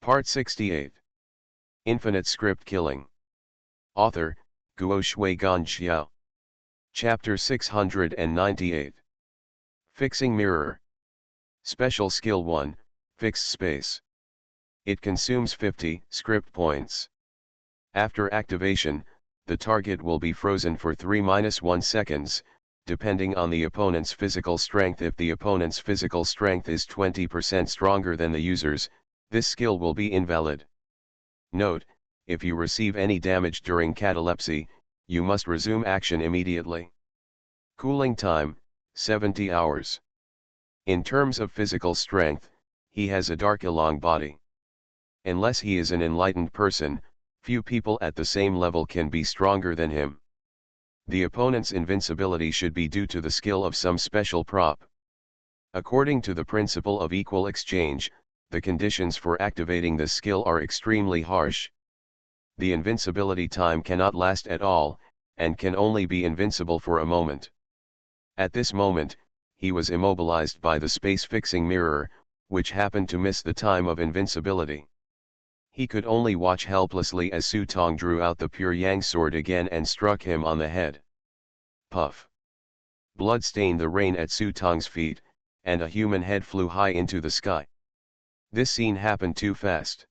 Part 68. Infinite Script Killing. Author, Guo Shui Xiao. Chapter 698. Fixing Mirror. Special Skill 1, Fixed Space. It consumes 50 script points. After activation, the target will be frozen for 3-1 seconds, depending on the opponent's physical strength. If the opponent's physical strength is 20% stronger than the user's, this skill will be invalid. Note, if you receive any damage during catalepsy, you must resume action immediately. Cooling time, 70 hours. In terms of physical strength, he has a dark long body. Unless he is an enlightened person, few people at the same level can be stronger than him. The opponent's invincibility should be due to the skill of some special prop. According to the principle of equal exchange, the conditions for activating this skill are extremely harsh. The invincibility time cannot last at all, and can only be invincible for a moment. At this moment, he was immobilized by the space-fixing mirror, which happened to miss the time of invincibility. He could only watch helplessly as Su Tong drew out the pure yang sword again and struck him on the head. Puff! Blood stained the rain at Su Tong's feet, and a human head flew high into the sky. This scene happened too fast.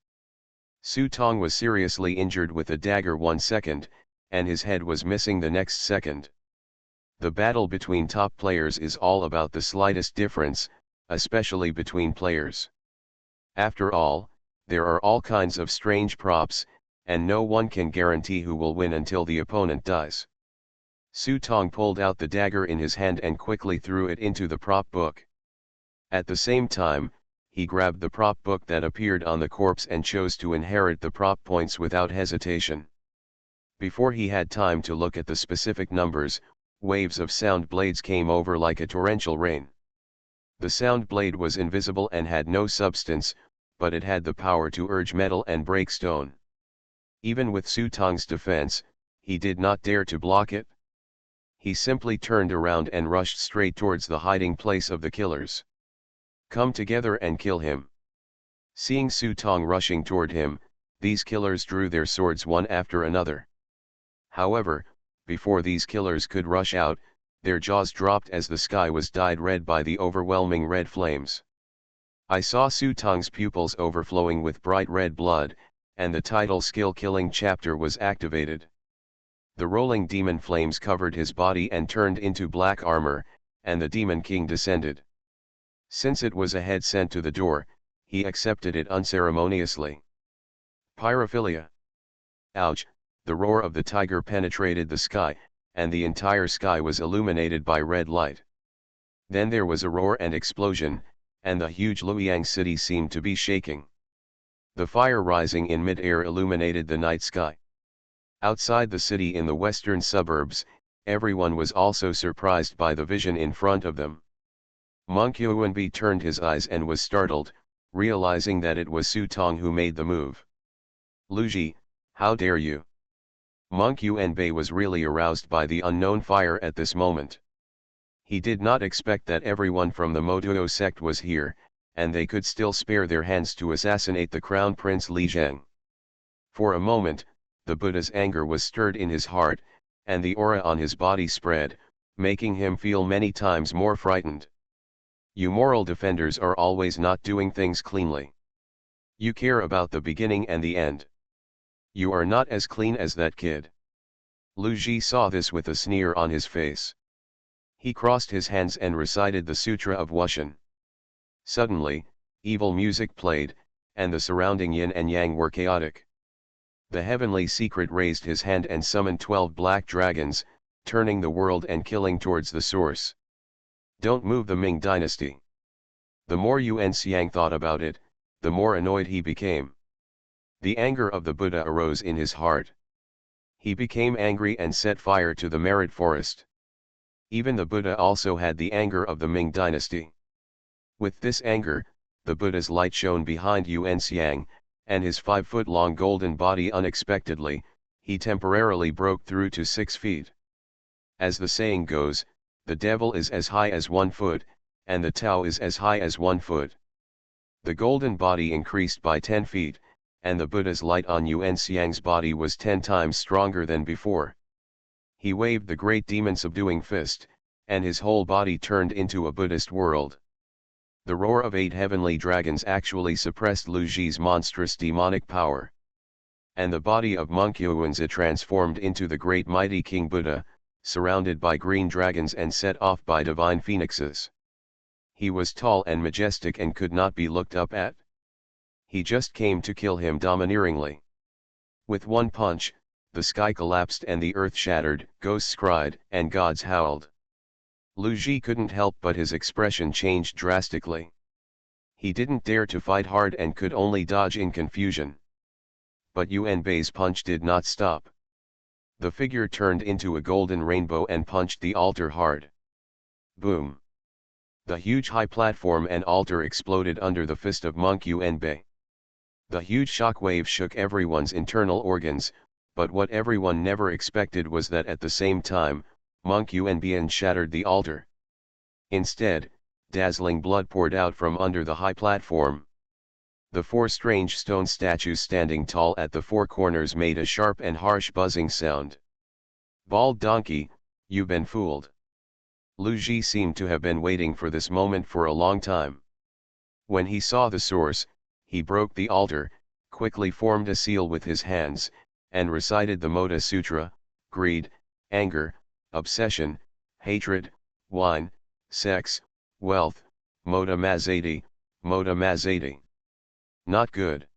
Su Tong was seriously injured with a dagger 1 second, and his head was missing the next second. The battle between top players is all about the slightest difference, especially between players. After all, there are all kinds of strange props, and no one can guarantee who will win until the opponent dies. Su Tong pulled out the dagger in his hand and quickly threw it into the prop book. At the same time, he grabbed the prop book that appeared on the corpse and chose to inherit the prop points without hesitation. Before he had time to look at the specific numbers, waves of sound blades came over like a torrential rain. The sound blade was invisible and had no substance, but it had the power to urge metal and break stone. Even with Su Tong's defense, he did not dare to block it. He simply turned around and rushed straight towards the hiding place of the killers. Come together and kill him. Seeing Su Tong rushing toward him, these killers drew their swords one after another. However, before these killers could rush out, their jaws dropped as the sky was dyed red by the overwhelming red flames. I saw Su Tong's pupils overflowing with bright red blood, and the title skill killing chapter was activated. The rolling demon flames covered his body and turned into black armor, and the Demon King descended. Since it was a head sent to the door, he accepted it unceremoniously. Pyrophilia. Ouch! The roar of the tiger penetrated the sky, and the entire sky was illuminated by red light. Then there was a roar and explosion, and the huge Luoyang city seemed to be shaking. The fire rising in mid-air illuminated the night sky. Outside the city in the western suburbs, everyone was also surprised by the vision in front of them. Monk Yuanbi turned his eyes and was startled, realizing that it was Su Tong who made the move. Lu Ji, how dare you? Monk Yuanbi was really aroused by the unknown fire at this moment. He did not expect that everyone from the Moduo sect was here, and they could still spare their hands to assassinate the Crown Prince Li Zheng. For a moment, the Buddha's anger was stirred in his heart, and the aura on his body spread, making him feel many times more frightened. You moral defenders are always not doing things cleanly. You care about the beginning and the end. You are not as clean as that kid. Lu Ji saw this with a sneer on his face. He crossed his hands and recited the Sutra of Wushan. Suddenly, evil music played, and the surrounding yin and yang were chaotic. The heavenly secret raised his hand and summoned 12 black dragons, turning the world and killing towards the source. Don't move the Ming dynasty. The more Yuan Xiang thought about it, the more annoyed he became. The anger of the Buddha arose in his heart. He became angry and set fire to the Merit Forest. Even the Buddha also had the anger of the Ming dynasty. With this anger, the Buddha's light shone behind Yuan Xiang, and his 5-foot-long golden body unexpectedly, he temporarily broke through to 6 feet. As the saying goes, the devil is as high as 1 foot, and the Tao is as high as 1 foot. The golden body increased by 10 feet, and the Buddha's light on Yuan Xiang's body was 10 times stronger than before. He waved the great demon subduing fist, and his whole body turned into a Buddhist world. The roar of 8 heavenly dragons actually suppressed Lu Ji's monstrous demonic power. And the body of monk Yuanzi transformed into the great mighty King Buddha, surrounded by green dragons and set off by divine phoenixes. He was tall and majestic and could not be looked up at. He just came to kill him domineeringly. With one punch, the sky collapsed and the earth shattered, ghosts cried, and gods howled. Lu Ji couldn't help but his expression changed drastically. He didn't dare to fight hard and could only dodge in confusion. But Yuan Bei's punch did not stop. The figure turned into a golden rainbow and punched the altar hard. Boom! The huge high platform and altar exploded under the fist of monk Yuan Bei. The huge shock wave shook everyone's internal organs, but what everyone never expected was that at the same time, monk Yuan Bei shattered the altar. Instead, dazzling blood poured out from under the high platform. The 4 strange stone statues standing tall at the 4 corners made a sharp and harsh buzzing sound. Bald donkey, you've been fooled. Lu Ji seemed to have been waiting for this moment for a long time. When he saw the source, he broke the altar, quickly formed a seal with his hands, and recited the Moda Sutra: greed, anger, obsession, hatred, wine, sex, wealth, Moda Mazadi, Moda Mazadi. Not good.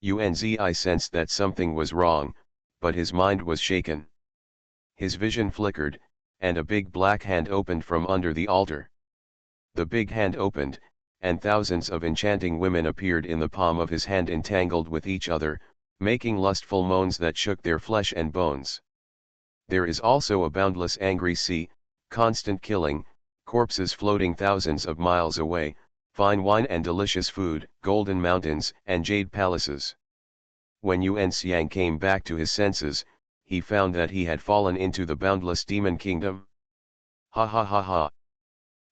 Unzi sensed that something was wrong, but his mind was shaken. His vision flickered, and a big black hand opened from under the altar. The big hand opened, and thousands of enchanting women appeared in the palm of his hand entangled with each other, making lustful moans that shook their flesh and bones. There is also a boundless angry sea, constant killing, corpses floating thousands of miles away, fine wine and delicious food, golden mountains and jade palaces. When Yuan Xiang came back to his senses, he found that he had fallen into the boundless demon kingdom. Ha ha ha ha.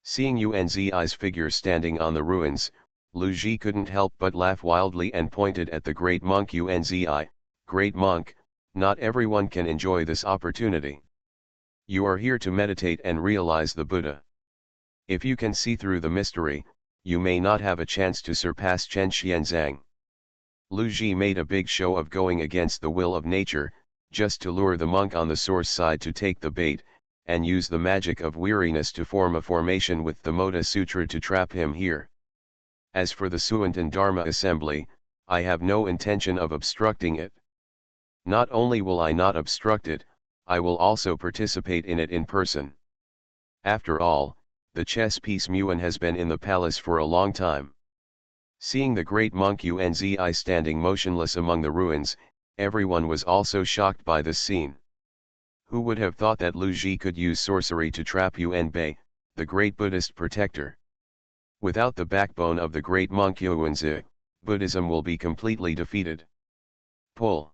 Seeing Unzi's figure standing on the ruins, Lu Ji couldn't help but laugh wildly and pointed at the great monk Unzi. Great monk, not everyone can enjoy this opportunity. You are here to meditate and realize the Buddha. If you can see through the mystery, you may not have a chance to surpass Chen Xianzang. Lu Ji made a big show of going against the will of nature, just to lure the monk on the source side to take the bait, and use the magic of weariness to form a formation with the Moda Sutra to trap him here. As for the Suantan Dharma assembly, I have no intention of obstructing it. Not only will I not obstruct it, I will also participate in it in person. After all, the chess piece Muan has been in the palace for a long time. Seeing the great monk Unzi standing motionless among the ruins, everyone was also shocked by this scene. Who would have thought that Lu Ji could use sorcery to trap Yuan Bei, the great Buddhist protector? Without the backbone of the great monk Yuanzi, Buddhism will be completely defeated. Pull.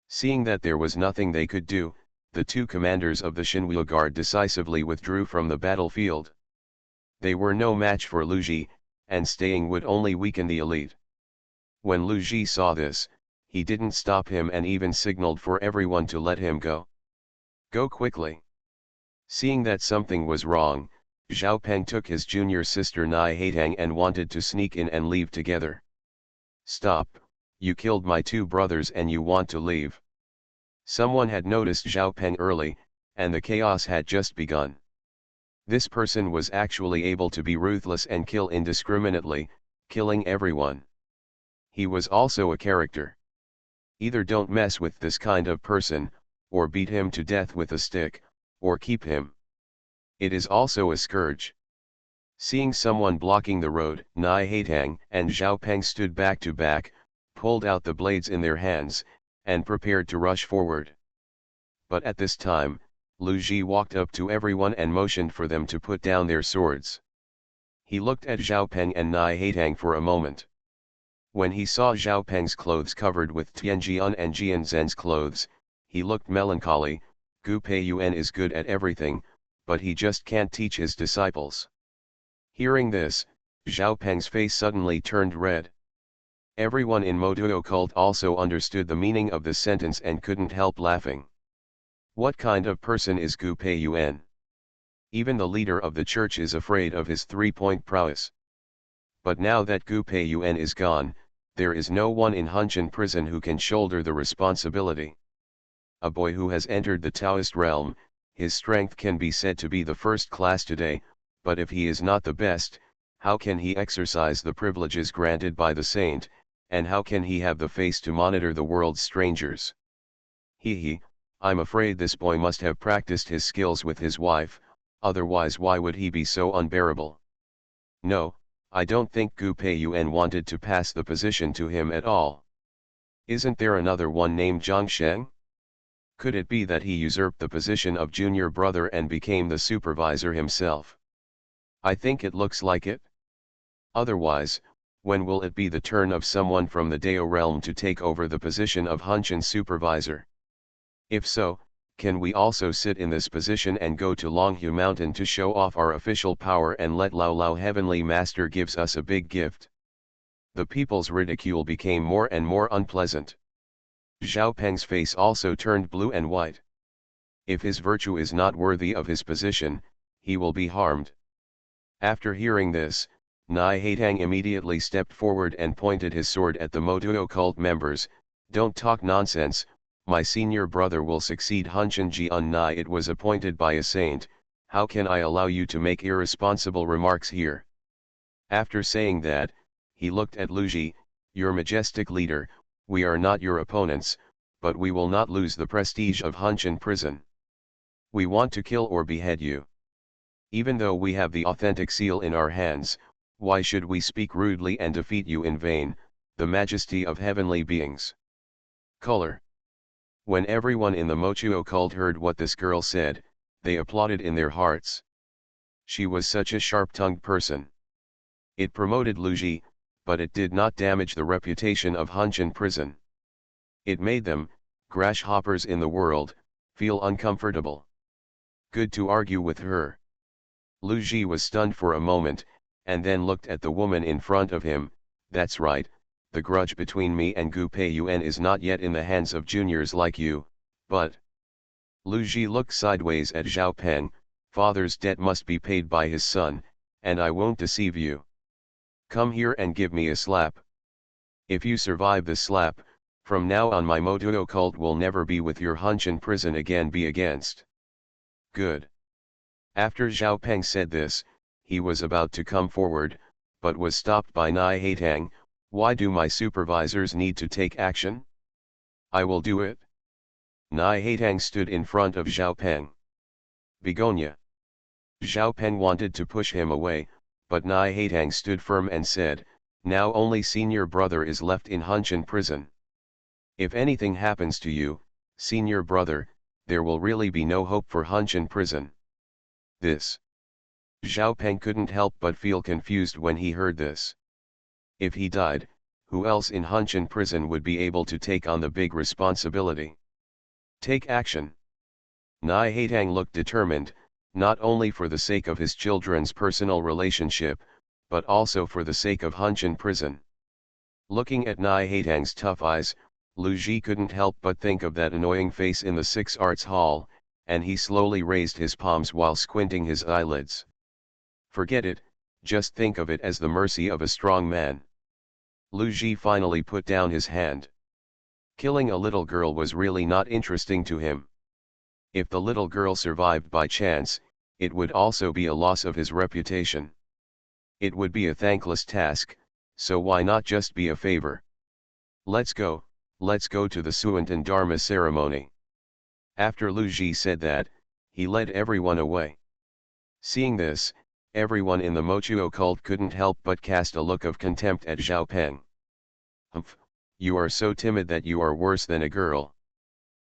Seeing that there was nothing they could do, the 2 commanders of the Xinwu Guard decisively withdrew from the battlefield. They were no match for Lu Ji, and staying would only weaken the elite. When Lu Ji saw this, he didn't stop him and even signaled for everyone to let him go. Go quickly. Seeing that something was wrong, Zhao Peng took his junior sister Nai Haitang and wanted to sneak in and leave together. Stop, you killed my 2 brothers and you want to leave. Someone had noticed Zhao Peng early, and the chaos had just begun. This person was actually able to be ruthless and kill indiscriminately, killing everyone. He was also a character. Either don't mess with this kind of person, or beat him to death with a stick, or keep him. It is also a scourge. Seeing someone blocking the road, Nai Haitang and Zhao Peng stood back to back, pulled out the blades in their hands, and prepared to rush forward. But at this time, Lu Ji walked up to everyone and motioned for them to put down their swords. He looked at Zhao Peng and Nai Haitang for a moment. When he saw Zhao Peng's clothes covered with Tianjian and Jianzhen's clothes, he looked melancholy. Gu Peiyuan is good at everything, but he just can't teach his disciples. Hearing this, Zhao Peng's face suddenly turned red. Everyone in Motuo cult also understood the meaning of the sentence and couldn't help laughing. What kind of person is Gu Peiyuan? Even the leader of the church is afraid of his three-point prowess. But now that Gu Peiyuan is gone, there is no one in Hunshan prison who can shoulder the responsibility. A boy who has entered the Taoist realm, his strength can be said to be the first class today, but if he is not the best, how can he exercise the privileges granted by the saint, and how can he have the face to monitor the world's strangers? I'm afraid this boy must have practiced his skills with his wife, otherwise why would he be so unbearable? No, I don't think Gu Peiyuan wanted to pass the position to him at all. Isn't there another one named Zhang Sheng? Could it be that he usurped the position of junior brother and became the supervisor himself? I think it looks like it. Otherwise, when will it be the turn of someone from the Dao realm to take over the position of Hunshan supervisor? If so, can we also sit in this position and go to Longhu Mountain to show off our official power and let Lao Lao Heavenly Master gives us a big gift? The people's ridicule became more and more unpleasant. Zhao Peng's face also turned blue and white. If his virtue is not worthy of his position, he will be harmed. After hearing this, Nai Haitang immediately stepped forward and pointed his sword at the Motuo cult members. Don't talk nonsense, my senior brother will succeed Hunshan Jian Nai. It was appointed by a saint, how can I allow you to make irresponsible remarks here? After saying that, he looked at Lu Ji, your majestic leader, we are not your opponents, but we will not lose the prestige of Hunshan prison. We want to kill or behead you. Even though we have the authentic seal in our hands, why should we speak rudely and defeat you in vain, the majesty of heavenly beings? Color. When everyone in the Mochuo cult heard what this girl said, they applauded in their hearts. She was such a sharp-tongued person. It promoted Lu Ji, but it did not damage the reputation of Hunshan prison. It made them, grasshoppers in the world, feel uncomfortable. Good to argue with her. Lu Ji was stunned for a moment, and then looked at the woman in front of him. That's right, the grudge between me and Gu Peiyuan is not yet in the hands of juniors like you, but... Lu Ji looked sideways at Zhao Peng. Father's debt must be paid by his son, and I won't deceive you. Come here and give me a slap. If you survive the slap, from now on my Motuo cult will never be with your Hunshan prison again. Be against. Good. After Zhao Peng said this, he was about to come forward, but was stopped by Nai Haitang. Why do my supervisors need to take action? I will do it. Nai Haitang stood in front of Zhao Peng. Begonia. Zhao Peng wanted to push him away, but Nai Haitang stood firm and said, now only senior brother is left in Hunshan prison. If anything happens to you, senior brother, there will really be no hope for Hunshan prison. This. Zhao Peng couldn't help but feel confused when he heard this. If he died, who else in Hunshan prison would be able to take on the big responsibility? Take action. Nai Haitang looked determined, not only for the sake of his children's personal relationship, but also for the sake of Hunshan prison. Looking at Nai Haitang's tough eyes, Lu Ji couldn't help but think of that annoying face in the 6 Arts Hall, and he slowly raised his palms while squinting his eyelids. Forget it, just think of it as the mercy of a strong man. Lu Ji finally put down his hand. Killing a little girl was really not interesting to him. If the little girl survived by chance, it would also be a loss of his reputation. It would be a thankless task, so why not just be a favor? Let's go to the Suantan Dharma ceremony. After Lu Ji said that, he led everyone away. Seeing this, everyone in the Mochuo cult couldn't help but cast a look of contempt at Zhao Peng. Humph, you are so timid that you are worse than a girl.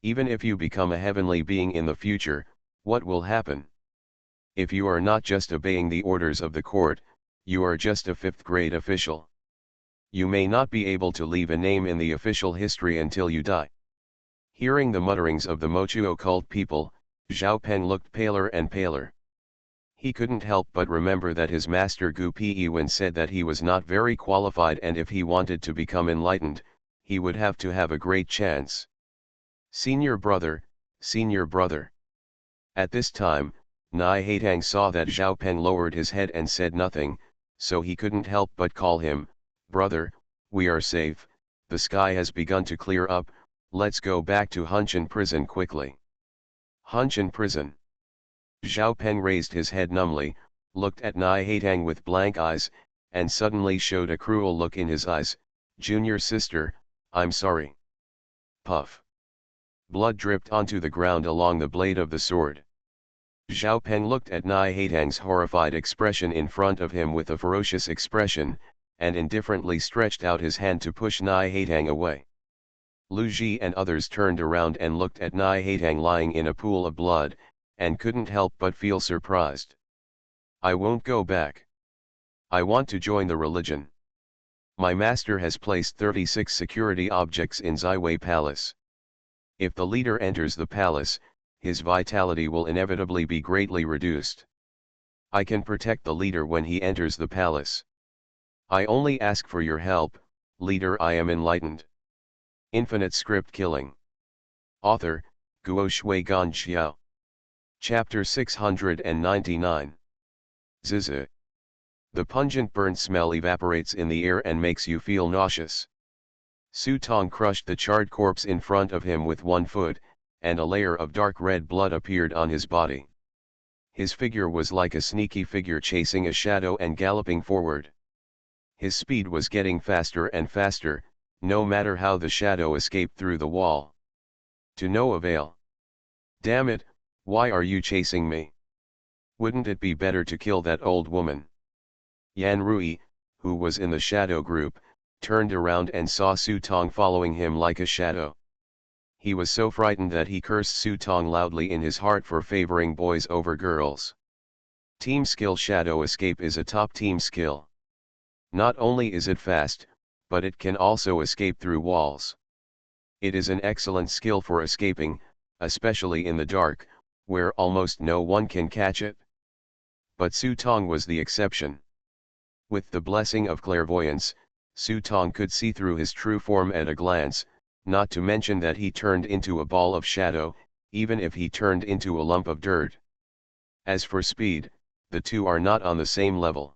Even if you become a heavenly being in the future, what will happen? If you are not just obeying the orders of the court, you are just a 5th grade official. You may not be able to leave a name in the official history until you die. Hearing the mutterings of the Mochuo cult people, Zhao Peng looked paler and paler. He couldn't help but remember that his master Gu Piwen said that he was not very qualified, and if he wanted to become enlightened, he would have to have a great chance. Senior brother, senior brother. At this time, Nai Haitang saw that Zhao Peng lowered his head and said nothing, so he couldn't help but call him, brother, we are safe, the sky has begun to clear up, let's go back to Hunshan prison quickly. Hunshan prison. Zhao Peng raised his head numbly, looked at Nai Haitang with blank eyes, and suddenly showed a cruel look in his eyes. Junior sister, I'm sorry. Puff. Blood dripped onto the ground along the blade of the sword. Zhao Peng looked at Nai Haitang's horrified expression in front of him with a ferocious expression, and indifferently stretched out his hand to push Nai Haitang away. Lu Ji and others turned around and looked at Nai Haitang lying in a pool of blood, and couldn't help but feel surprised. I won't go back. I want to join the religion. My master has placed 36 security objects in Ziwei Palace. If the leader enters the palace, his vitality will inevitably be greatly reduced. I can protect the leader when he enters the palace. I only ask for your help, leader. I am enlightened. Infinite script killing. Author, Guo Shui Gan Xiao. Chapter 699. Zizi. The pungent burnt smell evaporates in the air and makes you feel nauseous. Su Tong crushed the charred corpse in front of him with one foot, and a layer of dark red blood appeared on his body. His figure was like a sneaky figure chasing a shadow and galloping forward. His speed was getting faster and faster, no matter how the shadow escaped through the wall. To no avail. Damn it, why are you chasing me? Wouldn't it be better to kill that old woman? Yan Rui, who was in the shadow group, turned around and saw Su Tong following him like a shadow. He was so frightened that he cursed Su Tong loudly in his heart for favoring boys over girls. Team skill shadow escape is a top team skill. Not only is it fast, but it can also escape through walls. It is an excellent skill for escaping, especially in the dark, where almost no one can catch it. But Su Tong was the exception. With the blessing of clairvoyance, Su Tong could see through his true form at a glance, not to mention that he turned into a ball of shadow, even if he turned into a lump of dirt. As for speed, the two are not on the same level.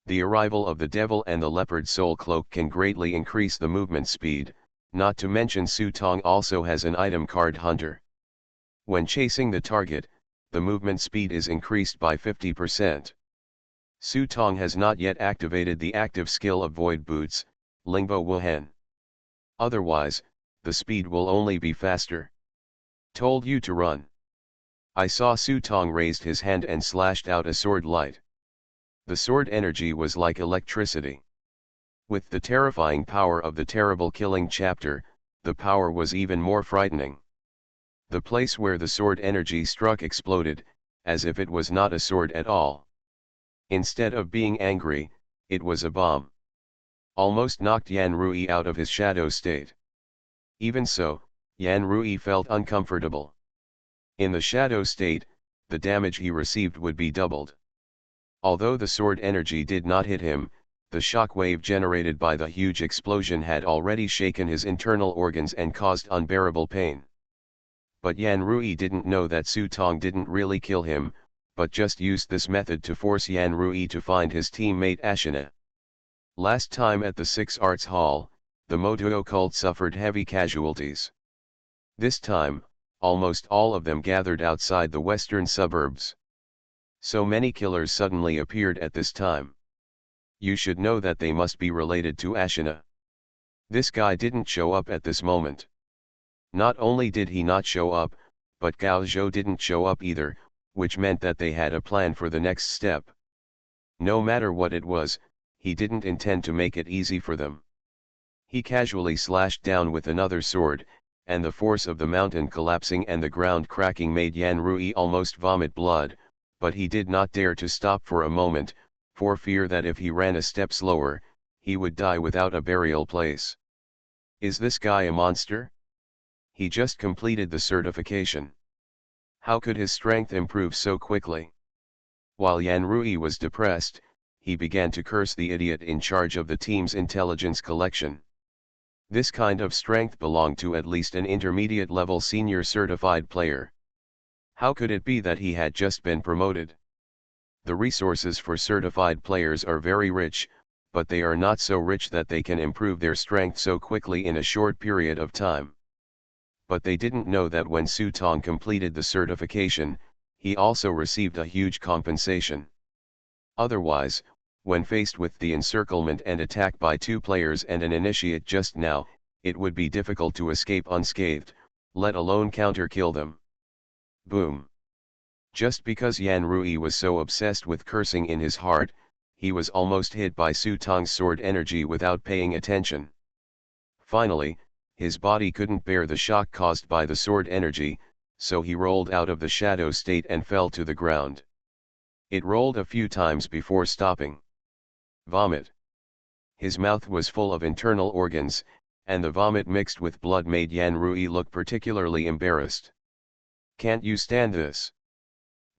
The arrival of the devil and the leopard soul cloak can greatly increase the movement speed, not to mention Su Tong also has an item card hunter. When chasing the target, the movement speed is increased by 50%. Su Tong has not yet activated the active skill of Void Boots, Lingbo Wuhan. Otherwise, the speed will only be faster. Told you to run. I saw Su Tong raised his hand and slashed out a sword light. The sword energy was like electricity. With the terrifying power of the terrible killing chapter, the power was even more frightening. The place where the sword energy struck exploded, as if it was not a sword at all. Instead of being angry, it was a bomb. Almost knocked Yan Rui out of his shadow state. Even so, Yan Rui felt uncomfortable. In the shadow state, the damage he received would be doubled. Although the sword energy did not hit him, the shockwave generated by the huge explosion had already shaken his internal organs and caused unbearable pain. But Yan Rui didn't know that Su Tong didn't really kill him, but just used this method to force Yan Rui to find his teammate Ashina. Last time at the Six Arts Hall, the Moto cult suffered heavy casualties. This time, almost all of them gathered outside the western suburbs. So many killers suddenly appeared at this time. You should know that they must be related to Ashina. This guy didn't show up at this moment. Not only did he not show up, but Gao Zhou didn't show up either, which meant that they had a plan for the next step. No matter what it was, he didn't intend to make it easy for them. He casually slashed down with another sword, and the force of the mountain collapsing and the ground cracking made Yan Rui almost vomit blood, but he did not dare to stop for a moment, for fear that if he ran a step slower, he would die without a burial place. Is this guy a monster? He just completed the certification. How could his strength improve so quickly? While Yan Rui was depressed, he began to curse the idiot in charge of the team's intelligence collection. This kind of strength belonged to at least an intermediate-level senior certified player. How could it be that he had just been promoted? The resources for certified players are very rich, but they are not so rich that they can improve their strength so quickly in a short period of time. But they didn't know that when Su Tong completed the certification, he also received a huge compensation. Otherwise, when faced with the encirclement and attack by two players and an initiate just now, it would be difficult to escape unscathed, let alone counter-kill them. Boom. Just because Yan Rui was so obsessed with cursing in his heart, he was almost hit by Su Tong's sword energy without paying attention. Finally, his body couldn't bear the shock caused by the sword energy, so he rolled out of the shadow state and fell to the ground. It rolled a few times before stopping. Vomit. His mouth was full of internal organs, and the vomit mixed with blood made Yan Rui look particularly embarrassed. Can't you stand this?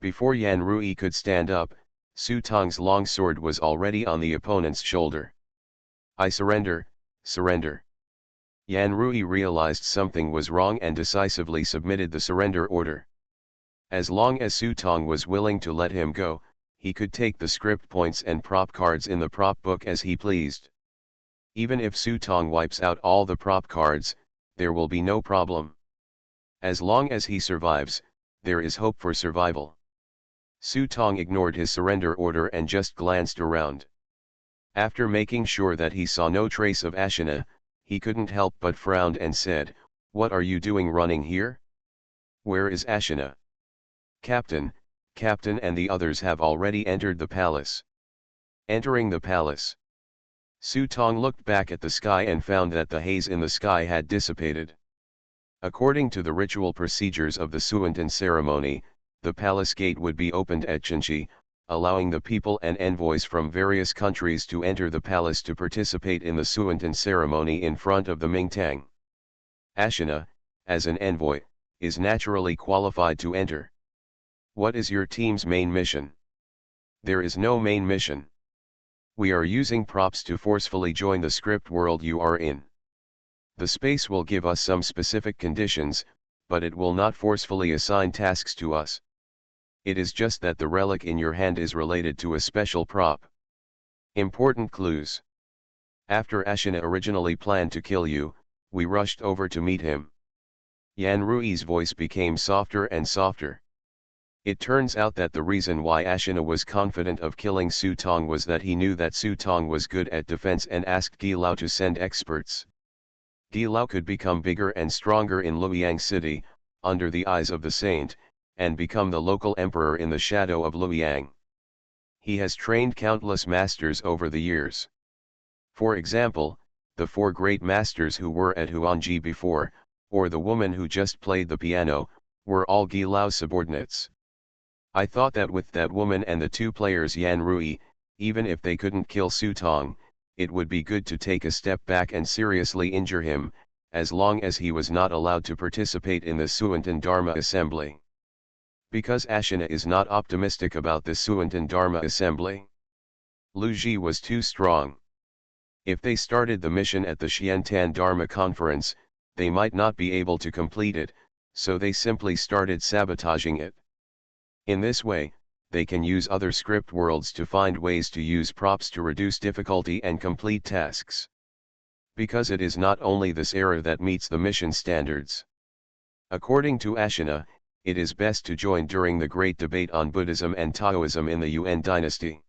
Before Yan Rui could stand up, Su Tong's long sword was already on the opponent's shoulder. I surrender, surrender. Yan Rui realized something was wrong and decisively submitted the surrender order. As long as Su Tong was willing to let him go, he could take the script points and prop cards in the prop book as he pleased. Even if Su Tong wipes out all the prop cards, there will be no problem. As long as he survives, there is hope for survival. Su Tong ignored his surrender order and just glanced around. After making sure that he saw no trace of Ashina, he couldn't help but frown and said, "What are you doing running here? Where is Ashina?" Captain and the others have already entered the palace." Entering the palace. Su Tong looked back at the sky and found that the haze in the sky had dissipated. According to the ritual procedures of the Suantan ceremony, the palace gate would be opened at Chinchi, allowing the people and envoys from various countries to enter the palace to participate in the Suantan ceremony in front of the Mingtang. Ashina, as an envoy, is naturally qualified to enter. What is your team's main mission? There is no main mission. We are using props to forcefully join the script world you are in. The space will give us some specific conditions, but it will not forcefully assign tasks to us. It is just that the relic in your hand is related to a special prop. Important clues. After Ashina originally planned to kill you, we rushed over to meet him. Yan Rui's voice became softer and softer. It turns out that the reason why Ashina was confident of killing Su Tong was that he knew that Su Tong was good at defense and asked Gi Lao to send experts. Gi Lao could become bigger and stronger in Luoyang City, under the eyes of the saint, and become the local emperor in the shadow of Luoyang. He has trained countless masters over the years. For example, the 4 great masters who were at Huangji before, or the woman who just played the piano, were all Gi Lao's subordinates. I thought that with that woman and the 2 players Yan Rui, even if they couldn't kill Su Tong, it would be good to take a step back and seriously injure him, as long as he was not allowed to participate in the Suantan Dharma Assembly. Because Ashina is not optimistic about the Suantan Dharma Assembly. Lu Ji was too strong. If they started the mission at the Xiantan Dharma Conference, they might not be able to complete it, so they simply started sabotaging it. In this way, they can use other script worlds to find ways to use props to reduce difficulty and complete tasks. Because it is not only this era that meets the mission standards. According to Ashina, it is best to join during the great debate on Buddhism and Taoism in the Yuan dynasty.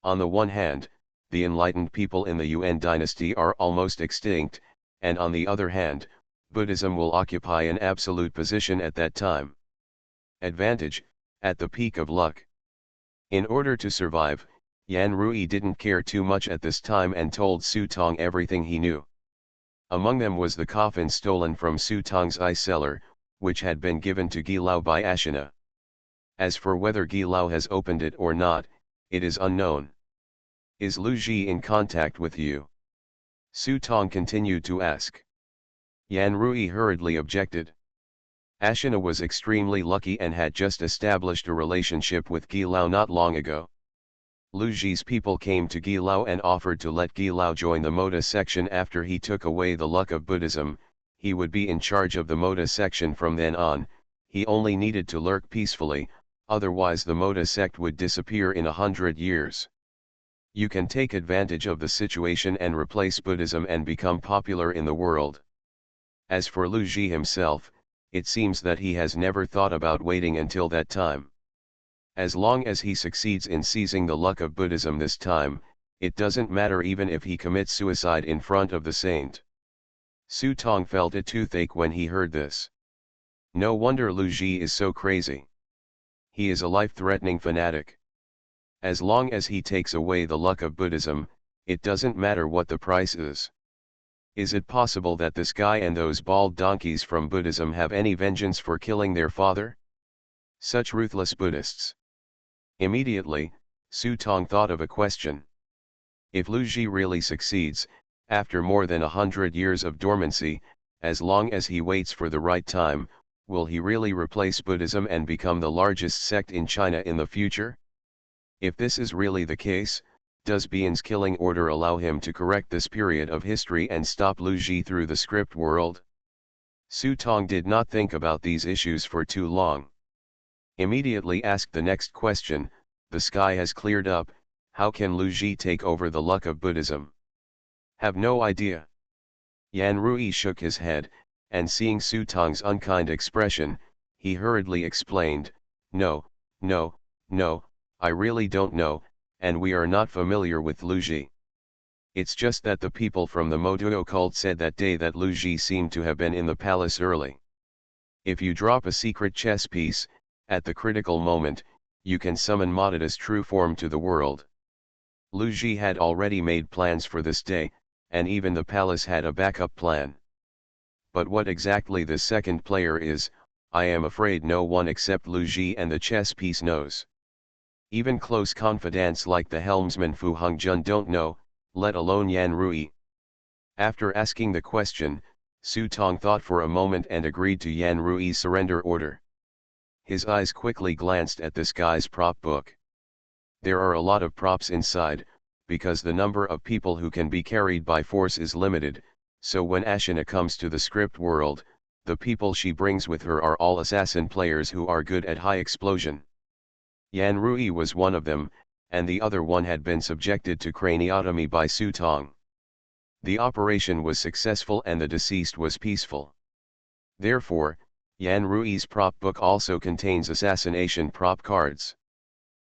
On the one hand, the enlightened people in the Yuan dynasty are almost extinct, and on the other hand, Buddhism will occupy an absolute position at that time. Advantage, at the peak of luck. In order to survive, Yan Rui didn't care too much at this time and told Su Tong everything he knew. Among them was the coffin stolen from Su Tong's eye cellar, which had been given to Gi Lao by Ashina. As for whether Gi Lao has opened it or not, it is unknown. Is Lu Ji in contact with you? Su Tong continued to ask. Yan Rui hurriedly objected. Ashina was extremely lucky and had just established a relationship with Gilao not long ago. Lu Ji's people came to Gilao and offered to let Gilao join the Moda section after he took away the luck of Buddhism. He would be in charge of the Moda section from then on. He only needed to lurk peacefully, otherwise the Moda sect would disappear in 100 years. You can take advantage of the situation and replace Buddhism and become popular in the world. As for Lu Ji himself, it seems that he has never thought about waiting until that time. As long as he succeeds in seizing the luck of Buddhism this time, it doesn't matter even if he commits suicide in front of the saint. Su Tong felt a toothache when he heard this. No wonder Lu Ji is so crazy. He is a life-threatening fanatic. As long as he takes away the luck of Buddhism, it doesn't matter what the price is. Is it possible that this guy and those bald donkeys from Buddhism have any vengeance for killing their father? Such ruthless Buddhists. Immediately, Su Tong thought of a question. If Lu Ji really succeeds, after more than 100 years of dormancy, as long as he waits for the right time, will he really replace Buddhism and become the largest sect in China in the future? If this is really the case, does Bian's killing order allow him to correct this period of history and stop Lu Ji through the script world? Su Tong did not think about these issues for too long. Immediately asked the next question, the sky has cleared up, how can Lu Ji take over the luck of Buddhism? Have no idea. Yan Rui shook his head, and seeing Su Tong's unkind expression, he hurriedly explained, no, I really don't know, and we are not familiar with Lu Ji. It's just that the people from the Motuo cult said that day that Lu Ji seemed to have been in the palace early. If you drop a secret chess piece, at the critical moment, you can summon Madada's true form to the world. Lu Ji had already made plans for this day, and even the palace had a backup plan. But what exactly the second player is, I am afraid no one except Lu Ji and the chess piece knows. Even close confidants like the helmsman Fu Hongjun don't know, let alone Yan Rui. After asking the question, Su Tong thought for a moment and agreed to Yan Rui's surrender order. His eyes quickly glanced at this guy's prop book. There are a lot of props inside, because the number of people who can be carried by force is limited, so when Ashina comes to the script world, the people she brings with her are all assassin players who are good at high explosion. Yan Rui was one of them, and the other one had been subjected to craniotomy by Su Tong. The operation was successful and the deceased was peaceful. Therefore, Yan Rui's prop book also contains assassination prop cards.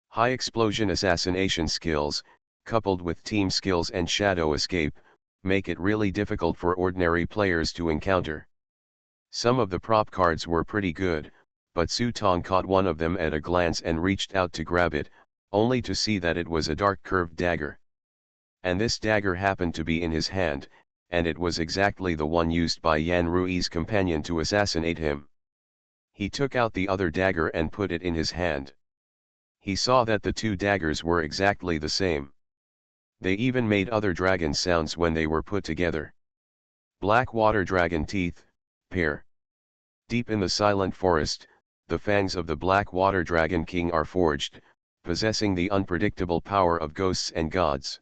High explosion assassination skills, coupled with team skills and shadow escape, make it really difficult for ordinary players to encounter. Some of the prop cards were pretty good, but Su Tong caught one of them at a glance and reached out to grab it, only to see that it was a dark curved dagger. And this dagger happened to be in his hand, and it was exactly the one used by Yan Rui's companion to assassinate him. He took out the other dagger and put it in his hand. He saw that the two daggers were exactly the same. They even made other dragon sounds when they were put together. Black water dragon teeth, pair. Deep in the silent forest, the fangs of the black water dragon king are forged, possessing the unpredictable power of ghosts and gods.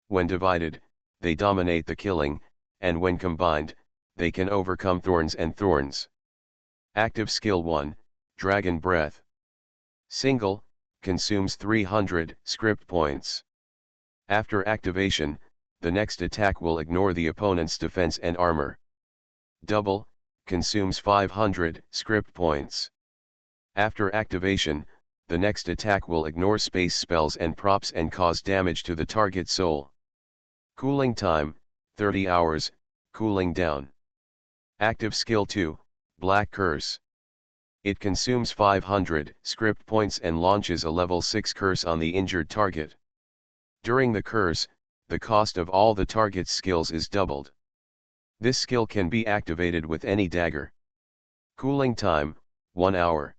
When divided, they dominate the killing, and when combined, they can overcome thorns and thorns. Active Skill 1, Dragon Breath. Single, consumes 300 script points. After activation, the next attack will ignore the opponent's defense and armor. Double, consumes 500 script points. After activation, the next attack will ignore space spells and props and cause damage to the target soul. Cooling time, 30 hours, cooling down. Active Skill 2, Black Curse. It consumes 500 script points and launches a level 6 curse on the injured target. During the curse, the cost of all the target's skills is doubled. This skill can be activated with any dagger. Cooling time, 1 hour.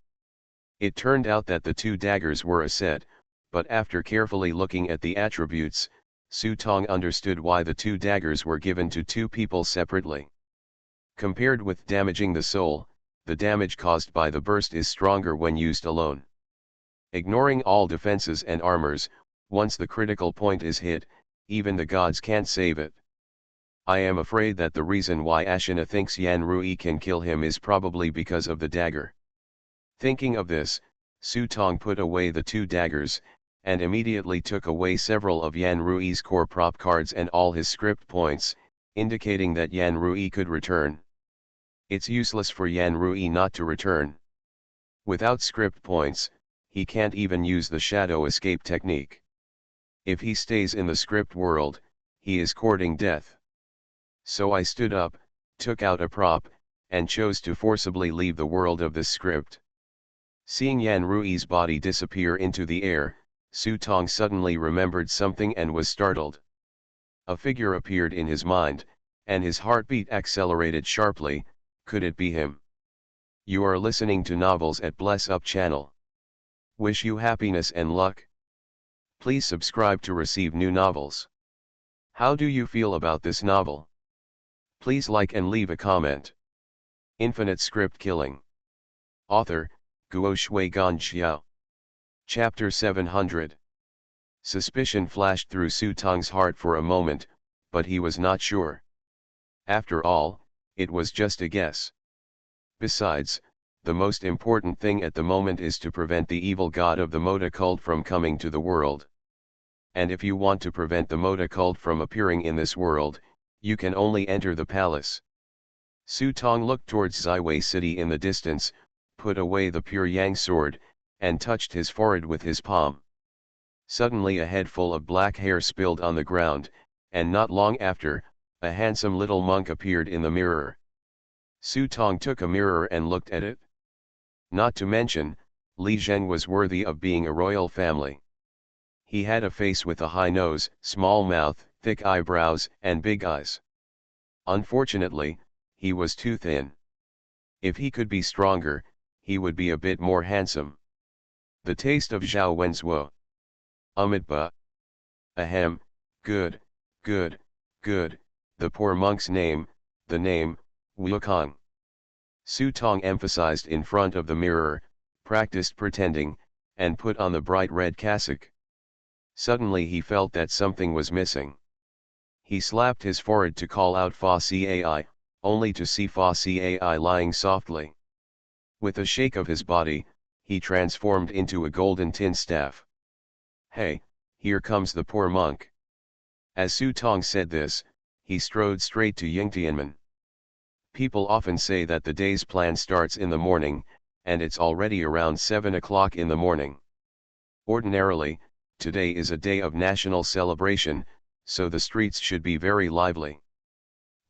It turned out that the two daggers were a set, but after carefully looking at the attributes, Su Tong understood why the two daggers were given to two people separately. Compared with damaging the soul, the damage caused by the burst is stronger when used alone. Ignoring all defenses and armors, once the critical point is hit, even the gods can't save it. I am afraid that the reason why Ashina thinks Yan Rui can kill him is probably because of the dagger. Thinking of this, Su Tong put away the two daggers, and immediately took away several of Yan Rui's core prop cards and all his script points, indicating that Yan Rui could return. It's useless for Yan Rui not to return. Without script points, he can't even use the shadow escape technique. If he stays in the script world, he is courting death. So I stood up, took out a prop, and chose to forcibly leave the world of this script. Seeing Yan Rui's body disappear into the air, Su Tong suddenly remembered something and was startled. A figure appeared in his mind, and his heartbeat accelerated sharply. Could it be him? You are listening to Novels at Bless Up channel. Wish you happiness and luck. Please subscribe to receive new novels. How do you feel about this novel? Please like and leave a comment. Infinite Script Killing. Author, Guo Shui Gan Xiao. Chapter 700. Suspicion flashed through Su Tong's heart for a moment, but he was not sure. After all, it was just a guess. Besides, the most important thing at the moment is to prevent the evil god of the Moda cult from coming to the world. And if you want to prevent the Moda cult from appearing in this world, you can only enter the palace. Su Tong looked towards Ziwei City in the distance, put away the pure yang sword, and touched his forehead with his palm. Suddenly a head full of black hair spilled on the ground, and not long after, a handsome little monk appeared in the mirror. Su Tong took a mirror and looked at it. Not to mention, Li Zhen was worthy of being a royal family. He had a face with a high nose, small mouth, thick eyebrows, and big eyes. Unfortunately, he was too thin. If he could be stronger, he would be a bit more handsome. The taste of Zhao Wenzuo. Umidba. Ahem, good, good, good, the poor monk's name, the name, Wukong. Su Tong emphasized in front of the mirror, practiced pretending, and put on the bright red cassock. Suddenly he felt that something was missing. He slapped his forehead to call out Fa Cai, only to see Fa Cai lying softly. With a shake of his body, he transformed into a golden tin staff. Hey, here comes the poor monk. As Su Tong said this, he strode straight to Yingtianmen. People often say that the day's plan starts in the morning, and it's already around 7 o'clock in the morning. Ordinarily, today is a day of national celebration, so the streets should be very lively.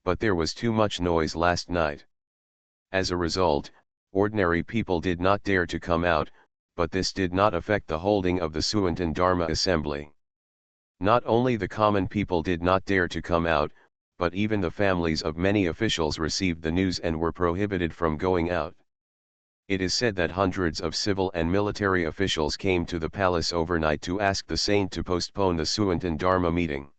But there was too much noise last night. As a result, ordinary people did not dare to come out, but this did not affect the holding of the Suantan Dharma Assembly. Not only the common people did not dare to come out, but even the families of many officials received the news and were prohibited from going out. It is said that hundreds of civil and military officials came to the palace overnight to ask the saint to postpone the Suantan Dharma meeting.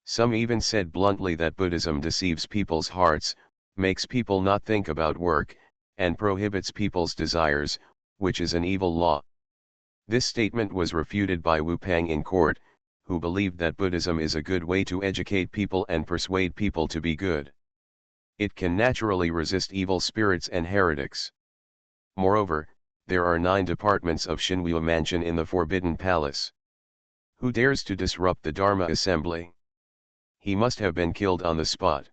Some even said bluntly that Buddhism deceives people's hearts, makes people not think about work, and prohibits people's desires, which is an evil law. This statement was refuted by Wu Pang in court, who believed that Buddhism is a good way to educate people and persuade people to be good. It can naturally resist evil spirits and heretics. Moreover, there are 9 departments of Shinwu Mansion in the Forbidden Palace. Who dares to disrupt the Dharma Assembly? He must have been killed on the spot.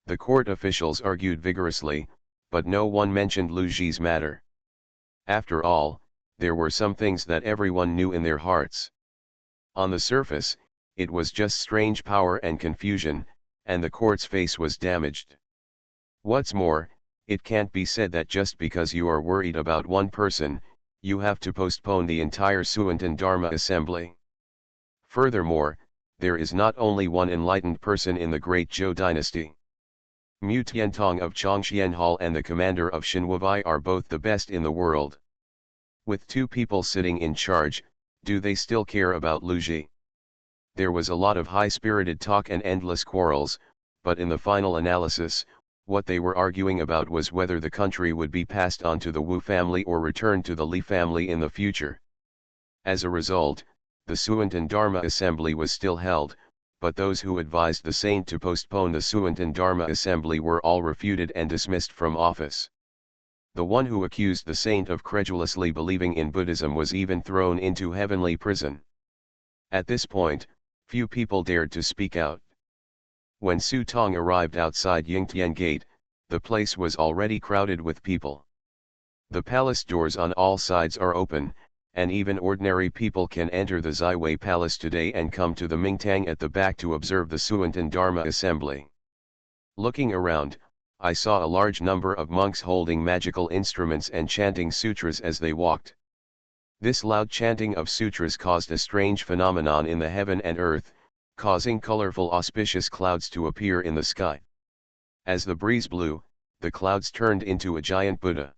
The court officials argued vigorously, but no one mentioned Lu Ji's matter. After all, there were some things that everyone knew in their hearts. On the surface, it was just strange power and confusion, and the court's face was damaged. What's more, it can't be said that just because you are worried about one person, you have to postpone the entire Suantan Dharma Assembly. Furthermore, there is not only one enlightened person in the Great Zhou dynasty. Mu Tiantong of Chongxianhal and the commander of Shinwuvai are both the best in the world. With 2 people sitting in charge, do they still care about Lu Ji? There was a lot of high-spirited talk and endless quarrels, but in the final analysis, What they were arguing about was whether the country would be passed on to the Wu family or returned to the Li family in the future. As a result, the Suantan Dharma assembly was still held, but those who advised the saint to postpone the Suantan Dharma assembly were all refuted and dismissed from office. The one who accused the saint of credulously believing in Buddhism was even thrown into heavenly prison. At this point, few people dared to speak out. When Su Tong arrived outside Yingtian Gate, the place was already crowded with people. The palace doors on all sides are open, and even ordinary people can enter the Zaiwei Palace today and come to the Mingtang at the back to observe the Suantan Dharma assembly. Looking around, I saw a large number of monks holding magical instruments and chanting sutras as they walked. This loud chanting of sutras caused a strange phenomenon in the heaven and earth, causing colorful auspicious clouds to appear in the sky. As the breeze blew, the clouds turned into a giant Buddha.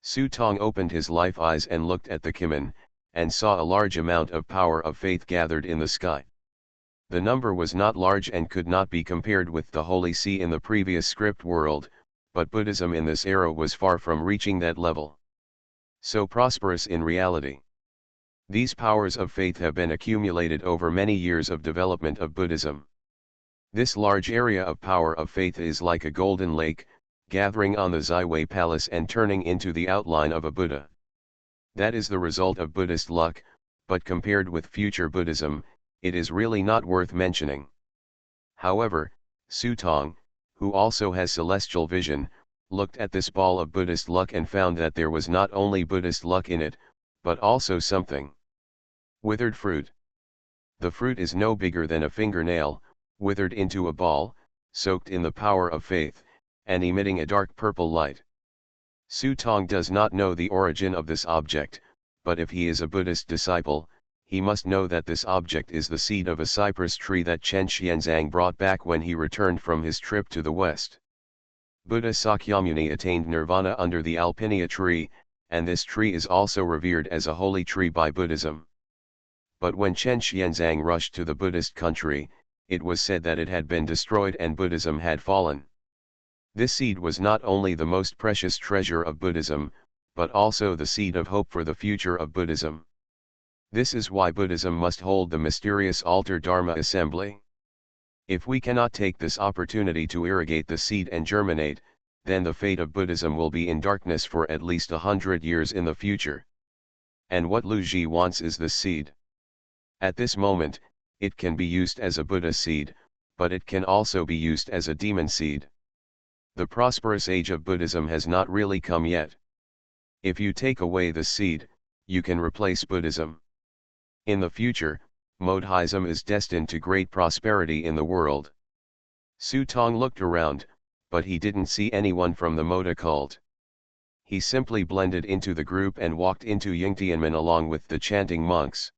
Su Tong opened his life eyes and looked at the Kimen, and saw a large amount of power of faith gathered in the sky. The number was not large and could not be compared with the Holy See in the previous script world, but Buddhism in this era was far from reaching that level. So prosperous in reality. These powers of faith have been accumulated over many years of development of Buddhism. This large area of power of faith is like a golden lake, gathering on the Zaiwei Palace and turning into the outline of a Buddha. That is the result of Buddhist luck, but compared with future Buddhism, it is really not worth mentioning. However, Su Tong, who also has celestial vision, looked at this ball of Buddhist luck and found that there was not only Buddhist luck in it, but also something. Withered fruit. The fruit is no bigger than a fingernail, withered into a ball, soaked in the power of faith, and emitting a dark purple light. Su Tong does not know the origin of this object, but if he is a Buddhist disciple, he must know that this object is the seed of a cypress tree that Chen Xianzang brought back when he returned from his trip to the west. Buddha Sakyamuni attained nirvana under the Alpinia tree, and this tree is also revered as a holy tree by Buddhism. But when Chen Xianzang rushed to the Buddhist country, it was said that it had been destroyed and Buddhism had fallen. This seed was not only the most precious treasure of Buddhism, but also the seed of hope for the future of Buddhism. This is why Buddhism must hold the mysterious altar Dharma assembly. If we cannot take this opportunity to irrigate the seed and germinate, then the fate of Buddhism will be in darkness for at least 100 years in the future. And what Lu Ji wants is this seed. At this moment, it can be used as a Buddha seed, but it can also be used as a demon seed. The prosperous age of Buddhism has not really come yet. If you take away the seed, you can replace Buddhism. In the future, Modhism is destined to great prosperity in the world. Su Tong looked around, but he didn't see anyone from the Moda cult. He simply blended into the group and walked into Yingtianmen along with the chanting monks.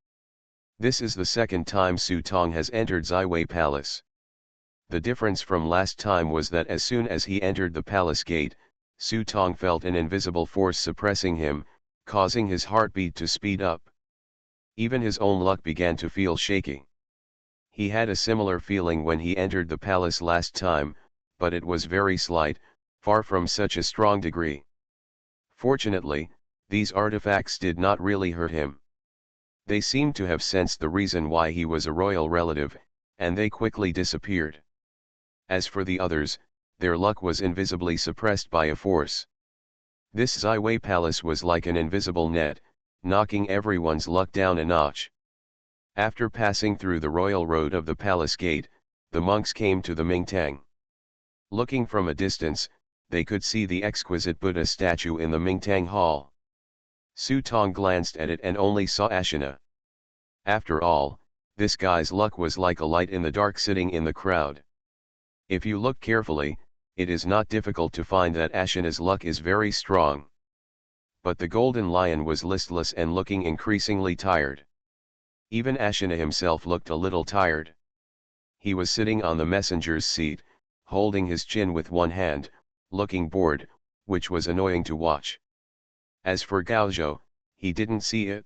This is the second time Su Tong has entered Zaiwei Palace. The difference from last time was that as soon as he entered the palace gate, Su Tong felt an invisible force suppressing him, causing his heartbeat to speed up. Even his own luck began to feel shaky. He had a similar feeling when he entered the palace last time, but it was very slight, far from such a strong degree. Fortunately, these artifacts did not really hurt him. They seemed to have sensed the reason why he was a royal relative, and they quickly disappeared. As for the others, their luck was invisibly suppressed by a force. This Zaiwei Palace was like an invisible net, knocking everyone's luck down a notch. After passing through the royal road of the palace gate, the monks came to the Mingtang. Looking from a distance, they could see the exquisite Buddha statue in the Mingtang hall. Su Tong glanced at it and only saw Ashina. After all, this guy's luck was like a light in the dark sitting in the crowd. If you look carefully, it is not difficult to find that Ashina's luck is very strong. But the golden lion was listless and looking increasingly tired. Even Ashina himself looked a little tired. He was sitting on the messenger's seat, holding his chin with one hand, looking bored, which was annoying to watch. As for Gaozhou, he didn't see it.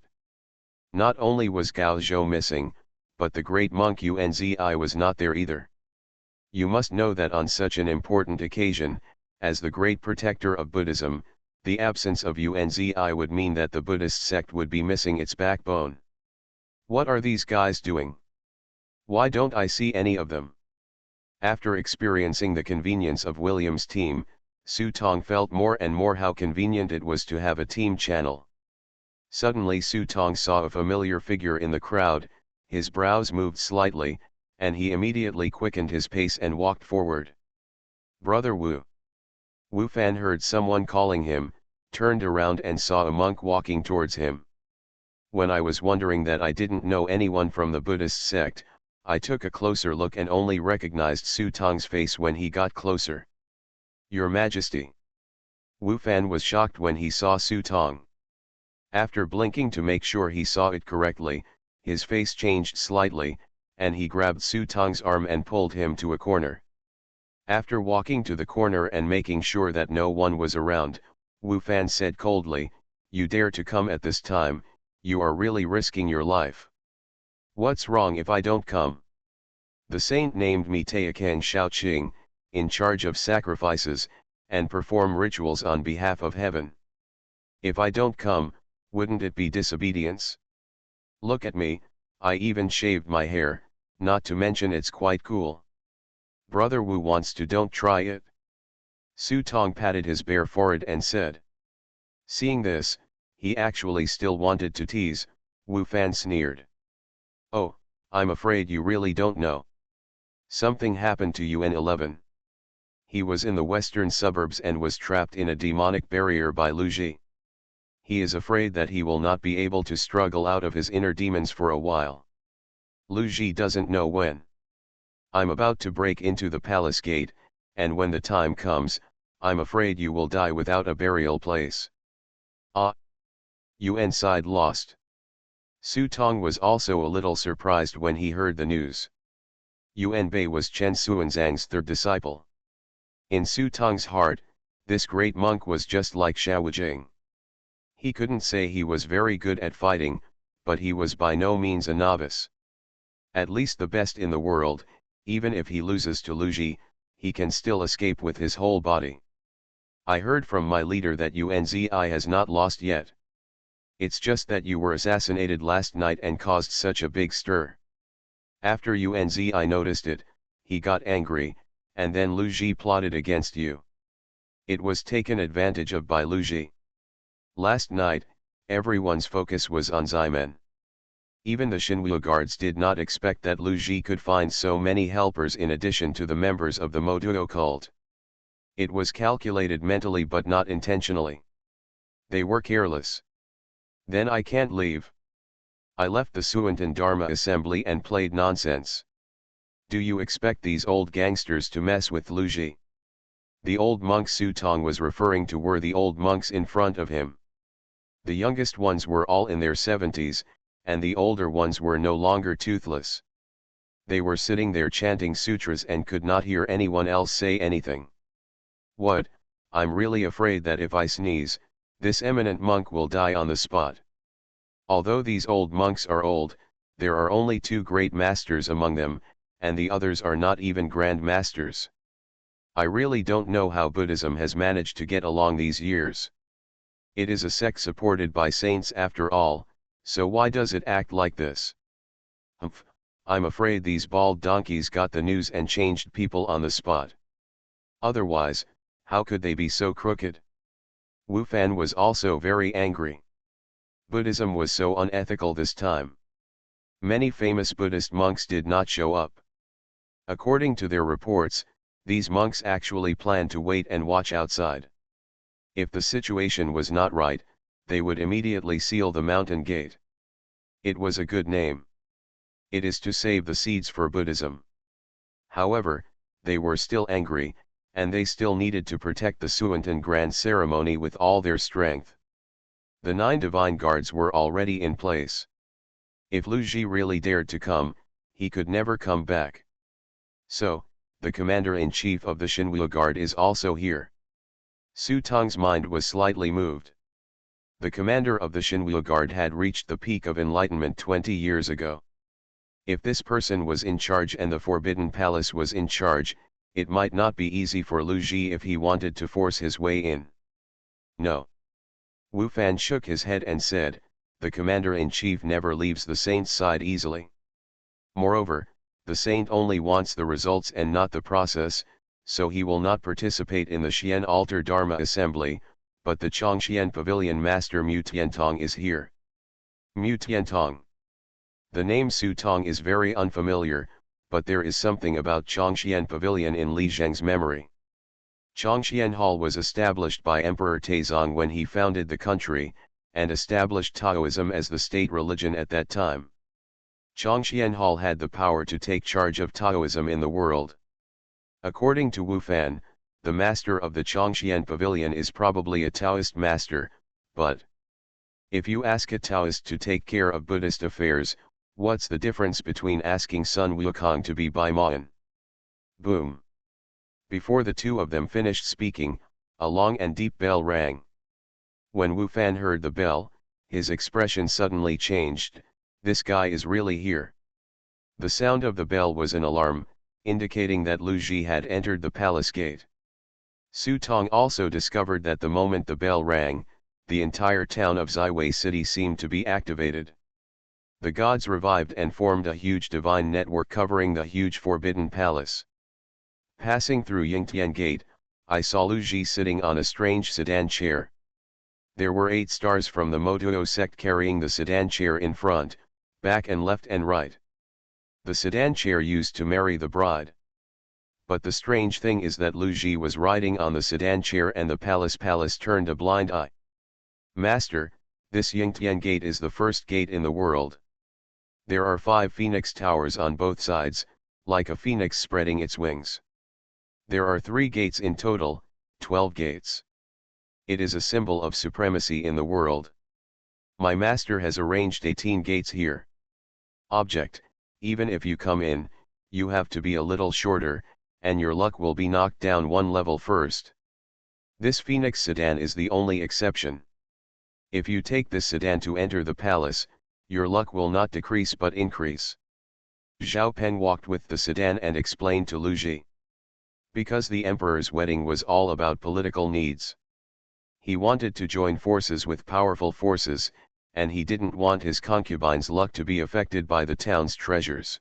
Not only was Gaozhou missing, but the great monk Unzi was not there either. You must know that on such an important occasion, as the great protector of Buddhism, the absence of Unzi would mean that the Buddhist sect would be missing its backbone. What are these guys doing? Why don't I see any of them? After experiencing the convenience of William's team, Su Tong felt more and more how convenient it was to have a team channel. Suddenly Su Tong saw a familiar figure in the crowd, his brows moved slightly, and he immediately quickened his pace and walked forward. Brother Wu. Wu Fan heard someone calling him, turned around and saw a monk walking towards him. When I was wondering that I didn't know anyone from the Buddhist sect, I took a closer look and only recognized Su Tong's face when he got closer. Your Majesty. Wu Fan was shocked when he saw Su Tong. After blinking to make sure he saw it correctly, his face changed slightly, and he grabbed Su Tong's arm and pulled him to a corner. After walking to the corner and making sure that no one was around, Wu Fan said coldly, "You dare to come at this time, you are really risking your life. What's wrong if I don't come? The saint named me Taokan Shaoqing, in charge of sacrifices, and perform rituals on behalf of heaven. If I don't come, wouldn't it be disobedience? Look at me, I even shaved my hair, not to mention it's quite cool. Brother Wu wants to, don't try it." Su Tong patted his bare forehead and said. Seeing this, he actually still wanted to tease. Wu Fan sneered. "Oh, I'm afraid you really don't know. Something happened to UN11. He was in the western suburbs and was trapped in a demonic barrier by Lu Ji. He is afraid that he will not be able to struggle out of his inner demons for a while. Lu Ji doesn't know when. I'm about to break into the palace gate, and when the time comes, I'm afraid you will die without a burial place." Ah! Yuan sighed lost. Su Tong was also a little surprised when he heard the news. Yuan Bei was Chen Xuanzang's third disciple. In Su Tong's heart, this great monk was just like Shaojing. He couldn't say he was very good at fighting, but he was by no means a novice. At least the best in the world, even if he loses to Lu Ji, he can still escape with his whole body. I heard from my leader that Unzi has not lost yet. It's just that you were assassinated last night and caused such a big stir. After Unzi noticed it, he got angry, and then Lu Ji plotted against you. It was taken advantage of by Lu Ji. Last night, everyone's focus was on Ximen. Even the Xinhua guards did not expect that Lu Ji could find so many helpers in addition to the members of the Moduo cult. It was calculated mentally but not intentionally. They were careless. Then I can't leave. I left the Suantan Dharma assembly and played nonsense. Do you expect these old gangsters to mess with Lu Ji? The old monk Su Tong was referring to were the old monks in front of him. The youngest ones were all in their 70s, and the older ones were no longer toothless. They were sitting there chanting sutras and could not hear anyone else say anything. What, I'm really afraid that if I sneeze, this eminent monk will die on the spot. Although these old monks are old, there are only 2 great masters among them, and the others are not even grand masters. I really don't know how Buddhism has managed to get along these years. It is a sect supported by saints after all, so why does it act like this? Humph, I'm afraid these bald donkeys got the news and changed people on the spot. Otherwise, how could they be so crooked? Wu Fan was also very angry. Buddhism was so unethical this time. Many famous Buddhist monks did not show up. According to their reports, these monks actually planned to wait and watch outside. If the situation was not right, they would immediately seal the mountain gate. It was a good name. It is to save the seeds for Buddhism. However, they were still angry, and they still needed to protect the Suantan grand ceremony with all their strength. The 9 divine guards were already in place. If Lu Ji really dared to come, he could never come back. So, the commander-in-chief of the Xinhua guard is also here. Su Tong's mind was slightly moved. The commander of the Xinhua guard had reached the peak of enlightenment 20 years ago. If this person was in charge and the Forbidden Palace was in charge, it might not be easy for Lu Ji if he wanted to force his way in. No. Wu Fan shook his head and said, the commander-in-chief never leaves the saint's side easily. Moreover, the saint only wants the results and not the process, so he will not participate in the Xian Altar Dharma Assembly, but the Chongxian Pavilion Master Mu Tiantong is here. Mu Tiantong. The name Su Tong is very unfamiliar, but there is something about Chongxian Pavilion in Li Zheng's memory. Chongxian Hall was established by Emperor Taizong when he founded the country, and established Taoism as the state religion at that time. Chongxian Hall had the power to take charge of Taoism in the world. According to Wu Fan, the master of the Chongxian Pavilion is probably a Taoist master, but if you ask a Taoist to take care of Buddhist affairs, what's the difference between asking Sun Wukong to be Bai Ma'an? Boom. Before the two of them finished speaking, a long and deep bell rang. When Wu Fan heard the bell, his expression suddenly changed. This guy is really here. The sound of the bell was an alarm, indicating that Lu Ji had entered the palace gate. Su Tong also discovered that the moment the bell rang, the entire town of Ziwei City seemed to be activated. The gods revived and formed a huge divine network covering the huge forbidden palace. Passing through Yingtian Gate, I saw Lu Ji sitting on a strange sedan chair. There were 8 stars from the Motuo sect carrying the sedan chair in front, back and left and right. The sedan chair used to marry the bride. But the strange thing is that Lu Ji was riding on the sedan chair and the palace turned a blind eye. Master, this Yingtian Gate is the first gate in the world. There are 5 phoenix towers on both sides, like a phoenix spreading its wings. There are 3 gates in total, 12 gates. It is a symbol of supremacy in the world. My master has arranged 18 gates here. Object, even if you come in, you have to be a little shorter, and your luck will be knocked down 1 level first. This phoenix sedan is the only exception. If you take this sedan to enter the palace, your luck will not decrease but increase. Zhao Peng walked with the sedan and explained to Lu Ji. Because the emperor's wedding was all about political needs. He wanted to join forces with powerful forces, and he didn't want his concubine's luck to be affected by the town's treasures.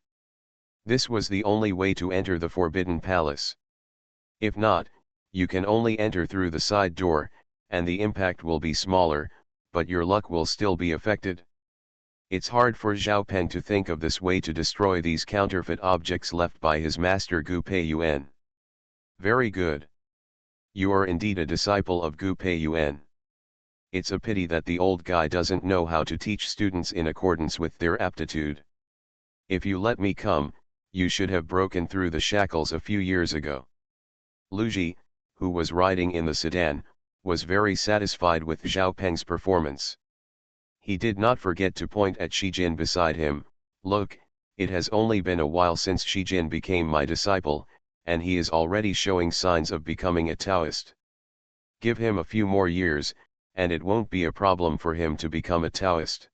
This was the only way to enter the Forbidden Palace. If not, you can only enter through the side door, and the impact will be smaller, but your luck will still be affected. It's hard for Zhao Peng to think of this way to destroy these counterfeit objects left by his master Gu Pei Yuan. Very good. You are indeed a disciple of Gu Pei Yuan. It's a pity that the old guy doesn't know how to teach students in accordance with their aptitude. If you let me come, you should have broken through the shackles a few years ago. Lu Ji, who was riding in the sedan, was very satisfied with Zhao Peng's performance. He did not forget to point at Shijin beside him. Look, it has only been a while since Shijin became my disciple, and he is already showing signs of becoming a Taoist. Give him a few more years, and it won't be a problem for him to become a Taoist.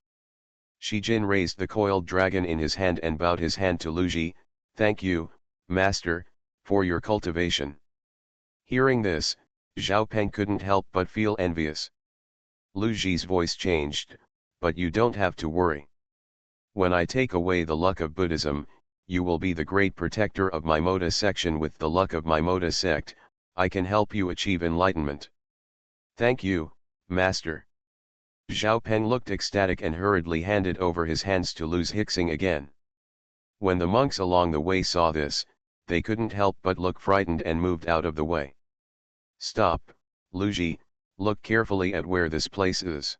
Shijin raised the coiled dragon in his hand and bowed his hand to Lu Ji. Thank you, Master, for your cultivation. Hearing this, Zhao Peng couldn't help but feel envious. Lu Ji's voice changed, but you don't have to worry. When I take away the luck of Buddhism, you will be the great protector of my Moda section. With the luck of my Moda sect, I can help you achieve enlightenment. Thank you, Master. Zhao Peng looked ecstatic and hurriedly handed over his hands to Lu Xing again. When the monks along the way saw this, they couldn't help but look frightened and moved out of the way. Stop, Lu Ji, look carefully at where this place is.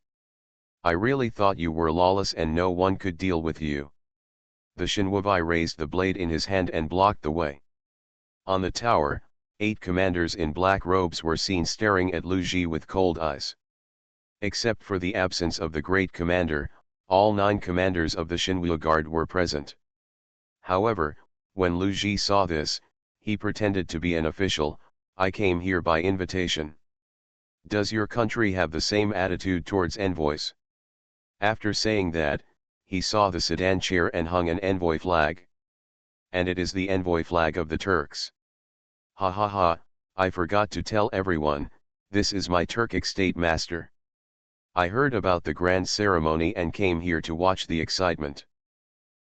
I really thought you were lawless and no one could deal with you. The Shinwubai raised the blade in his hand and blocked the way. On the tower, 8 commanders in black robes were seen staring at Lu Ji with cold eyes. Except for the absence of the great commander, all 9 commanders of the Shinwu Guard were present. However, when Lu Ji saw this, he pretended to be an official. I came here by invitation. Does your country have the same attitude towards envoys? After saying that, he saw the sedan chair and hung an envoy flag. And it is the envoy flag of the Turks. Ha ha ha, I forgot to tell everyone, this is my Turkic state master. I heard about the grand ceremony and came here to watch the excitement.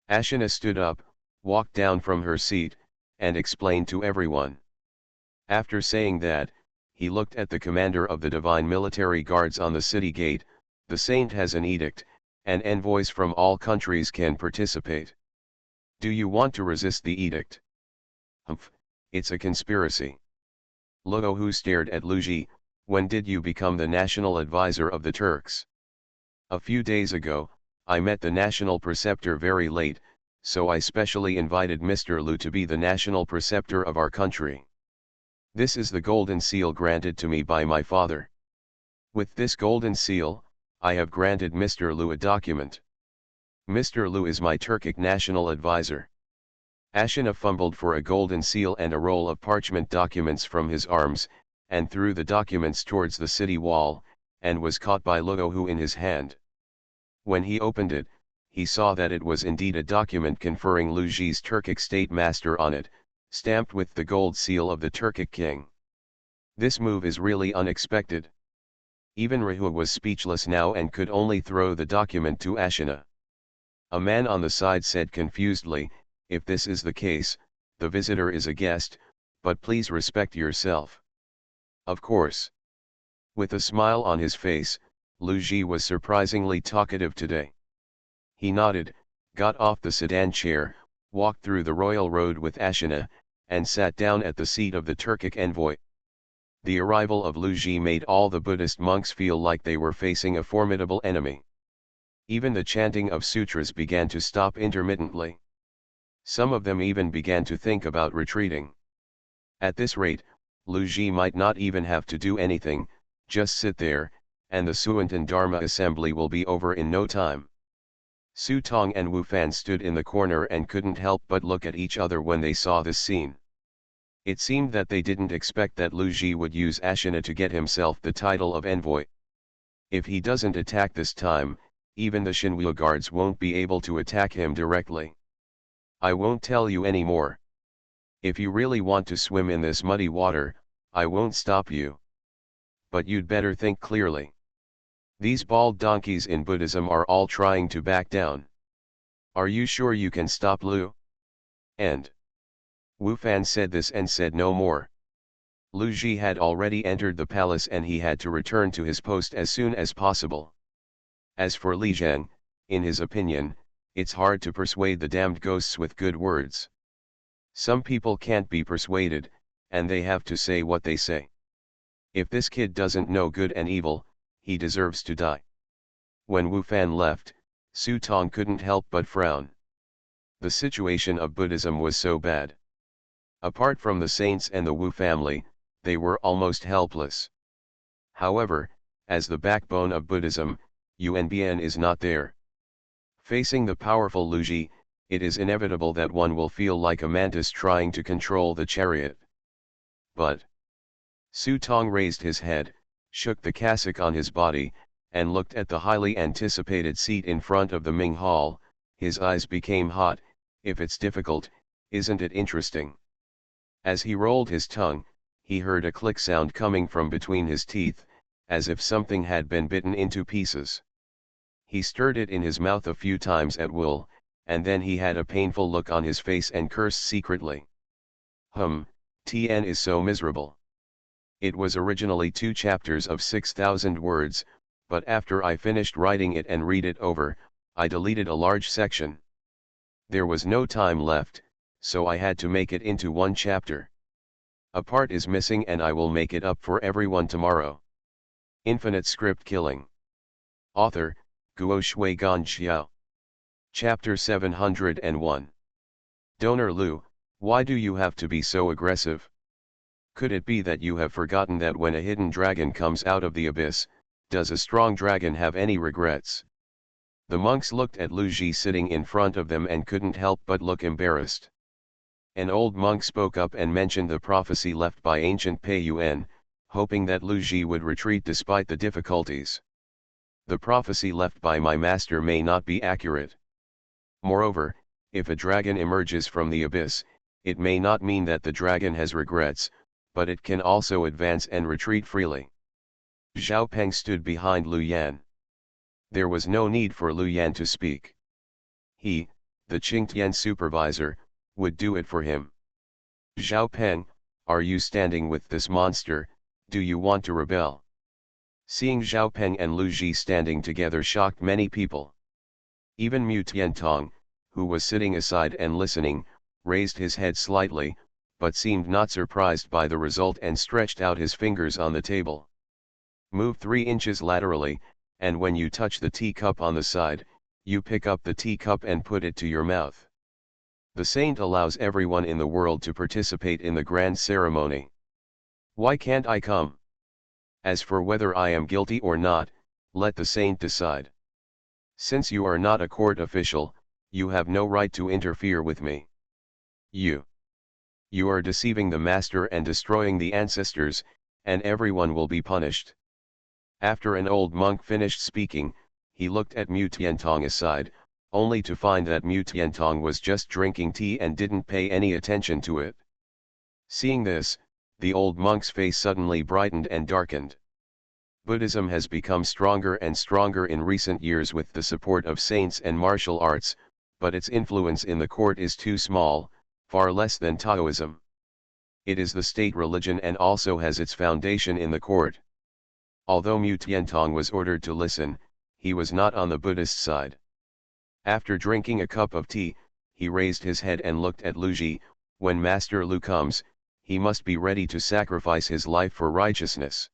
Ashina stood up, walked down from her seat, and explained to everyone. After saying that, he looked at the commander of the divine military guards on the city gate. The saint has an edict, and envoys from all countries can participate. Do you want to resist the edict? Humph, it's a conspiracy. Luo Hu stared at Luji. When did you become the national advisor of the Turks? A few days ago, I met the national preceptor very late, so I specially invited Mr. Lu to be the national preceptor of our country. This is the golden seal granted to me by my father. With this golden seal, I have granted Mr. Lu a document. Mr. Lu is my Turkic national advisor. Ashina fumbled for a golden seal and a roll of parchment documents from his arms, and threw the documents towards the city wall, and was caught by Luo Hu in his hand. When he opened it, he saw that it was indeed a document conferring Lu Ji's Turkic state master on it, stamped with the gold seal of the Turkic king. This move is really unexpected. Even Rahua was speechless now and could only throw the document to Ashina. A man on the side said confusedly, if this is the case, the visitor is a guest, but please respect yourself. Of course. With a smile on his face, Lu Ji was surprisingly talkative today. He nodded, got off the sedan chair, walked through the royal road with Ashina, and sat down at the seat of the Turkic envoy. The arrival of Lu Ji made all the Buddhist monks feel like they were facing a formidable enemy. Even the chanting of sutras began to stop intermittently. Some of them even began to think about retreating. At this rate, Lu Ji might not even have to do anything, just sit there, and the Suantan Dharma assembly will be over in no time. Su Tong and Wu Fan stood in the corner and couldn't help but look at each other when they saw this scene. It seemed that they didn't expect that Lu Ji would use Ashina to get himself the title of envoy. If he doesn't attack this time, even the Shinwei guards won't be able to attack him directly. I won't tell you any more. If you really want to swim in this muddy water, I won't stop you. But you'd better think clearly. These bald donkeys in Buddhism are all trying to back down. Are you sure you can stop Lu? And Wu Fan said this and said no more. Lu Ji had already entered the palace and he had to return to his post as soon as possible. As for Li Zheng, in his opinion, it's hard to persuade the damned ghosts with good words. Some people can't be persuaded, and they have to say what they say. If this kid doesn't know good and evil, he deserves to die. When Wu Fan left, Su Tong couldn't help but frown. The situation of Buddhism was so bad. Apart from the saints and the Wu family, they were almost helpless. However, as the backbone of Buddhism, Yuanbian is not there. Facing the powerful Lu Ji, it is inevitable that one will feel like a mantis trying to control the chariot. But Su Tong raised his head, shook the cassock on his body, and looked at the highly anticipated seat in front of the Ming Hall. His eyes became hot. If it's difficult, isn't it interesting? As he rolled his tongue, he heard a click sound coming from between his teeth, as if something had been bitten into pieces. He stirred it in his mouth a few times at will, and then he had a painful look on his face and cursed secretly. Tien is so miserable. It was originally 2 chapters of 6,000 words, but after I finished writing it and read it over, I deleted a large section. There was no time left, so I had to make it into 1 chapter. A part is missing and I will make it up for everyone tomorrow. Infinite Script Killing. Author, Guo Shui Gan Xiao. Chapter 701. Donor Lu, why do you have to be so aggressive? Could it be that you have forgotten that when a hidden dragon comes out of the abyss, does a strong dragon have any regrets? The monks looked at Lu Ji sitting in front of them and couldn't help but look embarrassed. An old monk spoke up and mentioned the prophecy left by ancient Pei Yuan, hoping that Lu Ji would retreat despite the difficulties. The prophecy left by my master may not be accurate. Moreover, if a dragon emerges from the abyss, it may not mean that the dragon has regrets, but it can also advance and retreat freely. Zhao Peng stood behind Lu Yan. There was no need for Lu Yan to speak. He, the Qingtian supervisor, would do it for him. Zhao Peng, are you standing with this monster? Do you want to rebel? Seeing Zhao Peng and Lu Ji standing together shocked many people. Even Mu Tiantong, who was sitting aside and listening, raised his head slightly, but seemed not surprised by the result and stretched out his fingers on the table. Move 3 inches laterally, and when you touch the teacup on the side, you pick up the teacup and put it to your mouth. The saint allows everyone in the world to participate in the grand ceremony. Why can't I come? As for whether I am guilty or not, let the saint decide. Since you are not a court official, you have no right to interfere with me. You are deceiving the master and destroying the ancestors, and everyone will be punished. After an old monk finished speaking, he looked at Mu Tiantong aside, only to find that Mu Tiantong was just drinking tea and didn't pay any attention to it. Seeing this, the old monk's face suddenly brightened and darkened. Buddhism has become stronger and stronger in recent years with the support of saints and martial arts, but its influence in the court is too small, far less than Taoism. It is the state religion and also has its foundation in the court. Although Mu Tiantong was ordered to listen, he was not on the Buddhist side. After drinking a cup of tea, he raised his head and looked at Lu Ji. When Master Lu comes, he must be ready to sacrifice his life for righteousness.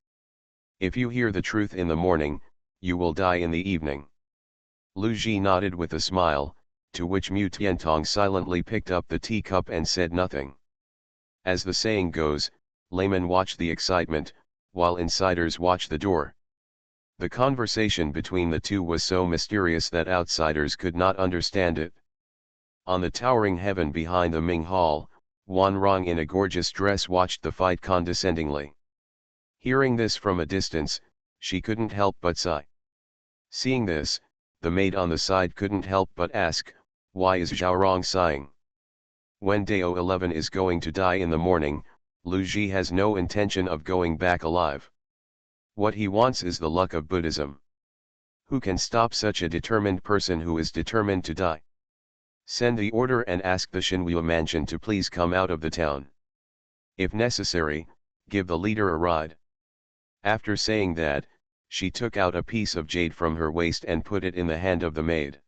If you hear the truth in the morning, you will die in the evening. Lu Ji nodded with a smile, to which Mu Tiantong silently picked up the teacup and said nothing. As the saying goes, laymen watch the excitement, while insiders watch the door. The conversation between the two was so mysterious that outsiders could not understand it. On the towering heaven behind the Ming Hall, Wan Rong in a gorgeous dress watched the fight condescendingly. Hearing this from a distance, she couldn't help but sigh. Seeing this, the maid on the side couldn't help but ask, why is Zhao Rong sighing? When Dao 11 is going to die in the morning, Lu Ji has no intention of going back alive. What he wants is the luck of Buddhism. Who can stop such a determined person who is determined to die? Send the order and ask the Shinwei mansion to please come out of the town. If necessary, give the leader a ride. After saying that, she took out a piece of jade from her waist and put it in the hand of the maid.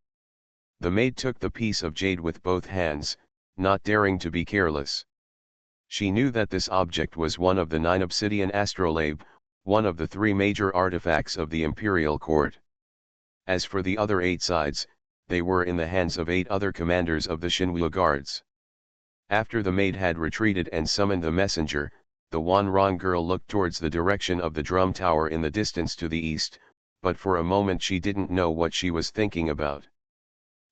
The maid took the piece of jade with both hands, not daring to be careless. She knew that this object was one of the 9 obsidian astrolabe, one of the 3 major artifacts of the imperial court. As for the other 8 sides, they were in the hands of 8 other commanders of the Shinwei guards. After the maid had retreated and summoned the messenger, the Wan Rong girl looked towards the direction of the drum tower in the distance to the east, but for a moment she didn't know what she was thinking about.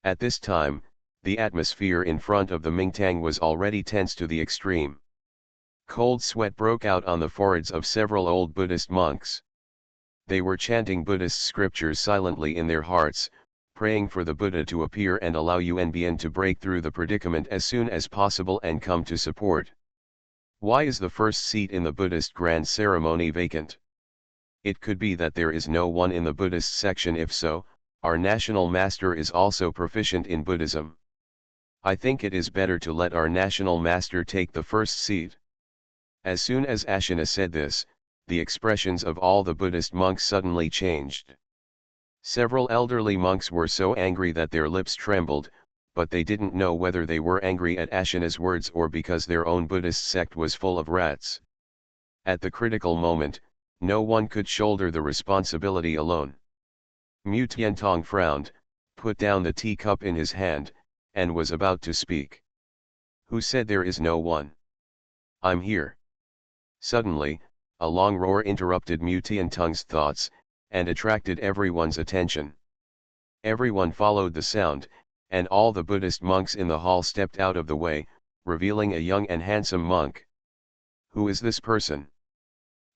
At this time, the atmosphere in front of the Mingtang was already tense to the extreme. Cold sweat broke out on the foreheads of several old Buddhist monks. They were chanting Buddhist scriptures silently in their hearts, praying for the Buddha to appear and allow Yunbian to break through the predicament as soon as possible and come to support. Why is the first seat in the Buddhist grand ceremony vacant? It could be that there is no one in the Buddhist section. If so, our national master is also proficient in Buddhism. I think it is better to let our national master take the first seat. As soon as Ashina said this, the expressions of all the Buddhist monks suddenly changed. Several elderly monks were so angry that their lips trembled, but they didn't know whether they were angry at Ashina's words or because their own Buddhist sect was full of rats. At the critical moment, no one could shoulder the responsibility alone. Mu Tiantong frowned, put down the teacup in his hand, and was about to speak. Who said there is no one? I'm here. Suddenly, a long roar interrupted Mu Tiantong's thoughts, and attracted everyone's attention. Everyone followed the sound, and all the Buddhist monks in the hall stepped out of the way, revealing a young and handsome monk. Who is this person?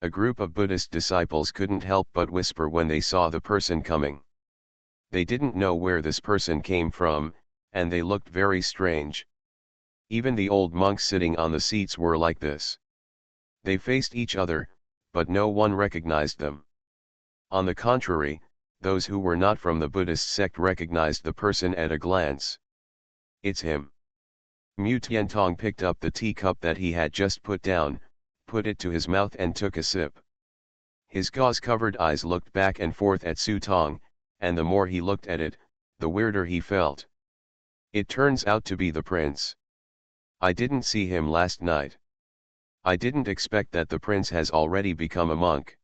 A group of Buddhist disciples couldn't help but whisper when they saw the person coming. They didn't know where this person came from, and they looked very strange. Even the old monks sitting on the seats were like this. They faced each other, but no one recognized them. On the contrary, those who were not from the Buddhist sect recognized the person at a glance. It's him. Mu Tiantong picked up the teacup that he had just put down, put it to his mouth and took a sip. His gauze-covered eyes looked back and forth at Su Tong, and the more he looked at it, the weirder he felt. It turns out to be the prince. I didn't see him last night. I didn't expect that the prince has already become a monk.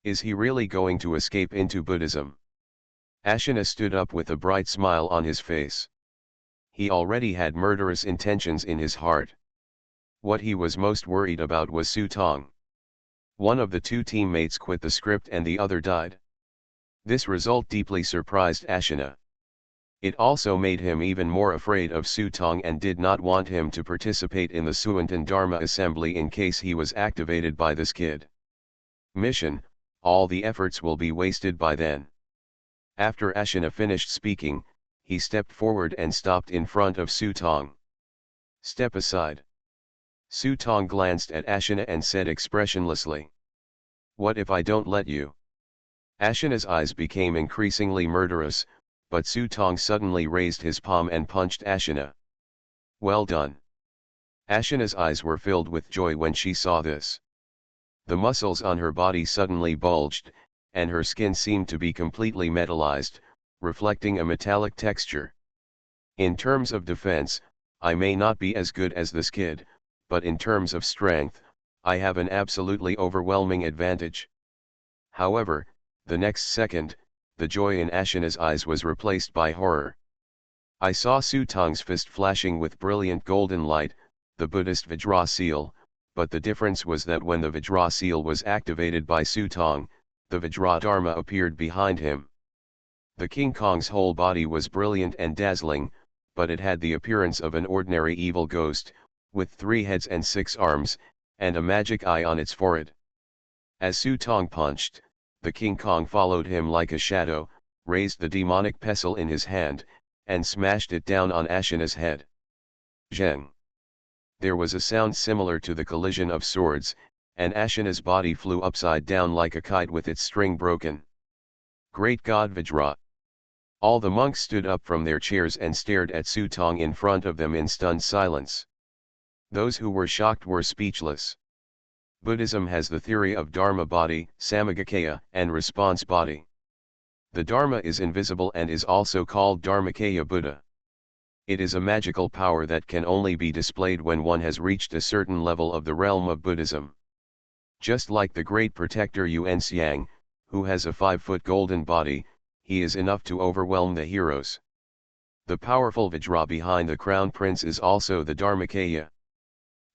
Is he really going to escape into Buddhism? Ashina stood up with a bright smile on his face. He already had murderous intentions in his heart. What he was most worried about was Su Tong. One of the two teammates quit the script and the other died. This result deeply surprised Ashina. It also made him even more afraid of Su Tong and did not want him to participate in the Suantan Dharma assembly in case he was activated by this kid. Mission, all the efforts will be wasted by then. After Ashina finished speaking, he stepped forward and stopped in front of Su Tong. Step aside. Su Tong glanced at Ashina and said expressionlessly. What if I don't let you? Ashina's eyes became increasingly murderous, but Su Tong suddenly raised his palm and punched Ashina. Well done. Ashina's eyes were filled with joy when she saw this. The muscles on her body suddenly bulged, and her skin seemed to be completely metallized, reflecting a metallic texture. In terms of defense, I may not be as good as this kid, but in terms of strength, I have an absolutely overwhelming advantage. However, the next second, the joy in Ashina's eyes was replaced by horror. I saw Su Tong's fist flashing with brilliant golden light, the Buddhist Vajra seal, but the difference was that when the Vajra seal was activated by Su Tong, the Vajra Dharma appeared behind him. The King Kong's whole body was brilliant and dazzling, but it had the appearance of an ordinary evil ghost, with 3 heads and 6 arms, and a magic eye on its forehead. As Su Tong punched, the King Kong followed him like a shadow, raised the demonic pestle in his hand, and smashed it down on Ashina's head. Zheng. There was a sound similar to the collision of swords, and Ashina's body flew upside down like a kite with its string broken. Great God Vajra! All the monks stood up from their chairs and stared at Su Tong in front of them in stunned silence. Those who were shocked were speechless. Buddhism has the theory of Dharma body, Samagakaya, and response body. The Dharma is invisible and is also called Dharmakaya Buddha. It is a magical power that can only be displayed when one has reached a certain level of the realm of Buddhism. Just like the great protector Yuan Xiang, who has a 5-foot golden body, he is enough to overwhelm the heroes. The powerful Vajra behind the Crown Prince is also the Dharmakaya.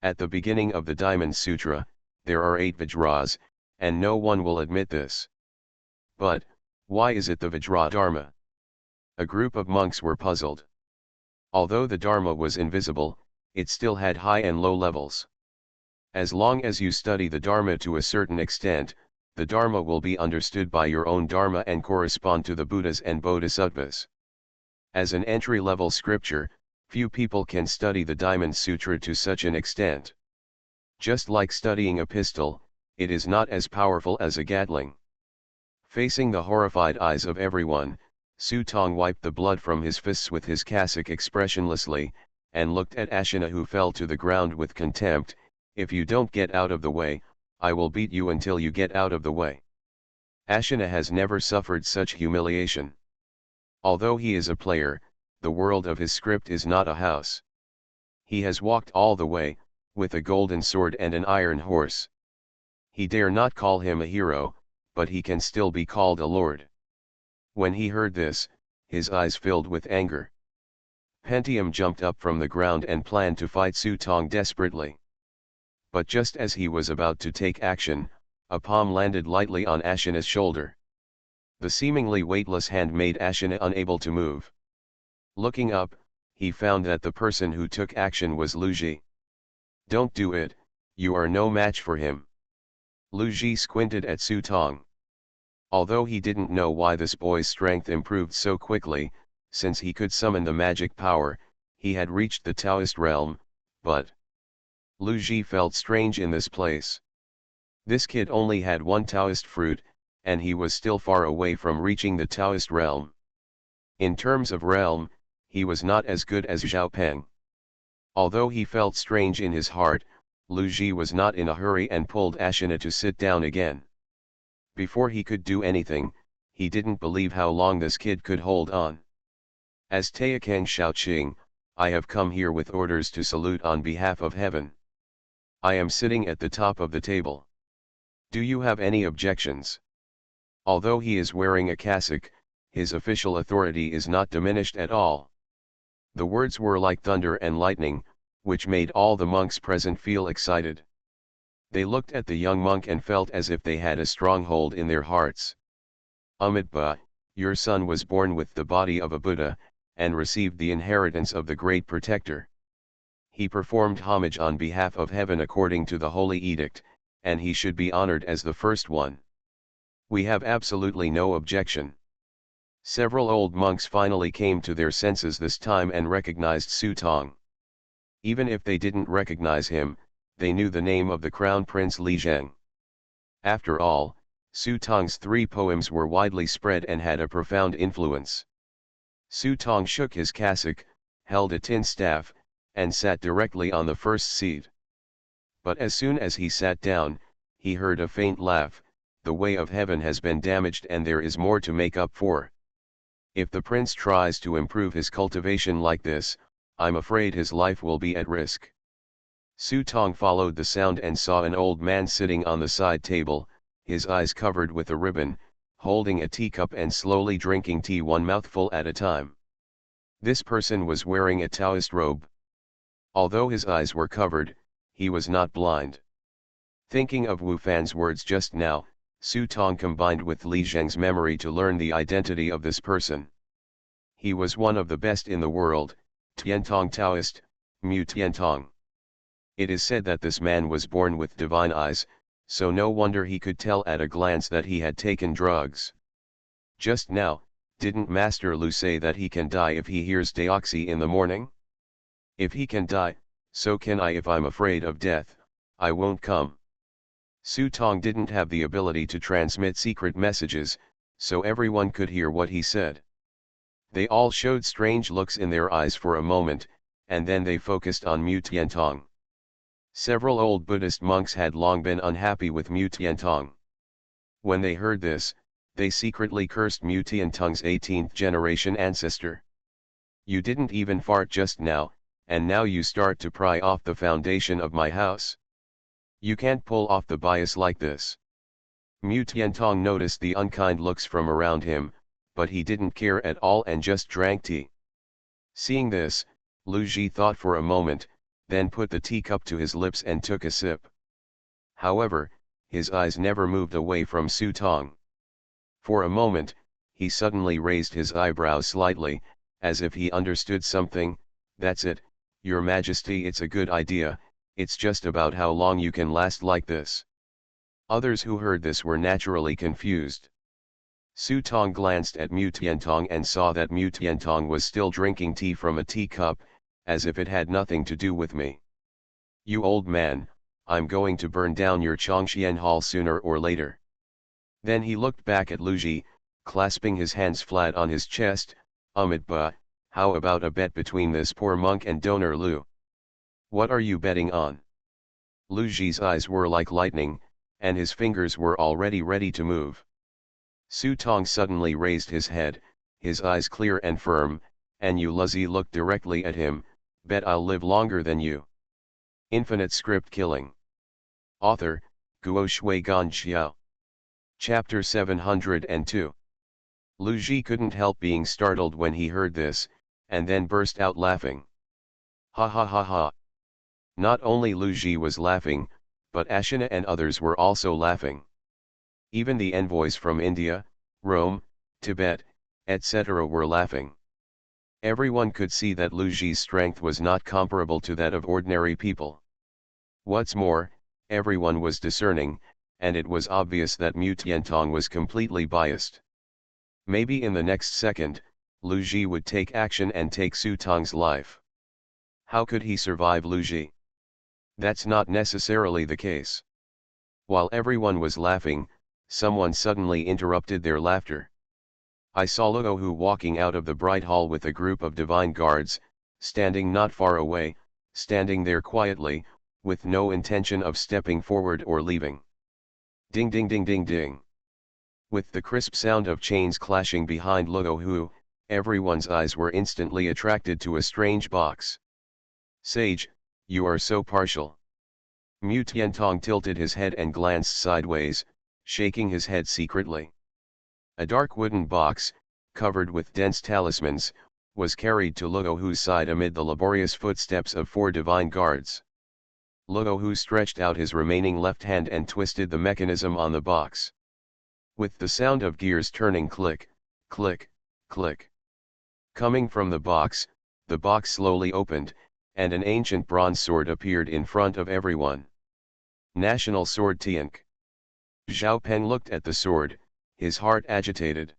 At the beginning of the Diamond Sutra, there are 8 Vajras, and no one will admit this. But, why is it the Vajra Dharma? A group of monks were puzzled. Although the Dharma was invisible, it still had high and low levels. As long as you study the Dharma to a certain extent, the Dharma will be understood by your own Dharma and correspond to the Buddhas and Bodhisattvas. As an entry-level scripture, few people can study the Diamond Sutra to such an extent. Just like studying a pistol, it is not as powerful as a Gatling. Facing the horrified eyes of everyone, Su Tong wiped the blood from his fists with his cassock expressionlessly, and looked at Ashina, who fell to the ground with contempt. If you don't get out of the way, I will beat you until you get out of the way. Ashina has never suffered such humiliation. Although he is a player, the world of his script is not a house. He has walked all the way, with a golden sword and an iron horse. He dare not call him a hero, but he can still be called a lord. When he heard this, his eyes filled with anger. Pentium jumped up from the ground and planned to fight Su Tong desperately. But just as he was about to take action, a palm landed lightly on Ashina's shoulder. The seemingly weightless hand made Ashina unable to move. Looking up, he found that the person who took action was Lu Ji. Don't do it, you are no match for him. Lu Ji squinted at Su Tong. Although he didn't know why this boy's strength improved so quickly, since he could summon the magic power, he had reached the Taoist realm, but Lu Ji felt strange in this place. This kid only had one Taoist fruit, and he was still far away from reaching the Taoist realm. In terms of realm, he was not as good as Zhao Peng. Although he felt strange in his heart, Lu Ji was not in a hurry and pulled Ashina to sit down again. Before he could do anything, he didn't believe how long this kid could hold on. As Taikang Shaoqing, I have come here with orders to salute on behalf of heaven. I am sitting at the top of the table. Do you have any objections? Although he is wearing a cassock, his official authority is not diminished at all. The words were like thunder and lightning, which made all the monks present feel excited. They looked at the young monk and felt as if they had a stronghold in their hearts. Amitabha, your son was born with the body of a Buddha, and received the inheritance of the great protector. He performed homage on behalf of heaven according to the holy edict, and he should be honored as the first one. We have absolutely no objection. Several old monks finally came to their senses this time and recognized Su Tong. Even if they didn't recognize him, they knew the name of the Crown Prince Li Zheng. After all, Su Tong's 3 poems were widely spread and had a profound influence. Su Tong shook his cassock, held a tin staff, and sat directly on the first seat. But as soon as he sat down, he heard a faint laugh. The way of heaven has been damaged and there is more to make up for. If the prince tries to improve his cultivation like this, I'm afraid his life will be at risk. Su Tong followed the sound and saw an old man sitting on the side table, his eyes covered with a ribbon, holding a teacup and slowly drinking tea one mouthful at a time. This person was wearing a Taoist robe. Although his eyes were covered, he was not blind. Thinking of Wu Fan's words just now, Su Tong combined with Li Zheng's memory to learn the identity of this person. He was one of the best in the world, Tiantong Taoist, Mu Tiantong. It is said that this man was born with divine eyes, so no wonder he could tell at a glance that he had taken drugs. Just now, didn't Master Lu say that he can die if he hears deoxy in the morning? If he can die, so can I. If I'm afraid of death, I won't come. Su Tong didn't have the ability to transmit secret messages, so everyone could hear what he said. They all showed strange looks in their eyes for a moment, and then they focused on Mu Tiantong. Several old Buddhist monks had long been unhappy with Mu Tiantong. When they heard this, they secretly cursed Mu Tiantong's 18th generation ancestor. You didn't even fart just now, and now you start to pry off the foundation of my house. You can't pull off the bias like this. Mu Tiantong noticed the unkind looks from around him, but he didn't care at all and just drank tea. Seeing this, Lu Ji thought for a moment, then put the teacup to his lips and took a sip. However, his eyes never moved away from Su Tong. For a moment, he suddenly raised his eyebrows slightly, as if he understood something. That's it, Your Majesty, it's a good idea, it's just about how long you can last like this. Others who heard this were naturally confused. Su Tong glanced at Mu Tiantong and saw that Mu Tiantong was still drinking tea from a teacup, as if it had nothing to do with me. You old man, I'm going to burn down your Chongqian Hall sooner or later. Then he looked back at Lu Ji, clasping his hands flat on his chest. Amitabha, how about a bet between this poor monk and donor Lu? What are you betting on? Lu Ji's eyes were like lightning, and his fingers were already ready to move. Su Tong suddenly raised his head, his eyes clear and firm, and Yu Luzi looked directly at him. Bet I'll live longer than you. Infinite Script Killing. Author, Guo Shui Gan Xiao. Chapter 702. Lu Ji couldn't help being startled when he heard this, and then burst out laughing. Ha ha ha ha. Not only Lu Ji was laughing, but Ashina and others were also laughing. Even the envoys from India, Rome, Tibet, etc. were laughing. Everyone could see that Lu Ji's strength was not comparable to that of ordinary people. What's more, everyone was discerning, and it was obvious that Mu Tiantong was completely biased. Maybe in the next second, Lu Ji would take action and take Su Tong's life. How could he survive Lu Ji? That's not necessarily the case. While everyone was laughing, someone suddenly interrupted their laughter. I saw Luo Hu walking out of the bright hall with a group of divine guards, standing not far away, standing there quietly, with no intention of stepping forward or leaving. Ding ding ding ding ding. With the crisp sound of chains clashing behind Luo Hu, everyone's eyes were instantly attracted to a strange box. Sage, you are so partial. Mu Tiantong tilted his head and glanced sideways, shaking his head secretly. A dark wooden box, covered with dense talismans, was carried to Luo Hu's side amid the laborious footsteps of 4 divine guards. Luo Hu stretched out his remaining left hand and twisted the mechanism on the box. With the sound of gears turning click, click, click. Coming from the box slowly opened, and an ancient bronze sword appeared in front of everyone. National Sword Tianq. Zhao Peng looked at the sword, his heart agitated.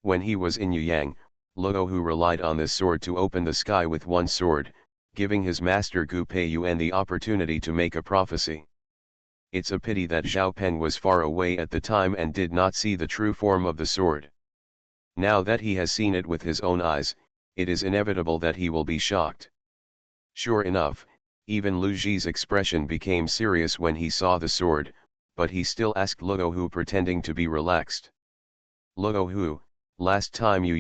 When he was in Yuyang, Luo Hu relied on this sword to open the sky with one sword, giving his master Gu Peiyuan the opportunity to make a prophecy. It's a pity that Zhao Peng was far away at the time and did not see the true form of the sword. Now that he has seen it with his own eyes, it is inevitable that he will be shocked. Sure enough, even Lu Ji's expression became serious when he saw the sword, but he still asked Luo Hu, pretending to be relaxed. Luo Hu, last time you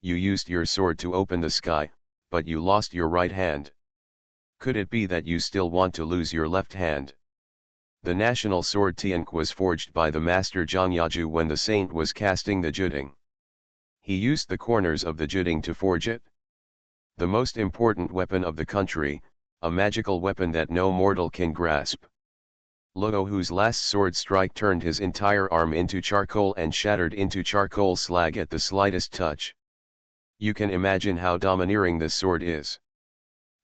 used your sword to open the sky, but you lost your right hand. Could it be that you still want to lose your left hand? The national sword Tianq was forged by the master Zhang Yaju when the saint was casting the Juding. He used the corners of the Juding to forge it. The most important weapon of the country, a magical weapon that no mortal can grasp. Luo Hu's last sword strike turned his entire arm into charcoal and shattered into charcoal slag at the slightest touch. You can imagine how domineering this sword is.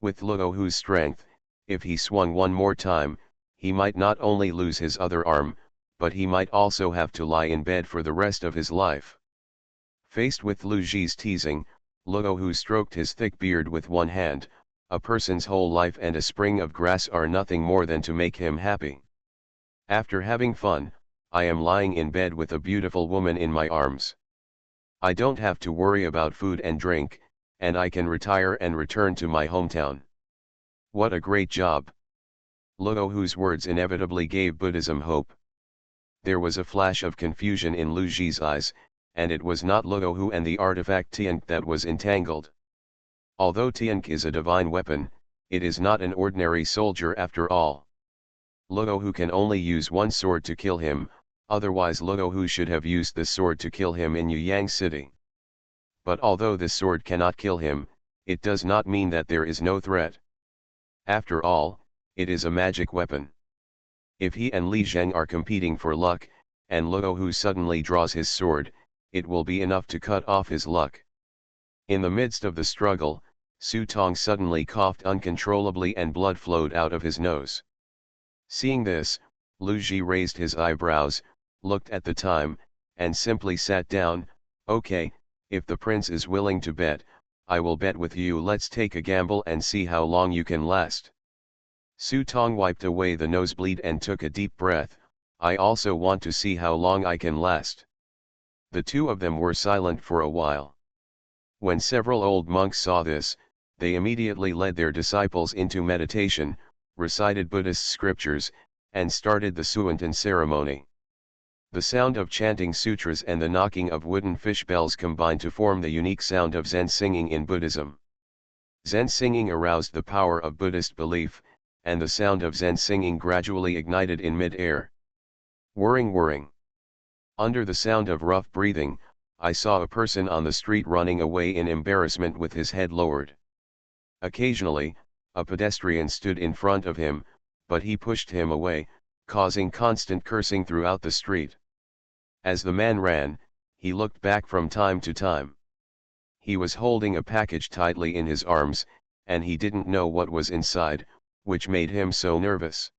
With Luo Hu's strength, if he swung one more time, he might not only lose his other arm, but he might also have to lie in bed for the rest of his life. Faced with Lu Ji's teasing, Luo Hu stroked his thick beard with one hand. A person's whole life and a spring of grass are nothing more than to make him happy. After having fun, I am lying in bed with a beautiful woman in my arms. I don't have to worry about food and drink, and I can retire and return to my hometown. What a great job! Luo Hu's words inevitably gave Buddhism hope. There was a flash of confusion in Lu Ji's eyes, and it was not Luo Hu and the artifact Tianq that was entangled. Although Tianq is a divine weapon, it is not an ordinary soldier after all. Luo Hu can only use one sword to kill him, otherwise Luo Hu should have used this sword to kill him in Yuyang City. But although this sword cannot kill him, it does not mean that there is no threat. After all, it is a magic weapon. If he and Li Zheng are competing for luck, and Luo Hu suddenly draws his sword, it will be enough to cut off his luck. In the midst of the struggle, Su Tong suddenly coughed uncontrollably and blood flowed out of his nose. Seeing this, Lu Ji raised his eyebrows, looked at the time, and simply sat down. Okay, if the prince is willing to bet, I will bet with you. Let's take a gamble and see how long you can last. Su Tong wiped away the nosebleed and took a deep breath. I also want to see how long I can last. The two of them were silent for a while. When several old monks saw this, they immediately led their disciples into meditation, recited Buddhist scriptures, and started the Suantan ceremony. The sound of chanting sutras and the knocking of wooden fish bells combined to form the unique sound of Zen singing in Buddhism. Zen singing aroused the power of Buddhist belief, and the sound of Zen singing gradually ignited in mid-air. Whirring whirring. Under the sound of rough breathing, I saw a person on the street running away in embarrassment with his head lowered. Occasionally, a pedestrian stood in front of him, but he pushed him away, causing constant cursing throughout the street. As the man ran, he looked back from time to time. He was holding a package tightly in his arms, and he didn't know what was inside, which made him so nervous.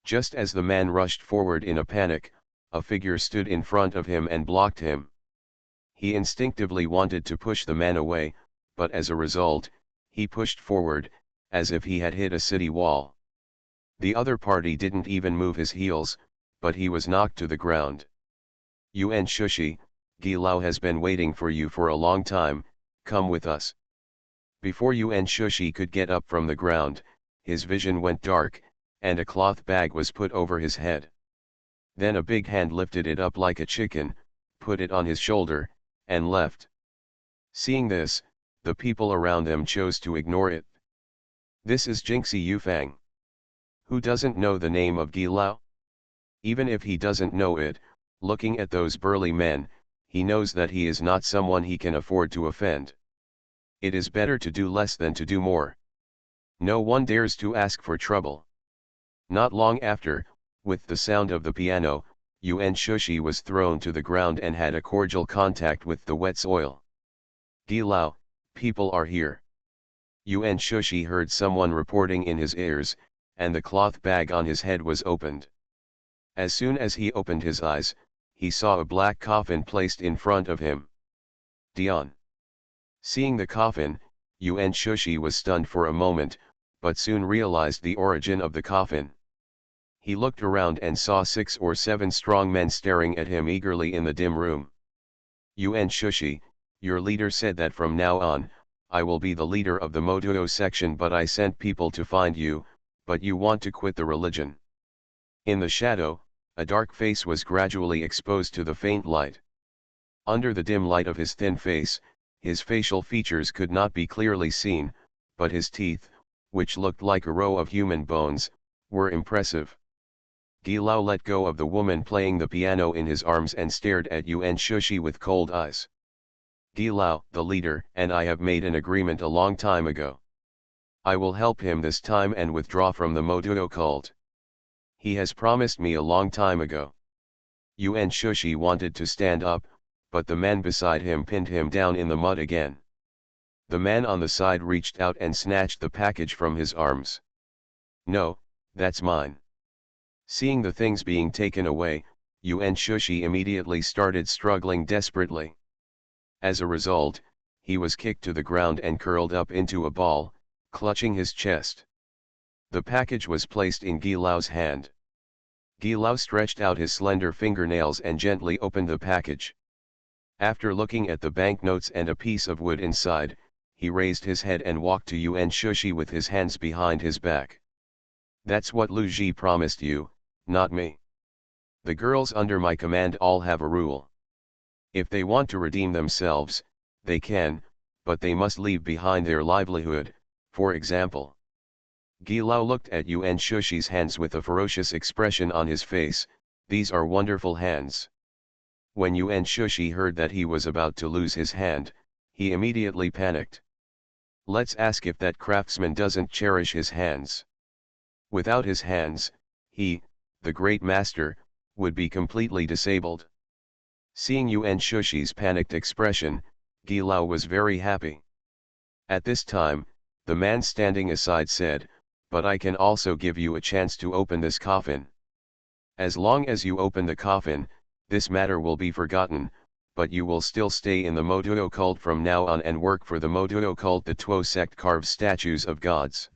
Just as the man rushed forward in a panic, a figure stood in front of him and blocked him. He instinctively wanted to push the man away, but as a result, he pushed forward, as if he had hit a city wall. The other party didn't even move his heels, but he was knocked to the ground. Yuan Shushi, Gilao has been waiting for you for a long time, come with us. Before Yuan Shushi could get up from the ground, his vision went dark, and a cloth bag was put over his head. Then a big hand lifted it up like a chicken, put it on his shoulder, and left. Seeing this, the people around them chose to ignore it. This is Jinxi Yufang. Who doesn't know the name of Gilao? Even if he doesn't know it, looking at those burly men, he knows that he is not someone he can afford to offend. It is better to do less than to do more. No one dares to ask for trouble. Not long after, with the sound of the piano, Yuan Shushi was thrown to the ground and had a cordial contact with the wet soil. Gilao, people are here. Yuan Shushi heard someone reporting in his ears, and the cloth bag on his head was opened. As soon as he opened his eyes, he saw a black coffin placed in front of him. Dion. Seeing the coffin, Yuan Shushi was stunned for a moment, but soon realized the origin of the coffin. He looked around and saw 6 or 7 strong men staring at him eagerly in the dim room. Yuan Shushi, your leader said that from now on, I will be the leader of the Motuo section, but I sent people to find you, but you want to quit the religion. In the shadow, a dark face was gradually exposed to the faint light. Under the dim light of his thin face, his facial features could not be clearly seen, but his teeth, which looked like a row of human bones, were impressive. Gilao let go of the woman playing the piano in his arms and stared at Yuan Shushi with cold eyes. Gilao, the leader, and I have made an agreement a long time ago. I will help him this time and withdraw from the Motuo cult. He has promised me a long time ago. Yuan Shushi wanted to stand up, but the man beside him pinned him down in the mud again. The man on the side reached out and snatched the package from his arms. No, that's mine. Seeing the things being taken away, Yuan Shushi immediately started struggling desperately. As a result, he was kicked to the ground and curled up into a ball, clutching his chest. The package was placed in Gilao's hand. Gilao stretched out his slender fingernails and gently opened the package. After looking at the banknotes and a piece of wood inside, he raised his head and walked to Yuan Shushi with his hands behind his back. That's what Lu Ji promised you, not me. The girls under my command all have a rule. If they want to redeem themselves, they can, but they must leave behind their livelihood, for example. Gilao looked at Yuan Shushi's hands with a ferocious expression on his face. These are wonderful hands. When Yuan Shushi heard that he was about to lose his hand, he immediately panicked. Let's ask if that craftsman doesn't cherish his hands. Without his hands, he, the great master, would be completely disabled. Seeing Yuan Shushi's panicked expression, Gilao was very happy. At this time, the man standing aside said, but I can also give you a chance to open this coffin. As long as you open the coffin, this matter will be forgotten, but you will still stay in the Motuo cult from now on and work for the Motuo cult. The Tuo sect carves statues of gods.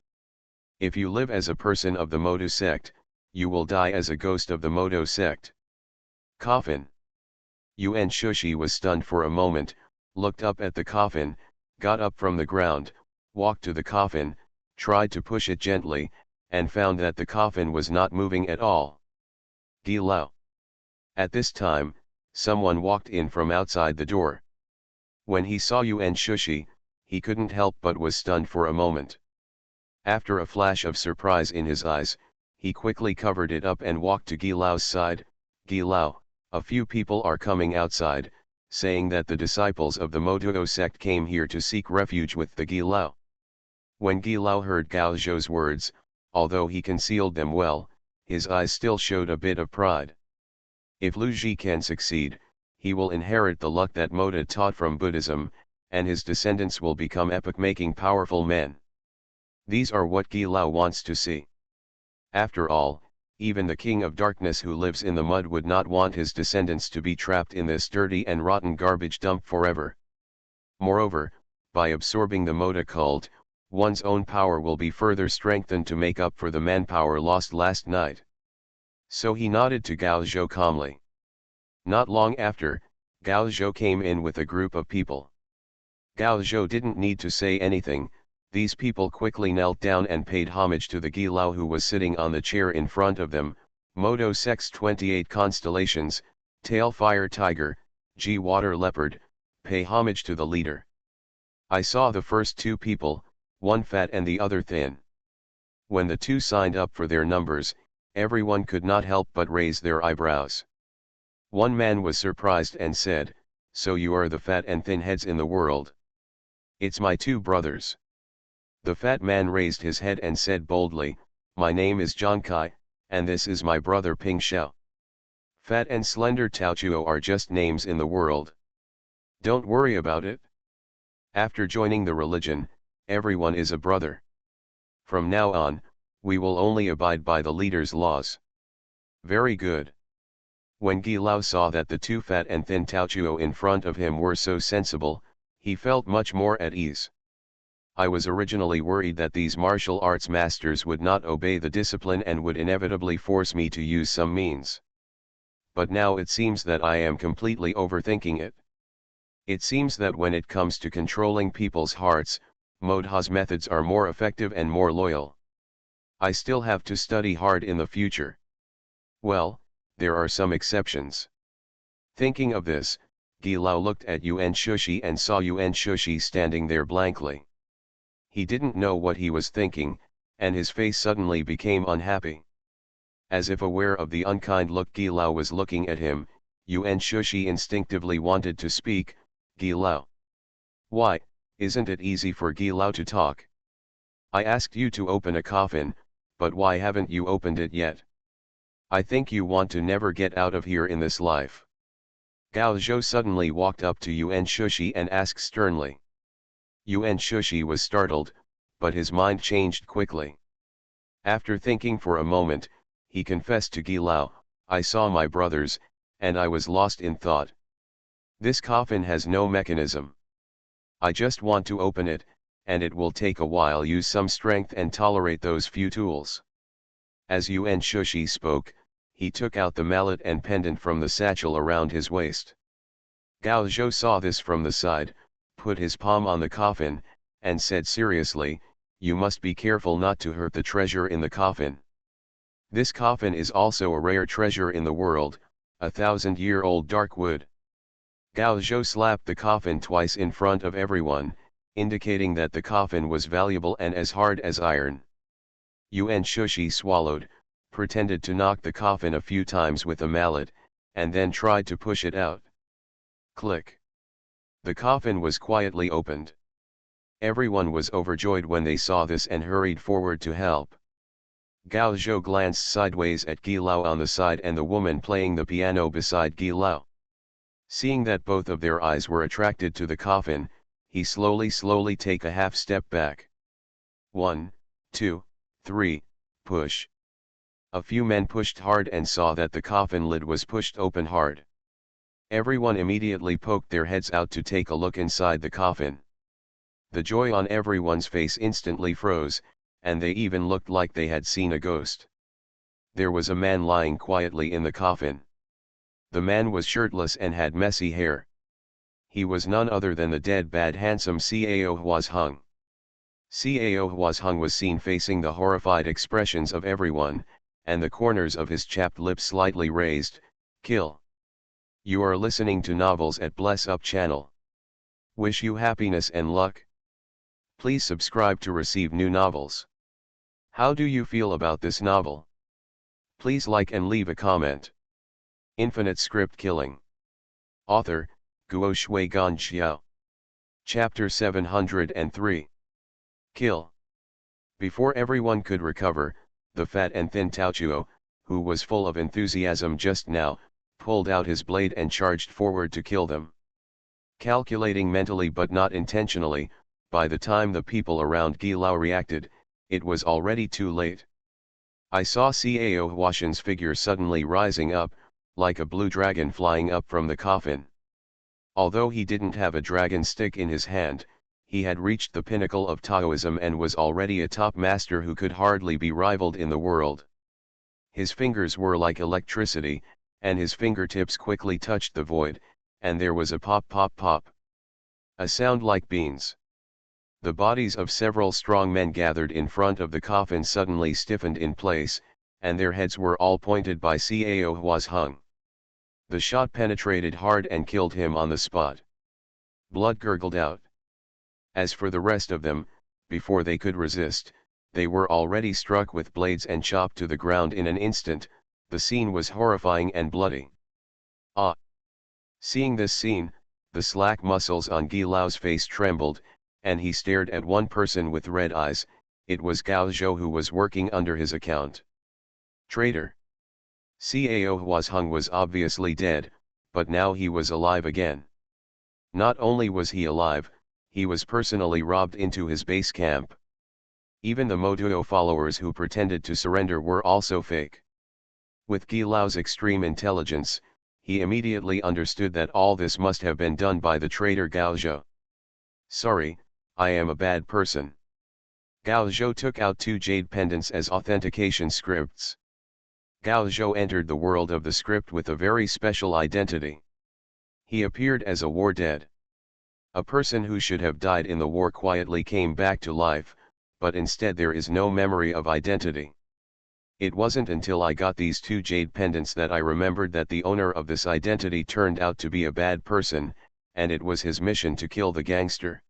If you live as a person of the Motu sect, you will die as a ghost of the Motu sect. Coffin. Yuan Shushi was stunned for a moment, looked up at the coffin, got up from the ground, walked to the coffin, tried to push it gently, and found that the coffin was not moving at all. Gilao. At this time, someone walked in from outside the door. When he saw Yuan Shushi, he couldn't help but was stunned for a moment. After a flash of surprise in his eyes, he quickly covered it up and walked to Gilao's side. Gilao, a few people are coming outside, saying that the disciples of the Motuo sect came here to seek refuge with the Gilao. When Gilao heard Gao Zhou's words, although he concealed them well, his eyes still showed a bit of pride. If Lu Ji can succeed, he will inherit the luck that Moda taught from Buddhism, and his descendants will become epoch-making powerful men. These are what Gilao wants to see. After all, Even the king of darkness who lives in the mud would not want his descendants to be trapped in this dirty and rotten garbage dump forever. Moreover, by absorbing the Mode cult, one's own power will be further strengthened to make up for the manpower lost last night. So he nodded to Gao Zhou calmly. Not long after, Gao Zhou came in with a group of people. Gao Zhou didn't need to say anything. These people quickly knelt down and paid homage to the Gilao who was sitting on the chair in front of them. Modo Sex 28 Constellations, Tail Fire Tiger, G Water Leopard, pay homage to the leader. I saw the first two people, one fat and the other thin. When the two signed up for their numbers, everyone could not help but raise their eyebrows. One man was surprised and said, "So you are the fat and thin heads in the world?" "It's my two brothers." The fat man raised his head and said boldly, "My name is Zhang Kai, and this is my brother Ping Xiao. Fat and slender Taochuo are just names in the world. Don't worry about it. After joining the religion, everyone is a brother. From now on, we will only abide by the leader's laws." "Very good." When Gilao saw that the two fat and thin Taochuo in front of him were so sensible, he felt much more at ease. I was originally worried that these martial arts masters would not obey the discipline and would inevitably force me to use some means. But now it seems that I am completely overthinking it. It seems that when it comes to controlling people's hearts, Modha's methods are more effective and more loyal. I still have to study hard in the future. Well, there are some exceptions. Thinking of this, Gilao looked at Yuan Shushi and saw Yuan Shushi standing there blankly. He didn't know what he was thinking, and his face suddenly became unhappy. As if aware of the unkind look Gilao was looking at him, Yuan Shushi instinctively wanted to speak. "Gilao. Why, isn't it easy for Gilao to talk? I asked you to open a coffin, but why haven't you opened it yet? I think you want to never get out of here in this life." Gao Zhou suddenly walked up to Yuan Shushi and asked sternly. Yuan Shushi was startled, but his mind changed quickly. After thinking for a moment, he confessed to Gilao, "I saw my brothers, and I was lost in thought. This coffin has no mechanism. I just want to open it, and it will take a while. Use some strength and tolerate those few tools." As Yuan Shushi spoke, he took out the mallet and pendant from the satchel around his waist. Gao Zhou saw this from the side, put his palm on the coffin, and said seriously, "You must be careful not to hurt the treasure in the coffin. This coffin is also a rare treasure in the world, 1,000-year-old dark wood." Gao Zhou slapped the coffin twice in front of everyone, indicating that the coffin was valuable and as hard as iron. Yuan Shushi swallowed, pretended to knock the coffin a few times with a mallet, and then tried to push it out. Click. The coffin was quietly opened. Everyone was overjoyed when they saw this and hurried forward to help. Gao Zhou glanced sideways at Gilao on the side and the woman playing the piano beside Gilao. Seeing that both of their eyes were attracted to the coffin, he slowly take a half step back. 1, 2, 3, push. A few men pushed hard and saw that the coffin lid was pushed open hard. Everyone immediately poked their heads out to take a look inside the coffin. The joy on everyone's face instantly froze, and they even looked like they had seen a ghost. There was a man lying quietly in the coffin. The man was shirtless and had messy hair. He was none other than the dead bad handsome Cao Huazheng. Cao Huazheng was seen facing the horrified expressions of everyone, and the corners of his chapped lips slightly raised. Kill. You are listening to Novels at Bless Up channel. Wish you happiness and luck. Please subscribe to receive new novels. How do you feel about this novel? Please like and leave a comment. Infinite Script Killing. Author, Guo Shui Gan Xiao. Chapter 703. Kill. Before everyone could recover, the fat and thin Taochuo, who was full of enthusiasm just now, pulled out his blade and charged forward to kill them. Calculating mentally but not intentionally, by the time the people around Gilao reacted, it was already too late. I saw Cao Huashan's figure suddenly rising up, like a blue dragon flying up from the coffin. Although he didn't have a dragon stick in his hand, he had reached the pinnacle of Taoism and was already a top master who could hardly be rivaled in the world. His fingers were like electricity, and his fingertips quickly touched the void, and there was a pop pop pop. A sound like beans. The bodies of several strong men gathered in front of the coffin suddenly stiffened in place, and their heads were all pointed by Cao Huasheng. The shot penetrated hard and killed him on the spot. Blood gurgled out. As for the rest of them, before they could resist, they were already struck with blades and chopped to the ground in an instant. The scene was horrifying and bloody. Ah! Seeing this scene, the slack muscles on Gi Lao's face trembled, and he stared at one person with red eyes. It was Gao Zhou, who was working under his account. Traitor! Cao Huasheng was obviously dead, but now he was alive again. Not only was he alive, he was personally robbed into his base camp. Even the Motuo followers who pretended to surrender were also fake. With Gi Lao's extreme intelligence, he immediately understood that all this must have been done by the traitor Gao Zhou. Sorry, I am a bad person. Gao Zhou took out 2 jade pendants as authentication scripts. Gao Zhou entered the world of the script with a very special identity. He appeared as a war dead. A person who should have died in the war quietly came back to life, but instead there is no memory of identity. It wasn't until I got these 2 jade pendants that I remembered that the owner of this identity turned out to be a bad person, and it was his mission to kill the gangster.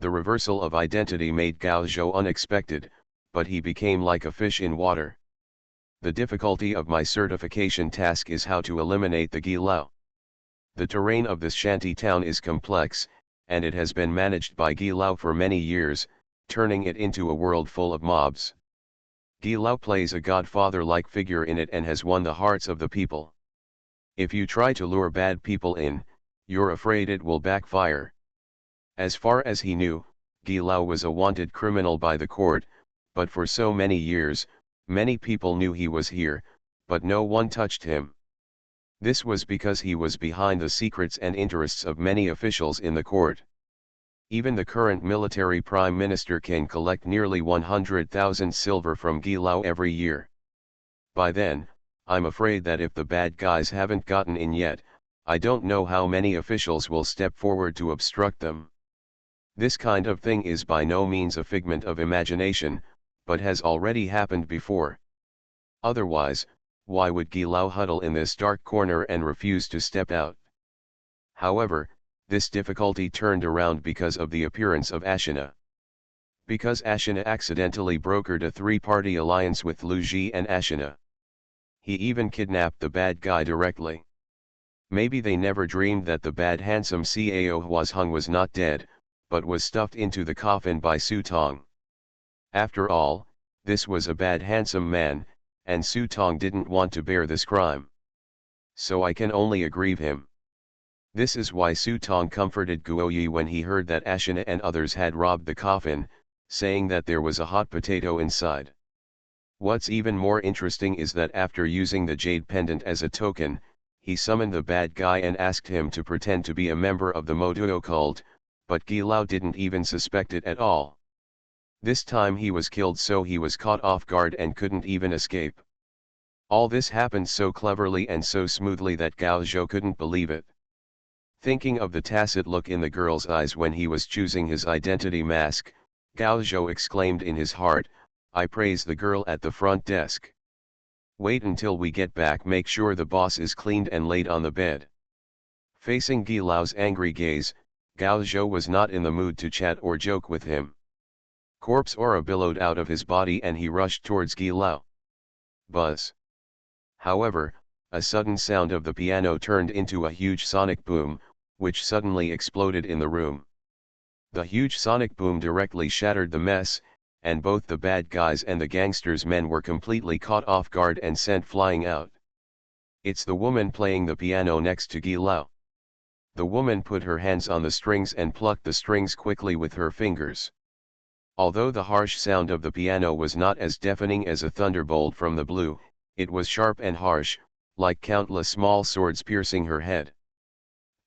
The reversal of identity made Gao Zhou unexpected, but he became like a fish in water. The difficulty of my certification task is how to eliminate the Gi Lao. The terrain of this shanty town is complex, and it has been managed by Gi Lao for many years, turning it into a world full of mobs. Gi Lao plays a godfather-like figure in it and has won the hearts of the people. If you try to lure bad people in, you're afraid it will backfire. As far as he knew, Gi Lao was a wanted criminal by the court, but for so many years, many people knew he was here, but no one touched him. This was because he was behind the secrets and interests of many officials in the court. Even the current military prime minister can collect nearly 100,000 silver from Gi Lao every year. By then, I'm afraid that if the bad guys haven't gotten in yet, I don't know how many officials will step forward to obstruct them. This kind of thing is by no means a figment of imagination, but has already happened before. Otherwise, why would Gi Lao huddle in this dark corner and refuse to step out? However, this difficulty turned around because of the appearance of Ashina. Because Ashina accidentally brokered a 3-party alliance with Lu Ji and Ashina. He even kidnapped the bad guy directly. Maybe they never dreamed that the bad handsome Cao Huasheng was not dead, but was stuffed into the coffin by Su Tong. After all, this was a bad handsome man, and Su Tong didn't want to bear this crime. So I can only aggrieve him. This is why Su Tong comforted Guo Yi when he heard that Ashina and others had robbed the coffin, saying that there was a hot potato inside. What's even more interesting is that after using the jade pendant as a token, he summoned the bad guy and asked him to pretend to be a member of the Moduo cult, but Gi Lao didn't even suspect it at all. This time he was killed, so he was caught off guard and couldn't even escape. All this happened so cleverly and so smoothly that Gao Zhou couldn't believe it. Thinking of the tacit look in the girl's eyes when he was choosing his identity mask, Gao Zhou exclaimed in his heart, "I praise the girl at the front desk. Wait until we get back, make sure the boss is cleaned and laid on the bed." Facing Gi Lao's angry gaze, Gao Zhou was not in the mood to chat or joke with him. Corpse aura billowed out of his body and he rushed towards Gi Lao. Buzz. However, a sudden sound of the piano turned into a huge sonic boom, which suddenly exploded in the room. The huge sonic boom directly shattered the mess, and both the bad guys and the gangsters' men were completely caught off guard and sent flying out. It's the woman playing the piano next to Gi Lao. The woman put her hands on the strings and plucked the strings quickly with her fingers. Although the harsh sound of the piano was not as deafening as a thunderbolt from the blue, it was sharp and harsh, like countless small swords piercing her head.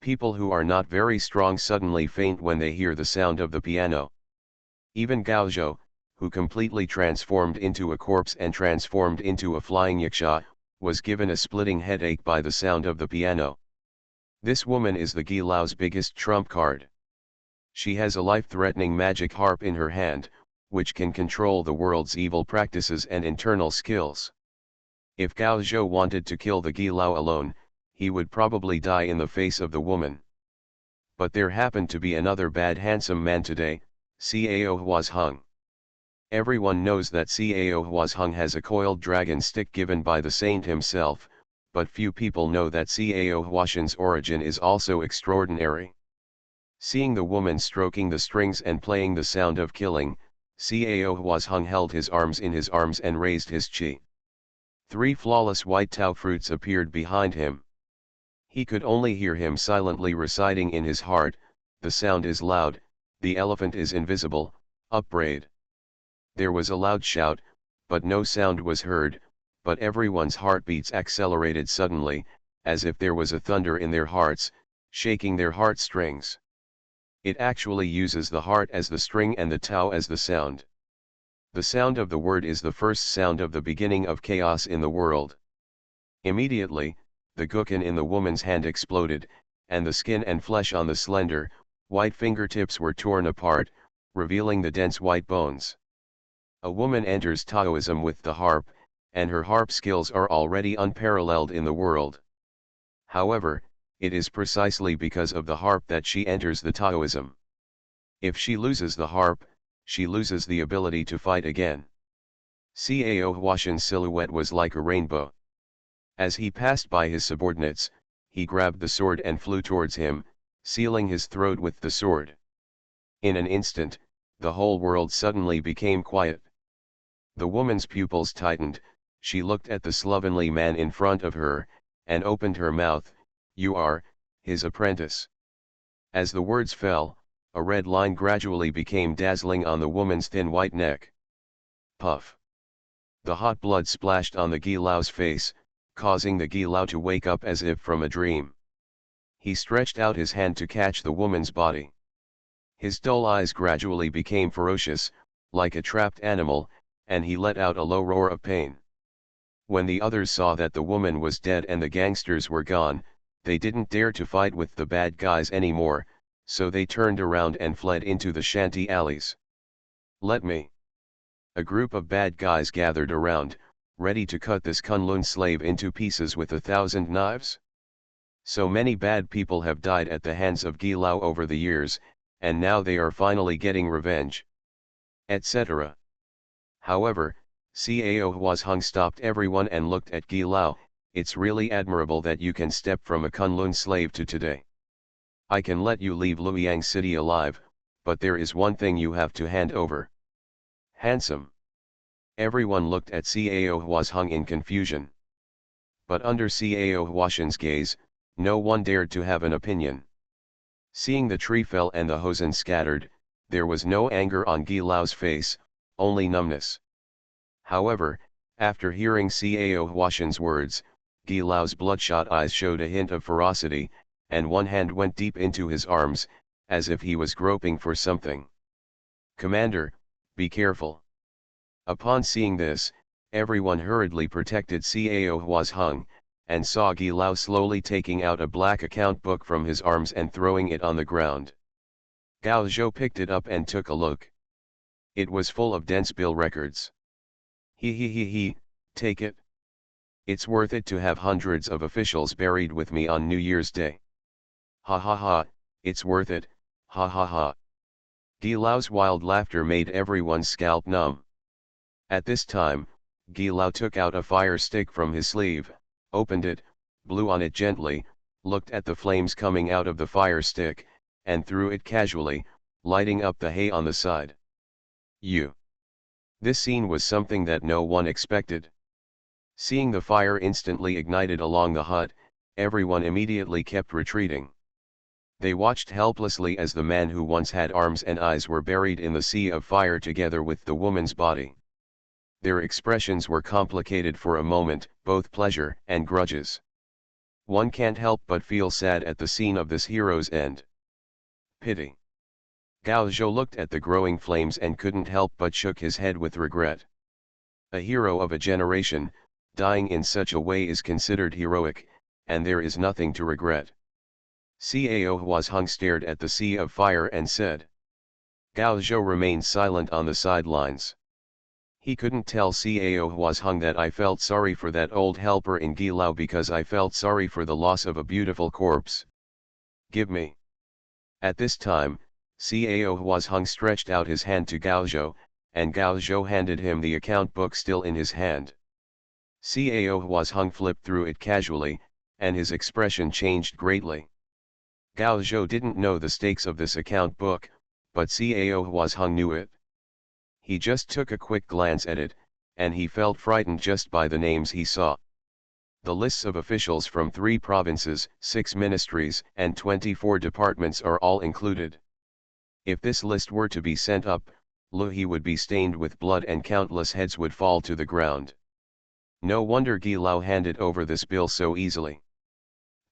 People who are not very strong suddenly faint when they hear the sound of the piano. Even Gao Zhou, who completely transformed into a corpse and transformed into a flying yaksha, was given a splitting headache by the sound of the piano. This woman is the Gilao's biggest trump card. She has a life-threatening magic harp in her hand, which can control the world's evil practices and internal skills. If Gao Zhou wanted to kill the Gilao alone, he would probably die in the face of the woman. But there happened to be another bad handsome man today, Cao Huazheng. Everyone knows that Cao Huazheng has a coiled dragon stick given by the saint himself, but few people know that Cao Huazheng's origin is also extraordinary. Seeing the woman stroking the strings and playing the sound of killing, Cao Huazheng held his arms in his arms and raised his chi. 3 flawless white Tao fruits appeared behind him. He could only hear him silently reciting in his heart, "The sound is loud, the elephant is invisible, upbraid." There was a loud shout, but no sound was heard, but everyone's heartbeats accelerated suddenly, as if there was a thunder in their hearts, shaking their heartstrings. It actually uses the heart as the string and the Tao as the sound. The sound of the word is the first sound of the beginning of chaos in the world. Immediately, the guqin in the woman's hand exploded, and the skin and flesh on the slender, white fingertips were torn apart, revealing the dense white bones. A woman enters Taoism with the harp, and her harp skills are already unparalleled in the world. However, it is precisely because of the harp that she enters the Taoism. If she loses the harp, she loses the ability to fight again. Cao Huazheng's silhouette was like a rainbow. As he passed by his subordinates, he grabbed the sword and flew towards him, sealing his throat with the sword. In an instant, the whole world suddenly became quiet. The woman's pupils tightened, she looked at the slovenly man in front of her, and opened her mouth, "You are his apprentice." As the words fell, a red line gradually became dazzling on the woman's thin white neck. Puff! The hot blood splashed on the Gilao's face, causing the Gilao to wake up as if from a dream. He stretched out his hand to catch the woman's body. His dull eyes gradually became ferocious, like a trapped animal, and he let out a low roar of pain. When the others saw that the woman was dead and the gangsters were gone, they didn't dare to fight with the bad guys anymore, so they turned around and fled into the shanty alleys. "Let me." A group of bad guys gathered around, ready to cut this Kunlun slave into pieces with 1,000 knives. So many bad people have died at the hands of Gilao over the years, and now they are finally getting revenge. Etc. However, Cao Huazheng stopped everyone and looked at Gilao. "It's really admirable that you can step from a Kunlun slave to today. I can let you leave Luoyang city alive, but there is one thing you have to hand over." Handsome. Everyone looked at Cao Huazheng in confusion. But under Cao Huazheng's gaze, no one dared to have an opinion. Seeing the tree fell and the hosen scattered, there was no anger on Gilao's face, only numbness. However, after hearing Cao Huazheng's words, Gilao's bloodshot eyes showed a hint of ferocity, and one hand went deep into his arms, as if he was groping for something. "Commander, be careful." Upon seeing this, everyone hurriedly protected Cao Huazheng, and saw Gilao slowly taking out a black account book from his arms and throwing it on the ground. Gao Zhou picked it up and took a look. It was full of dense bill records. He, take it. It's worth it to have hundreds of officials buried with me on New Year's Day. Ha ha ha, it's worth it, ha ha ha. Gilao's wild laughter made everyone's scalp numb. At this time, Gilao took out a fire stick from his sleeve, opened it, blew on it gently, looked at the flames coming out of the fire stick, and threw it casually, lighting up the hay on the side. This scene was something that no one expected. Seeing the fire instantly ignited along the hut, everyone immediately kept retreating. They watched helplessly as the man who once had arms and eyes were buried in the sea of fire together with the woman's body. Their expressions were complicated for a moment, both pleasure and grudges. One can't help but feel sad at the scene of this hero's end. Pity. Gao Zhou looked at the growing flames and couldn't help but shook his head with regret. A hero of a generation, dying in such a way is considered heroic, and there is nothing to regret. Cao Huazheng stared at the sea of fire and said. Gao Zhou remained silent on the sidelines. He couldn't tell Cao Huazheng that I felt sorry for that old helper in Gilao because I felt sorry for the loss of a beautiful corpse. Give me. At this time, Cao Huazheng stretched out his hand to Gao Zhou, and Gao Zhou handed him the account book still in his hand. Cao Huazheng flipped through it casually, and his expression changed greatly. Gao Zhou didn't know the stakes of this account book, but Cao Huazheng knew it. He just took a quick glance at it, and he felt frightened just by the names he saw. The lists of officials from 3 provinces, 6 ministries, and 24 departments are all included. If this list were to be sent up, Luhe would be stained with blood and countless heads would fall to the ground. No wonder Gilao handed over this bill so easily.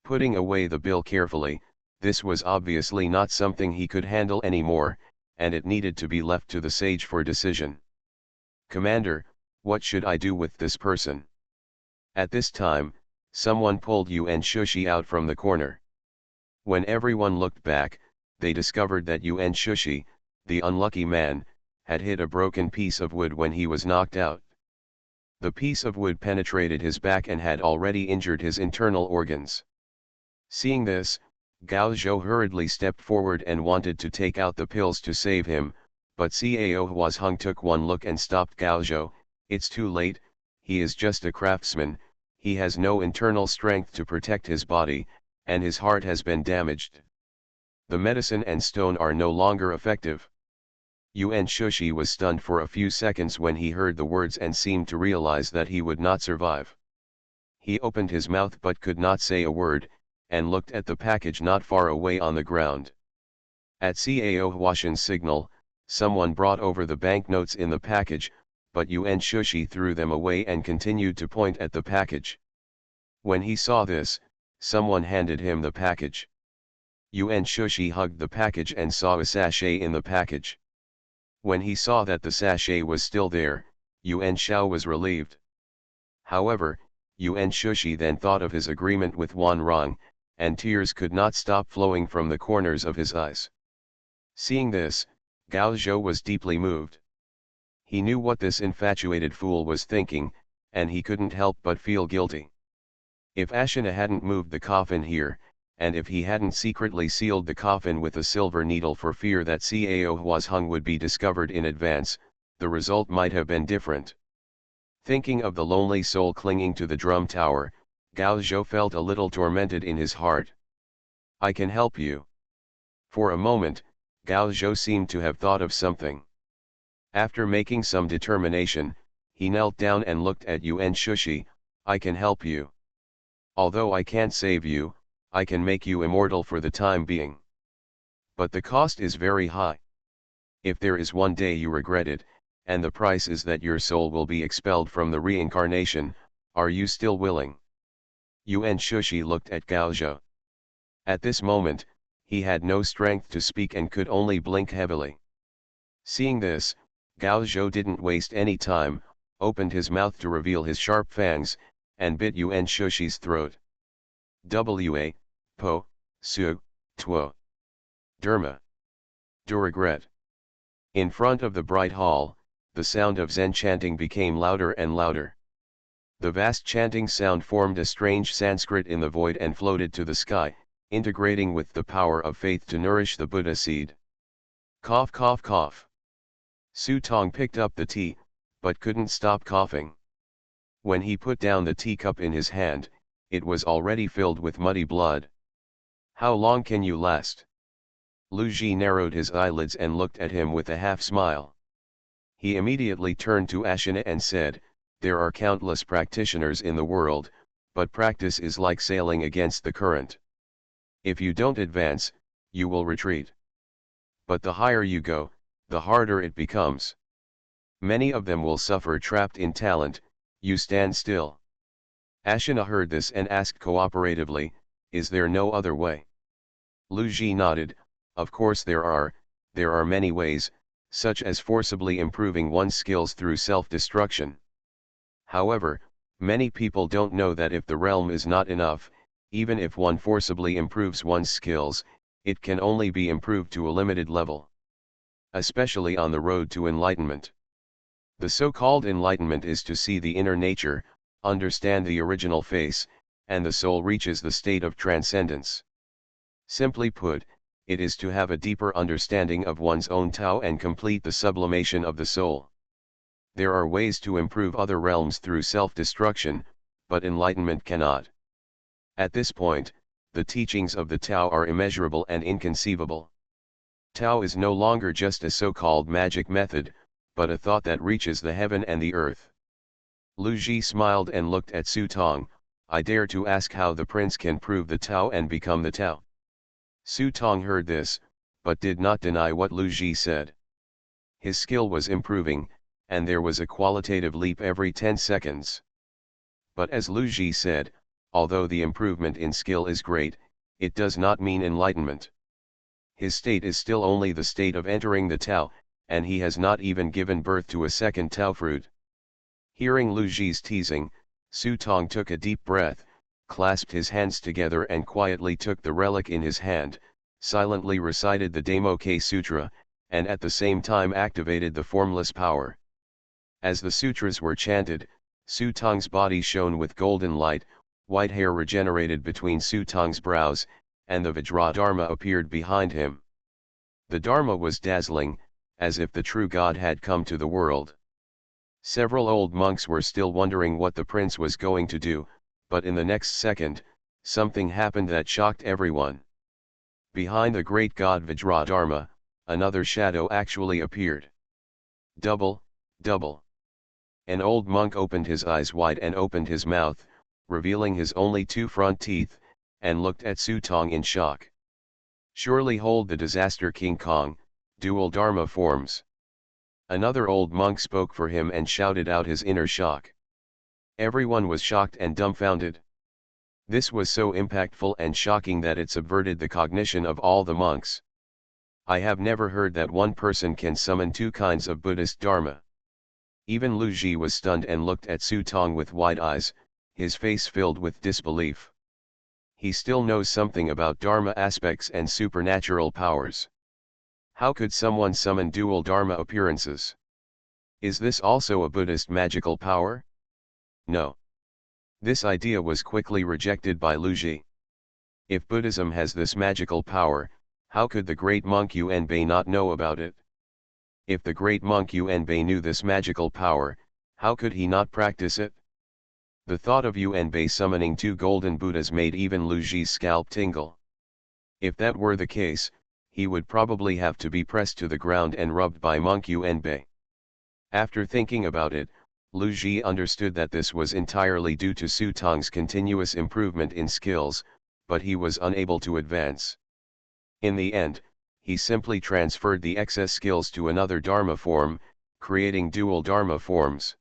Putting away the bill carefully, this was obviously not something he could handle anymore, and it needed to be left to the sage for decision. Commander, what should I do with this person? At this time, someone pulled Yuan Shushi out from the corner. When everyone looked back, they discovered that Yuan Shushi, the unlucky man, had hit a broken piece of wood when he was knocked out. The piece of wood penetrated his back and had already injured his internal organs. Seeing this, Gao Zhou hurriedly stepped forward and wanted to take out the pills to save him, but Cao Huazheng took one look and stopped Gao Zhou. It's too late, he is just a craftsman, he has no internal strength to protect his body, and his heart has been damaged. The medicine and stone are no longer effective. Yuan Shushi was stunned for a few seconds when he heard the words and seemed to realize that he would not survive. He opened his mouth but could not say a word, and looked at the package not far away on the ground. At Cao Huazheng's signal, someone brought over the banknotes in the package, but Yuan Shushi threw them away and continued to point at the package. When he saw this, someone handed him the package. Yuan Shushi hugged the package and saw a sachet in the package. When he saw that the sachet was still there, Yuan Shao was relieved. However, Yuan Shushi then thought of his agreement with Wan Rong, and tears could not stop flowing from the corners of his eyes. Seeing this, Gao Zhou was deeply moved. He knew what this infatuated fool was thinking, and he couldn't help but feel guilty. If Ashina hadn't moved the coffin here, and if he hadn't secretly sealed the coffin with a silver needle for fear that Cao Huazheng would be discovered in advance, the result might have been different. Thinking of the lonely soul clinging to the drum tower, Gao Zhou felt a little tormented in his heart. I can help you. For a moment, Gao Zhou seemed to have thought of something. After making some determination, he knelt down and looked at Yuan Shushi. I can help you. Although I can't save you, I can make you immortal for the time being. But the cost is very high. If there is one day you regret it, and the price is that your soul will be expelled from the reincarnation, are you still willing? Yuan Shushi looked at Gao Zhou. At this moment, he had no strength to speak and could only blink heavily. Seeing this, Gao Zhou didn't waste any time, opened his mouth to reveal his sharp fangs, and bit Yuan Shushi's throat. Wa, Po, Su, Tuo. Derma. De regret. In front of the bright hall, the sound of Zen chanting became louder and louder. The vast chanting sound formed a strange Sanskrit in the void and floated to the sky, integrating with the power of faith to nourish the Buddha seed. Cough cough cough. Su Tong picked up the tea, but couldn't stop coughing. When he put down the teacup in his hand, it was already filled with muddy blood. How long can you last? Lu Ji narrowed his eyelids and looked at him with a half-smile. He immediately turned to Ashina and said, there are countless practitioners in the world, but practice is like sailing against the current. If you don't advance, you will retreat. But the higher you go, the harder it becomes. Many of them will suffer trapped in talent, you stand still. Ashina heard this and asked cooperatively, is there no other way? Lu Ji nodded, of course there are many ways, such as forcibly improving one's skills through self-destruction. However, many people don't know that if the realm is not enough, even if one forcibly improves one's skills, it can only be improved to a limited level. Especially on the road to enlightenment. The so-called enlightenment is to see the inner nature, understand the original face, and the soul reaches the state of transcendence. Simply put, it is to have a deeper understanding of one's own Tao and complete the sublimation of the soul. There are ways to improve other realms through self-destruction, but enlightenment cannot. At this point, the teachings of the Tao are immeasurable and inconceivable. Tao is no longer just a so-called magic method, but a thought that reaches the heaven and the earth. Lu Ji smiled and looked at Su Tong, I dare to ask how the prince can prove the Tao and become the Tao. Su Tong heard this, but did not deny what Lu Ji said. His skill was improving, and there was a qualitative leap every 10 seconds. But as Lu Ji said, although the improvement in skill is great, it does not mean enlightenment. His state is still only the state of entering the Tao, and he has not even given birth to a second Tao fruit. Hearing Lu Ji's teasing, Su Tong took a deep breath, clasped his hands together and quietly took the relic in his hand, silently recited the Daimoke Sutra, and at the same time activated the formless power. As the sutras were chanted, Su Tong's body shone with golden light, white hair regenerated between Su Tong's brows, and the Vajradharma appeared behind him. The Dharma was dazzling, as if the true God had come to the world. Several old monks were still wondering what the prince was going to do, but in the next second, something happened that shocked everyone. Behind the great god Vajradharma, another shadow actually appeared. Double. An old monk opened his eyes wide and opened his mouth, revealing his only two front teeth, and looked at Su Tong in shock. Surely hold the disaster King Kong, dual Dharma forms. Another old monk spoke for him and shouted out his inner shock. Everyone was shocked and dumbfounded. This was so impactful and shocking that it subverted the cognition of all the monks. I have never heard that one person can summon two kinds of Buddhist Dharma. Even Lu Ji was stunned and looked at Su Tong with wide eyes, his face filled with disbelief. He still knows something about Dharma aspects and supernatural powers. How could someone summon dual Dharma appearances? Is this also a Buddhist magical power? No. This idea was quickly rejected by Lu Ji. If Buddhism has this magical power, how could the great monk Yunbei not know about it? If the great monk Yunbei knew this magical power, how could he not practice it? The thought of Yunbei summoning two golden Buddhas made even Lu Ji's scalp tingle. If that were the case, he would probably have to be pressed to the ground and rubbed by monk Yunbei. After thinking about it, Lu Ji understood that this was entirely due to Su Tong's continuous improvement in skills, but he was unable to advance. In the end, he simply transferred the excess skills to another Dharma form, creating dual Dharma forms.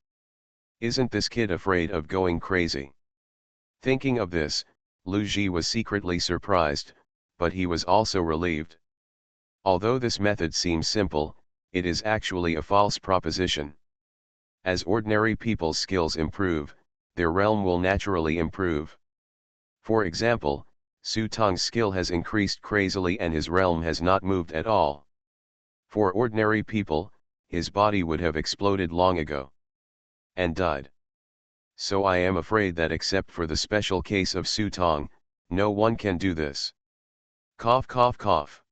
Isn't this kid afraid of going crazy? Thinking of this, Lu Ji was secretly surprised, but he was also relieved. Although this method seems simple, it is actually a false proposition. As ordinary people's skills improve, their realm will naturally improve. For example, Su Tong's skill has increased crazily and his realm has not moved at all. For ordinary people, his body would have exploded long ago. And died. So I am afraid that except for the special case of Su Tong, no one can do this. Cough cough cough.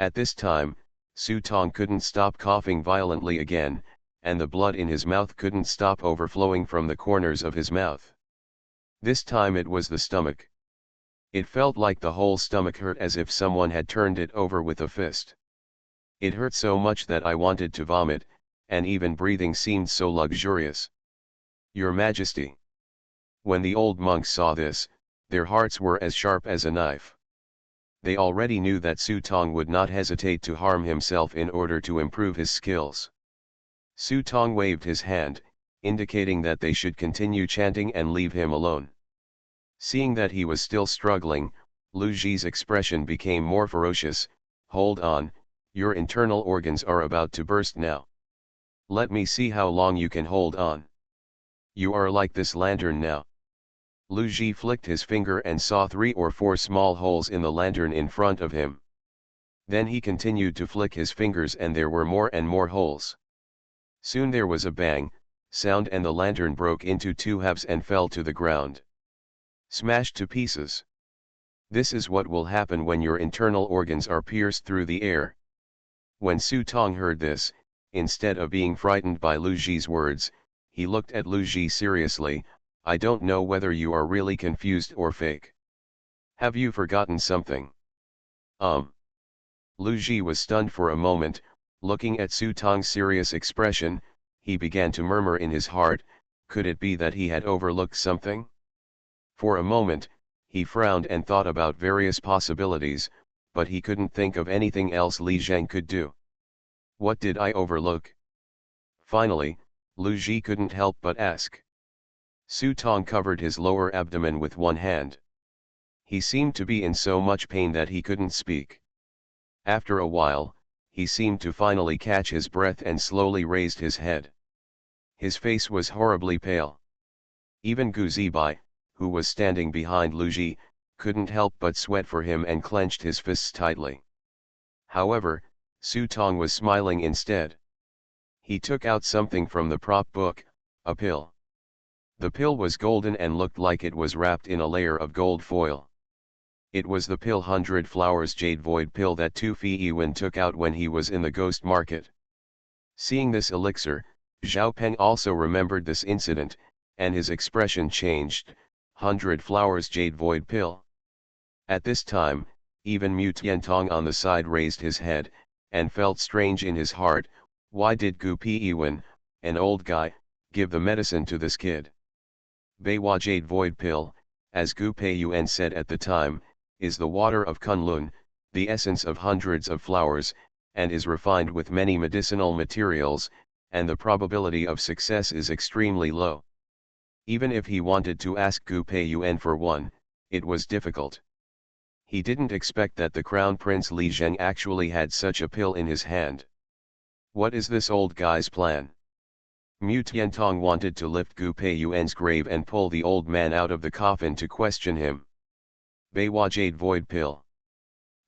At this time, Su Tong couldn't stop coughing violently again, and the blood in his mouth couldn't stop overflowing from the corners of his mouth. This time it was the stomach. It felt like the whole stomach hurt as if someone had turned it over with a fist. It hurt so much that I wanted to vomit, and even breathing seemed so luxurious. Your Majesty. When the old monks saw this, their hearts were as sharp as a knife. They already knew that Su Tong would not hesitate to harm himself in order to improve his skills. Su Tong waved his hand, indicating that they should continue chanting and leave him alone. Seeing that he was still struggling, Lu Ji's expression became more ferocious. "Hold on, your internal organs are about to burst now. Let me see how long you can hold on. You are like this lantern now." Lu Ji flicked his finger and saw 3 or 4 small holes in the lantern in front of him. Then he continued to flick his fingers and there were more and more holes. Soon there was a bang sound and the lantern broke into 2 halves and fell to the ground. Smashed to pieces. This is what will happen when your internal organs are pierced through the air. When Su Tong heard this, instead of being frightened by Lu Ji's words, he looked at Lu Ji seriously. "I don't know whether you are really confused or fake. Have you forgotten something?" Lu Ji was stunned for a moment, looking at Su Tong's serious expression. He began to murmur in his heart, could it be that he had overlooked something? For a moment, he frowned and thought about various possibilities, but he couldn't think of anything else Li Zhang could do. What did I overlook? Finally, Lu Ji couldn't help but ask. Su Tong covered his lower abdomen with one hand. He seemed to be in so much pain that he couldn't speak. After a while, he seemed to finally catch his breath and slowly raised his head. His face was horribly pale. Even Gu Zibai, who was standing behind Lu Ji, couldn't help but sweat for him and clenched his fists tightly. However, Su Tong was smiling instead. He took out something from the prop book, a pill. The pill was golden and looked like it was wrapped in a layer of gold foil. It was the pill 100 Flowers Jade Void pill that Tu Feiwen took out when he was in the ghost market. Seeing this elixir, Zhao Peng also remembered this incident, and his expression changed. 100 Flowers Jade Void pill. At this time, even Mu Tiantong on the side raised his head, and felt strange in his heart. Why did Gu Peiwen, an old guy, give the medicine to this kid? Beiwa Jade Void pill, as Gu Peiyuan said at the time, is the water of Kunlun, the essence of hundreds of flowers, and is refined with many medicinal materials, and the probability of success is extremely low. Even if he wanted to ask Gu Peiyuan for one, it was difficult. He didn't expect that the Crown Prince Li Zheng actually had such a pill in his hand. What is this old guy's plan? Mu Tiantong wanted to lift Gu Peiyuan's grave and pull the old man out of the coffin to question him. Beiwa Jade Void pill.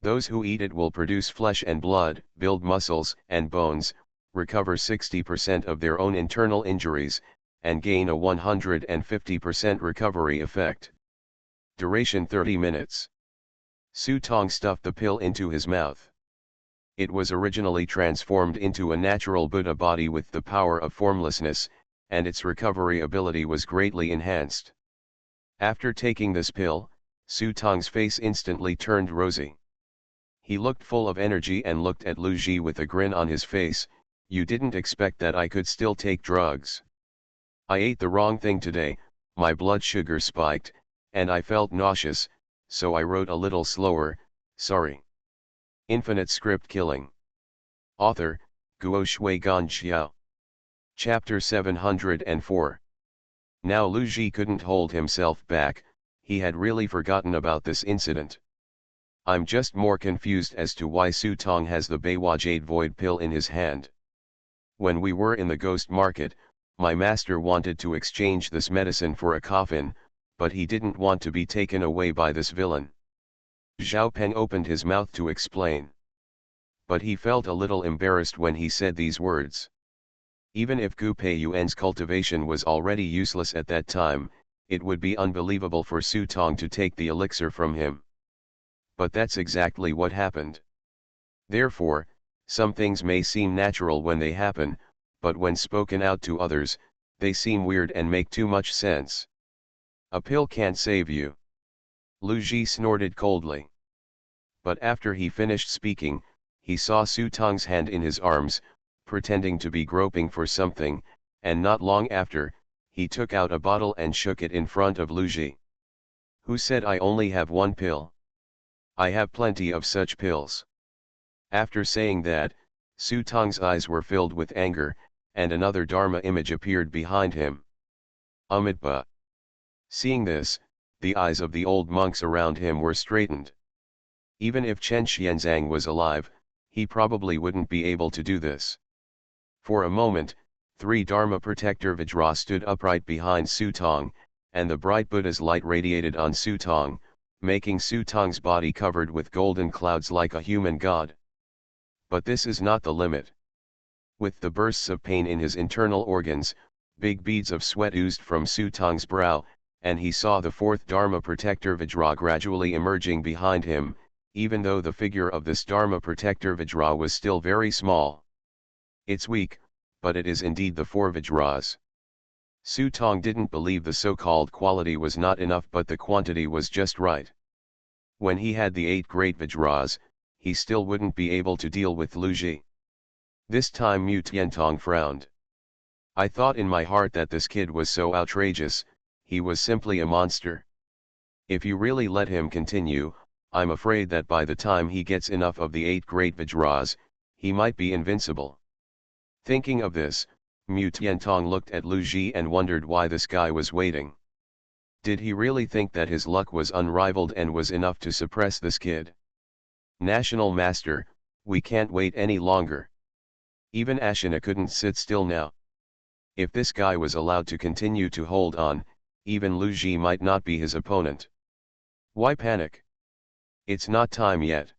Those who eat it will produce flesh and blood, build muscles and bones, recover 60% of their own internal injuries, and gain a 150% recovery effect. Duration 30 minutes. Su Tong stuffed the pill into his mouth. It was originally transformed into a natural Buddha body with the power of formlessness, and its recovery ability was greatly enhanced. After taking this pill, Su Tong's face instantly turned rosy. He looked full of energy and looked at Lu Ji with a grin on his face. You didn't expect that I could still take drugs. I ate the wrong thing today, my blood sugar spiked, and I felt nauseous, so I wrote a little slower, sorry. Infinite Script Killing. Author, Guo Shui Gan Xiao. Chapter 704. Now Lu Ji couldn't hold himself back, he had really forgotten about this incident. I'm just more confused as to why Su Tong has the Beiwa Jade Void pill in his hand. When we were in the ghost market, my master wanted to exchange this medicine for a coffin, but he didn't want to be taken away by this villain. Zhao Peng opened his mouth to explain. But he felt a little embarrassed when he said these words. Even if Gu Peiyuan's cultivation was already useless at that time, it would be unbelievable for Su Tong to take the elixir from him. But that's exactly what happened. Therefore, some things may seem natural when they happen, but when spoken out to others, they seem weird and make too much sense. A pill can't save you. Lu Ji snorted coldly. But after he finished speaking, he saw Su Tong's hand in his arms, pretending to be groping for something, and not long after, he took out a bottle and shook it in front of Lu Ji. Who said I only have one pill? I have plenty of such pills. After saying that, Sutong's eyes were filled with anger, and another Dharma image appeared behind him. Amitabha. Seeing this, the eyes of the old monks around him were straightened. Even if Chen Xianzang was alive, he probably wouldn't be able to do this. For a moment, 3 Dharma protector Vajra stood upright behind Sutong, and the bright Buddha's light radiated on Sutong, making Sutong's body covered with golden clouds like a human god. But this is not the limit. With the bursts of pain in his internal organs, big beads of sweat oozed from Sutong's brow, and he saw the 4th Dharma protector Vajra gradually emerging behind him, even though the figure of this Dharma protector Vajra was still very small. It's weak, but it is indeed the 4 Vajras. Sutong didn't believe the so-called quality was not enough, but the quantity was just right. When he had the 8 great Vajras, he still wouldn't be able to deal with Lu Ji. This time Mu Tiantong frowned. I thought in my heart that this kid was so outrageous, he was simply a monster. If you really let him continue, I'm afraid that by the time he gets enough of the 8 great Vajras, he might be invincible. Thinking of this, Mu Tiantong looked at Lu Ji and wondered why this guy was waiting. Did he really think that his luck was unrivaled and was enough to suppress this kid? National Master, we can't wait any longer. Even Ashina couldn't sit still now. If this guy was allowed to continue to hold on, even Lu Ji might not be his opponent. Why panic? It's not time yet.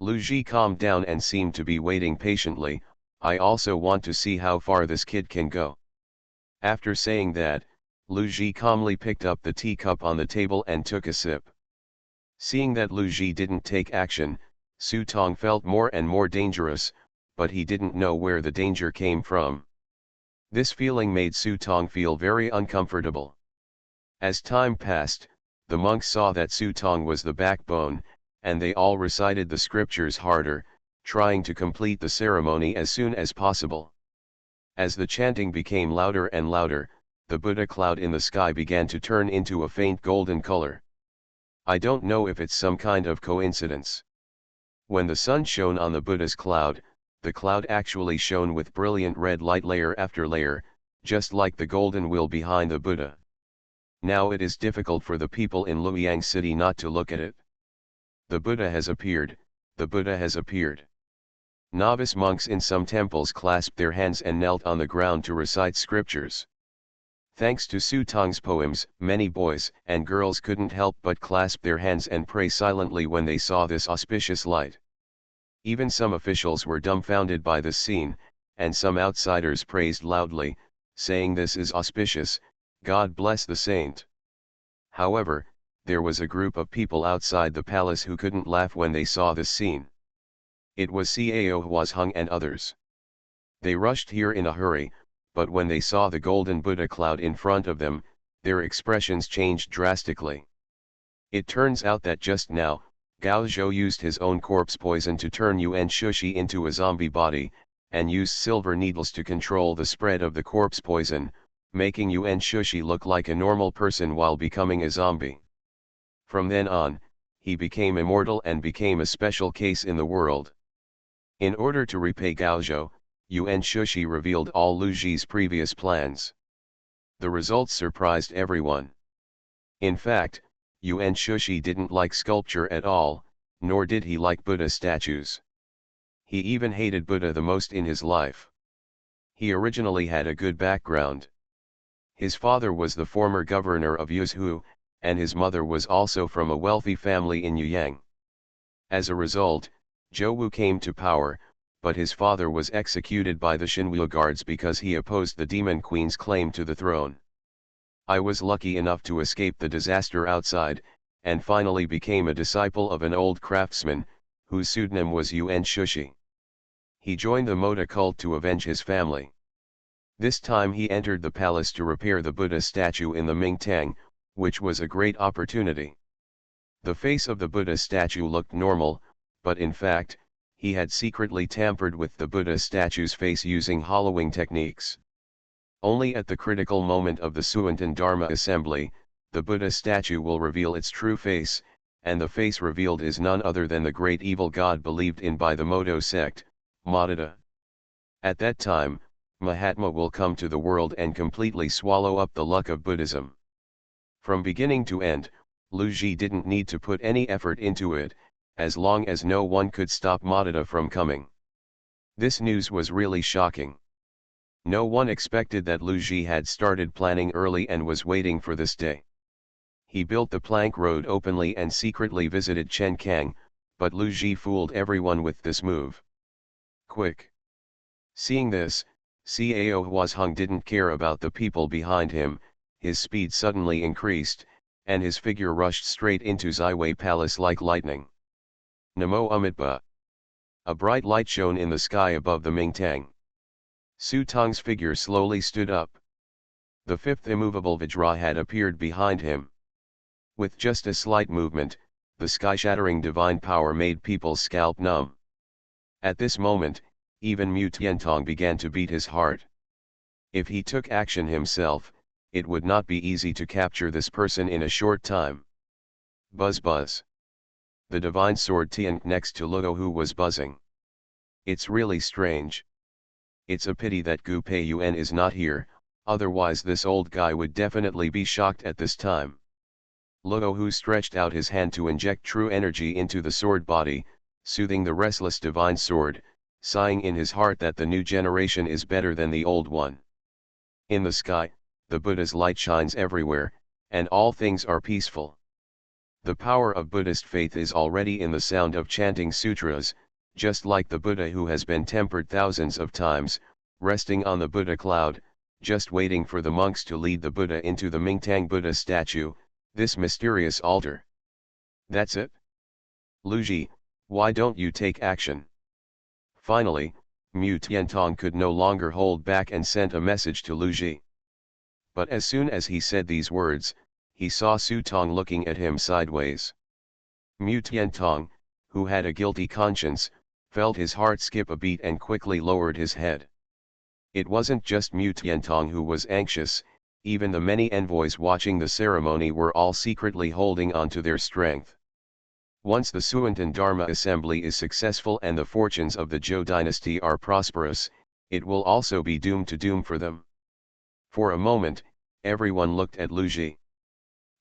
Lu Ji calmed down and seemed to be waiting patiently. I also want to see how far this kid can go. After saying that, Lu Ji calmly picked up the teacup on the table and took a sip. Seeing that Lu Ji didn't take action, Sutong felt more and more dangerous, but he didn't know where the danger came from. This feeling made Sutong feel very uncomfortable. As time passed, the monks saw that Sutong was the backbone, and they all recited the scriptures harder, trying to complete the ceremony as soon as possible. As the chanting became louder and louder, the Buddha cloud in the sky began to turn into a faint golden color. I don't know if it's some kind of coincidence. When the sun shone on the Buddha's cloud, the cloud actually shone with brilliant red light layer after layer, just like the golden wheel behind the Buddha. Now it is difficult for the people in Luoyang city not to look at it. The Buddha has appeared, the Buddha has appeared. Novice monks in some temples clasped their hands and knelt on the ground to recite scriptures. Thanks to Sutong's poems, many boys and girls couldn't help but clasp their hands and pray silently when they saw this auspicious light. Even some officials were dumbfounded by this scene, and some outsiders praised loudly, saying this is auspicious, God bless the saint. However, there was a group of people outside the palace who couldn't laugh when they saw this scene. It was Cao Huazheng and others. They rushed here in a hurry, but when they saw the golden Buddha cloud in front of them, their expressions changed drastically. It turns out that just now, Gao Zhou used his own corpse poison to turn Yuan Shushi into a zombie body, and used silver needles to control the spread of the corpse poison, making Yuan Shushi look like a normal person while becoming a zombie. From then on, he became immortal and became a special case in the world. In order to repay Gao Zhou, Yuan Shushi revealed all Lu Ji's previous plans. The results surprised everyone. In fact, Yuan Shushi didn't like sculpture at all, nor did he like Buddha statues. He even hated Buddha the most in his life. He originally had a good background. His father was the former governor of Yuzhou, and his mother was also from a wealthy family in Yuyang. As a result, Zhou Wu came to power, but his father was executed by the Xinwu guards because he opposed the demon queen's claim to the throne. I was lucky enough to escape the disaster outside, and finally became a disciple of an old craftsman, whose pseudonym was Yuan Shushi. He joined the Moda cult to avenge his family. This time he entered the palace to repair the Buddha statue in the Mingtang, which was a great opportunity. The face of the Buddha statue looked normal, but in fact, he had secretly tampered with the Buddha statue's face using hollowing techniques. Only at the critical moment of the Suantan Dharma assembly, the Buddha statue will reveal its true face, and the face revealed is none other than the great evil god believed in by the Moto sect, Mahatma. At that time, Mahatma will come to the world and completely swallow up the luck of Buddhism. From beginning to end, Lu Ji didn't need to put any effort into it, as long as no one could stop Mahatma from coming. This news was really shocking. No one expected that Lu Ji had started planning early and was waiting for this day. He built the plank road openly and secretly visited Chen Kang, but Lu Ji fooled everyone with this move. Quick! Seeing this, Cao Huazheng didn't care about the people behind him. His speed suddenly increased, and his figure rushed straight into Ziwei Palace like lightning. Namo Amitabha. A bright light shone in the sky above the Mingtang. Su Tong's figure slowly stood up. The fifth immovable Vajra had appeared behind him. With just a slight movement, the sky-shattering divine power made people's scalp numb. At this moment, even Mu Tiantong began to beat his heart. If he took action himself, it would not be easy to capture this person in a short time. Buzz buzz. The divine sword tianked next to Luo, who was buzzing. It's really strange. It's a pity that Gu Pei Yuan is not here, otherwise this old guy would definitely be shocked at this time. Luo, who stretched out his hand to inject true energy into the sword body, soothing the restless divine sword, sighing in his heart that the new generation is better than the old one. In the sky, the Buddha's light shines everywhere, and all things are peaceful. The power of Buddhist faith is already in the sound of chanting sutras, just like the Buddha who has been tempered thousands of times, resting on the Buddha cloud, just waiting for the monks to lead the Buddha into the Mingtang Buddha statue, this mysterious altar. That's it? Lu Ji, why don't you take action? Finally, Mu Tiantong could no longer hold back and sent a message to Lu Ji. But as soon as he said these words, he saw Su Tong looking at him sideways. Mu Tiantong, who had a guilty conscience, felt his heart skip a beat and quickly lowered his head. It wasn't just Mu Tiantong who was anxious, even the many envoys watching the ceremony were all secretly holding on to their strength. Once the Suantan Dharma assembly is successful and the fortunes of the Zhou dynasty are prosperous, it will also be doomed to doom for them. For a moment, everyone looked at Lu Ji.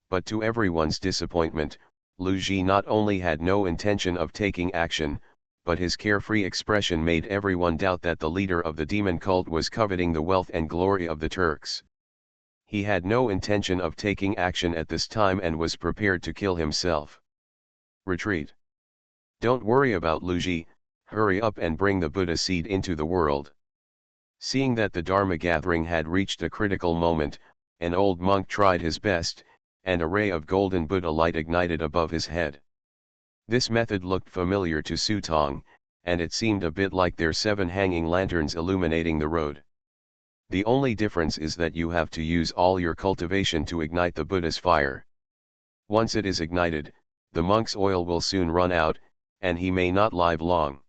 But to everyone's disappointment, Lu Ji not only had no intention of taking action, but his carefree expression made everyone doubt that the leader of the demon cult was coveting the wealth and glory of the Turks. He had no intention of taking action at this time and was prepared to kill himself. Retreat. Don't worry about Lu Ji, hurry up and bring the Buddha seed into the world. Seeing that the Dharma gathering had reached a critical moment, an old monk tried his best, and a ray of golden Buddha light ignited above his head. This method looked familiar to Su Tong, and it seemed a bit like their 7 hanging lanterns illuminating the road. The only difference is that you have to use all your cultivation to ignite the Buddha's fire. Once it is ignited, the monk's oil will soon run out, and he may not live long.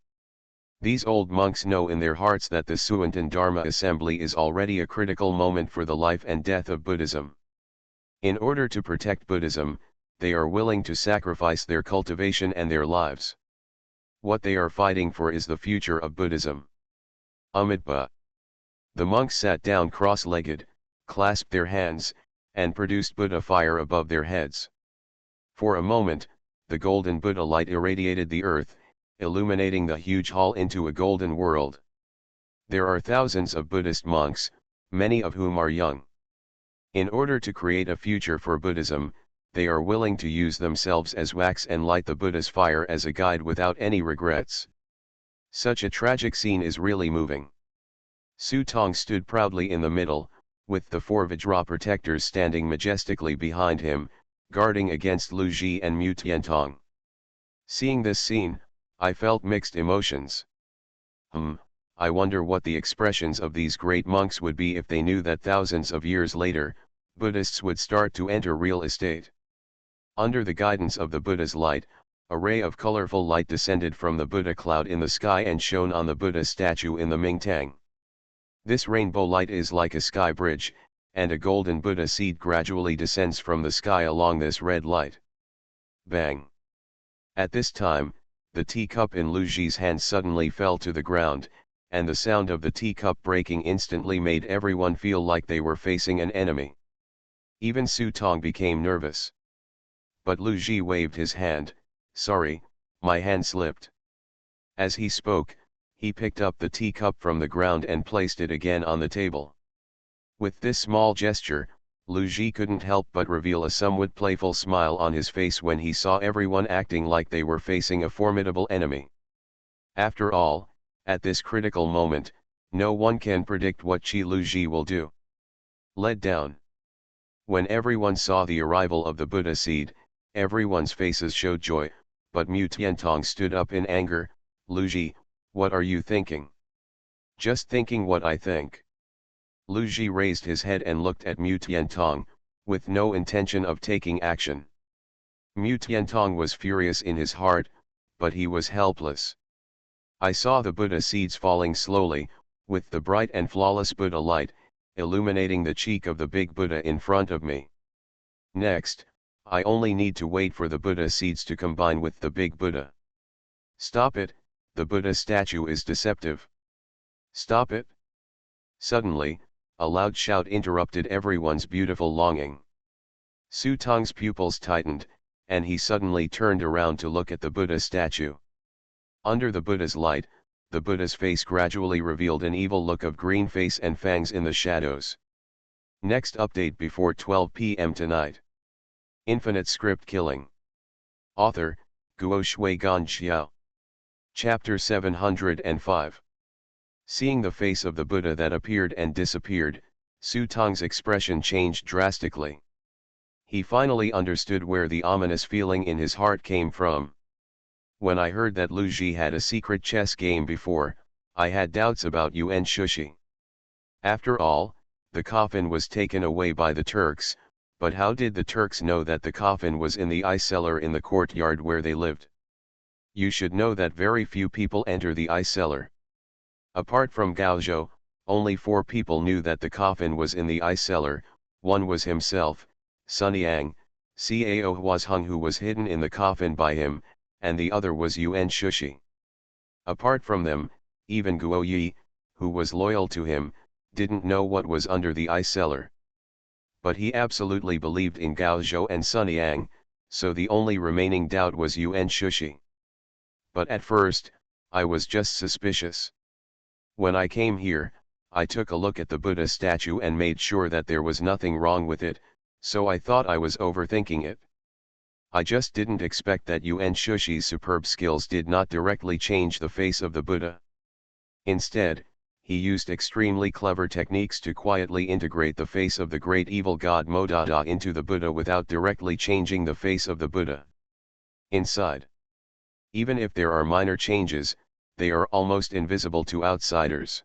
These old monks know in their hearts that the Suantan Dharma assembly is already a critical moment for the life and death of Buddhism. In order to protect Buddhism, they are willing to sacrifice their cultivation and their lives. What they are fighting for is the future of Buddhism. Amitabha. The monks sat down cross-legged, clasped their hands, and produced Buddha fire above their heads. For a moment, the golden Buddha light irradiated the earth, illuminating the huge hall into a golden world. There are thousands of Buddhist monks, many of whom are young. In order to create a future for Buddhism, they are willing to use themselves as wax and light the Buddha's fire as a guide without any regrets. Such a tragic scene is really moving. Su Tong stood proudly in the middle, with the 4 Vajra protectors standing majestically behind him, guarding against Lu Ji and Mu Tiantong. Seeing this scene, I felt mixed emotions. I wonder what the expressions of these great monks would be if they knew that thousands of years later, Buddhists would start to enter real estate. Under the guidance of the Buddha's light, a ray of colorful light descended from the Buddha cloud in the sky and shone on the Buddha statue in the Mingtang. This rainbow light is like a sky bridge, and a golden Buddha seed gradually descends from the sky along this red light. Bang! At this time, the teacup in Lu Ji's hand suddenly fell to the ground, and the sound of the teacup breaking instantly made everyone feel like they were facing an enemy. Even Su Tong became nervous. But Lu Ji waved his hand. "Sorry, my hand slipped." As he spoke, he picked up the teacup from the ground and placed it again on the table. With this small gesture, Lu Ji couldn't help but reveal a somewhat playful smile on his face when he saw everyone acting like they were facing a formidable enemy. After all, at this critical moment, no one can predict what Lu Ji will do. Let down. When everyone saw the arrival of the Buddha seed, everyone's faces showed joy, but Mu Tiantong stood up in anger. "Lu Ji, what are you thinking?" "Just thinking what I think." Lu Ji raised his head and looked at Mu Tiantong, with no intention of taking action. Mu Tiantong was furious in his heart, but he was helpless. I saw the Buddha seeds falling slowly, with the bright and flawless Buddha light, illuminating the cheek of the big Buddha in front of me. Next, I only need to wait for the Buddha seeds to combine with the big Buddha. "Stop it, the Buddha statue is deceptive." "Stop it." Suddenly, a loud shout interrupted everyone's beautiful longing. Su Tong's pupils tightened, and he suddenly turned around to look at the Buddha statue. Under the Buddha's light, the Buddha's face gradually revealed an evil look of green face and fangs in the shadows. Next update before 12 p.m. tonight. Infinite script killing. Author, Guo Shui Gan Xiao. Chapter 705. Seeing the face of the Buddha that appeared and disappeared, Su Tong's expression changed drastically. He finally understood where the ominous feeling in his heart came from. When I heard that Lu Ji had a secret chess game before, I had doubts about Yuan Shushi. After all, the coffin was taken away by the Turks, but how did the Turks know that the coffin was in the ice cellar in the courtyard where they lived? You should know that very few people enter the ice cellar. Apart from Gao Zhou, only 4 people knew that the coffin was in the ice cellar. One was himself, Sun Yang, Cao Huazheng, who was hidden in the coffin by him, and the other was Yuan Shushi. Apart from them, even Guo Yi, who was loyal to him, didn't know what was under the ice cellar. But he absolutely believed in Gao Zhou and Sun Yang, so the only remaining doubt was Yuan Shushi. But at first, I was just suspicious. When I came here, I took a look at the Buddha statue and made sure that there was nothing wrong with it, so I thought I was overthinking it. I just didn't expect that Yuan Shushi's superb skills did not directly change the face of the Buddha. Instead, he used extremely clever techniques to quietly integrate the face of the great evil god Modada into the Buddha without directly changing the face of the Buddha. Inside, even if there are minor changes, they are almost invisible to outsiders.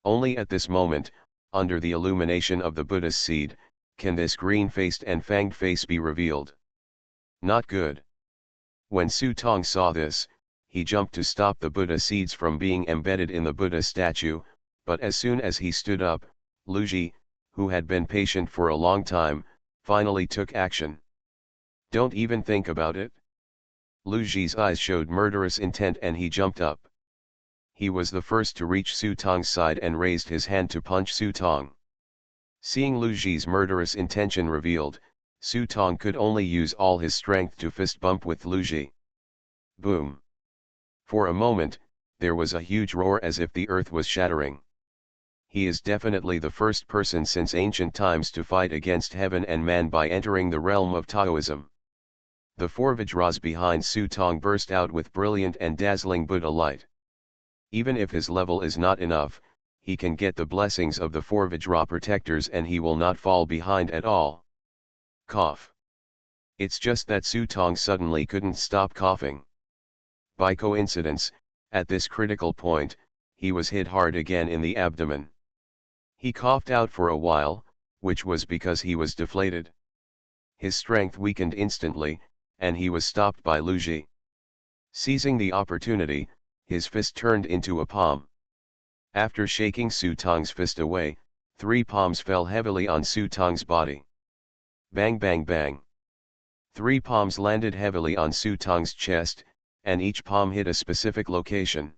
Only at this moment, under the illumination of the Buddha's seed, can this green-faced and fanged face be revealed. Not good. When Su Tong saw this, he jumped to stop the Buddha seeds from being embedded in the Buddha statue, but as soon as he stood up, Lu Ji, who had been patient for a long time, finally took action. "Don't even think about it." Lu Ji's eyes showed murderous intent and he jumped up. He was the first to reach Su Tong's side and raised his hand to punch Su Tong. Seeing Lu Ji's murderous intention revealed, Su Tong could only use all his strength to fist bump with Lu Ji. Boom! For a moment, there was a huge roar as if the earth was shattering. He is definitely the first person since ancient times to fight against heaven and man by entering the realm of Taoism. The 4 Vajras behind Su Tong burst out with brilliant and dazzling Buddha light. Even if his level is not enough, he can get the blessings of the 4 Vajra protectors and he will not fall behind at all. Cough. It's just that Su Tong suddenly couldn't stop coughing. By coincidence, at this critical point, he was hit hard again in the abdomen. He coughed out for a while, which was because he was deflated. His strength weakened instantly, and he was stopped by Lu Ji. Seizing the opportunity, his fist turned into a palm. After shaking Su Tong's fist away, 3 palms fell heavily on Su Tong's body. Bang bang bang. 3 palms landed heavily on Su Tong's chest, and each palm hit a specific location.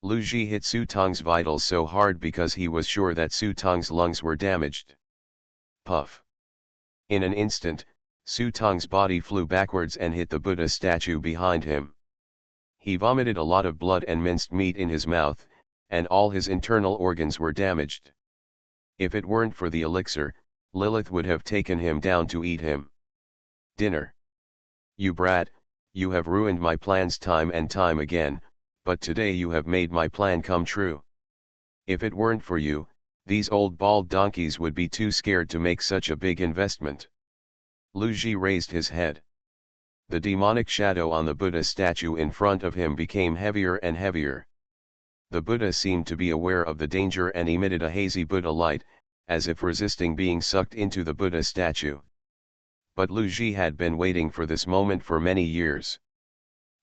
Lu Ji hit Su Tong's vitals so hard because he was sure that Su Tong's lungs were damaged. Puff. In an instant, Su Tong's body flew backwards and hit the Buddha statue behind him. He vomited a lot of blood and minced meat in his mouth, and all his internal organs were damaged. If it weren't for the elixir, Lilith would have taken him down to eat him. Dinner. You brat, you have ruined my plans time and time again, but today you have made my plan come true. If it weren't for you, these old bald donkeys would be too scared to make such a big investment. Lu Ji raised his head. The demonic shadow on the Buddha statue in front of him became heavier and heavier. The Buddha seemed to be aware of the danger and emitted a hazy Buddha light, as if resisting being sucked into the Buddha statue. But Lu Ji had been waiting for this moment for many years.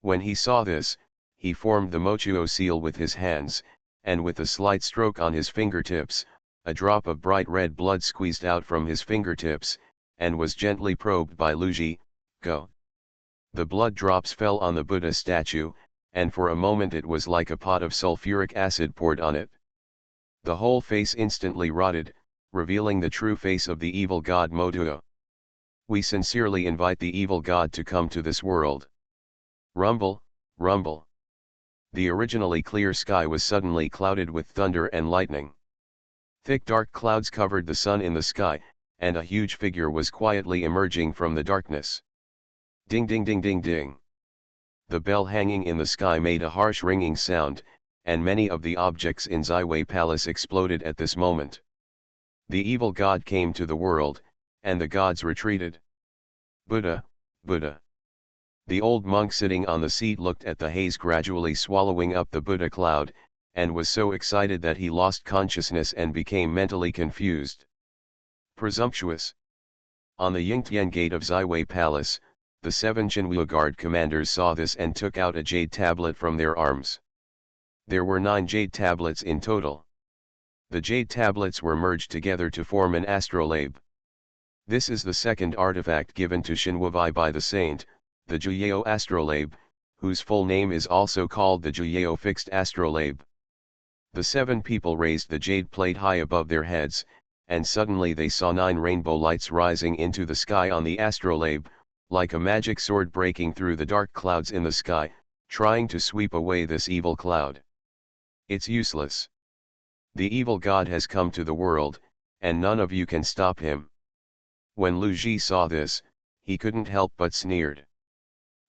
When he saw this, he formed the Mochuo seal with his hands, and with a slight stroke on his fingertips, a drop of bright red blood squeezed out from his fingertips, and was gently probed by Lu Ji. Go. The blood drops fell on the Buddha statue, and for a moment it was like a pot of sulfuric acid poured on it. The whole face instantly rotted, revealing the true face of the evil god Motuo. We sincerely invite the evil god to come to this world. Rumble, rumble. The originally clear sky was suddenly clouded with thunder and lightning. Thick dark clouds covered the sun in the sky, and a huge figure was quietly emerging from the darkness. Ding ding ding ding ding. The bell hanging in the sky made a harsh ringing sound, and many of the objects in Ziwei Palace exploded at this moment. The evil god came to the world, and the gods retreated. Buddha, Buddha. The old monk sitting on the seat looked at the haze gradually swallowing up the Buddha cloud, and was so excited that he lost consciousness and became mentally confused. Presumptuous. On the Yingtian gate of Ziwei Palace, the 7 Jinwu Guard commanders saw this and took out a jade tablet from their arms. There were 9 jade tablets in total. The jade tablets were merged together to form an astrolabe. This is the second artifact given to Shinwuvai by the saint, the Juyeo astrolabe, whose full name is also called the Juyeo fixed astrolabe. The 7 people raised the jade plate high above their heads, and suddenly they saw 9 rainbow lights rising into the sky on the astrolabe, like a magic sword breaking through the dark clouds in the sky, trying to sweep away this evil cloud. It's useless. The evil god has come to the world, and none of you can stop him. When Lu Ji saw this, he couldn't help but sneered.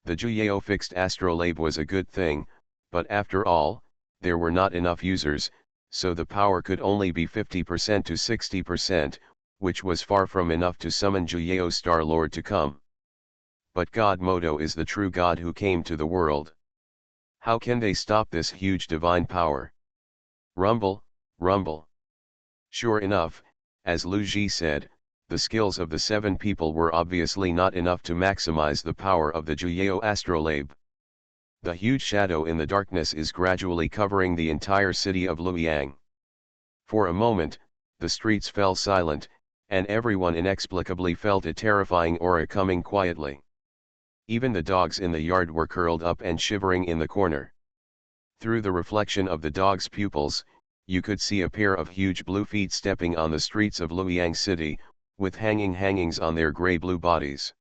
The Juyeo fixed astrolabe was a good thing, but after all, there were not enough users, so the power could only be 50% to 60%, which was far from enough to summon Juyeo Star Lord to come. But God Moto is the true God who came to the world. How can they stop this huge divine power? Rumble, rumble. Sure enough, as Lu Ji said, the skills of the 7 people were obviously not enough to maximize the power of the Juyeo astrolabe. The huge shadow in the darkness is gradually covering the entire city of Luoyang. For a moment, the streets fell silent, and everyone inexplicably felt a terrifying aura coming quietly. Even the dogs in the yard were curled up and shivering in the corner. Through the reflection of the dogs' pupils, you could see a pair of huge blue feet stepping on the streets of Luoyang City, with hangings on their grey-blue bodies.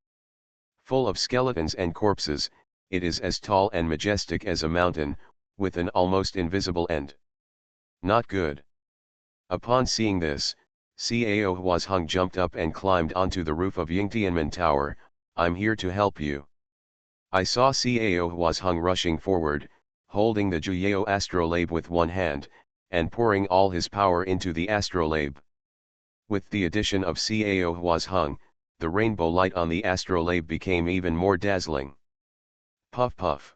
Full of skeletons and corpses, it is as tall and majestic as a mountain, with an almost invisible end. Not good. Upon seeing this, Cao Huazheng jumped up and climbed onto the roof of Yingtianmen Tower. I'm here to help you. I saw Cao Huazheng rushing forward, holding the Juyeo astrolabe with one hand, and pouring all his power into the astrolabe. With the addition of Cao Huazheng, the rainbow light on the astrolabe became even more dazzling. Puff puff.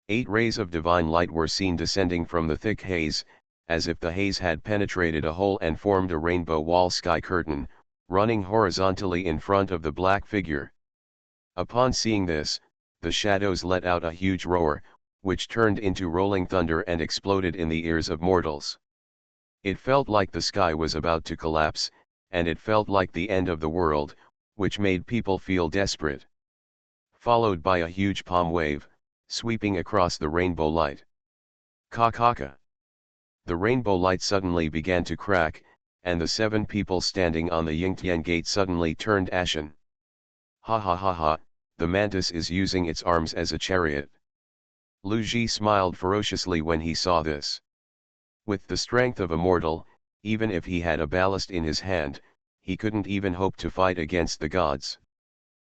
8 rays of divine light were seen descending from the thick haze, as if the haze had penetrated a hole and formed a rainbow wall sky curtain, running horizontally in front of the black figure. Upon seeing this, the shadows let out a huge roar, which turned into rolling thunder and exploded in the ears of mortals. It felt like the sky was about to collapse, and it felt like the end of the world, which made people feel desperate. followed by a huge palm wave, sweeping across the rainbow light. Ka. The rainbow light suddenly began to crack, and the 7 people standing on the Yingtian gate suddenly turned ashen. Ha ha ha ha, the mantis is using its arms as a chariot. Lu Ji smiled ferociously when he saw this. With the strength of a mortal, even if he had a ballast in his hand, he couldn't even hope to fight against the gods.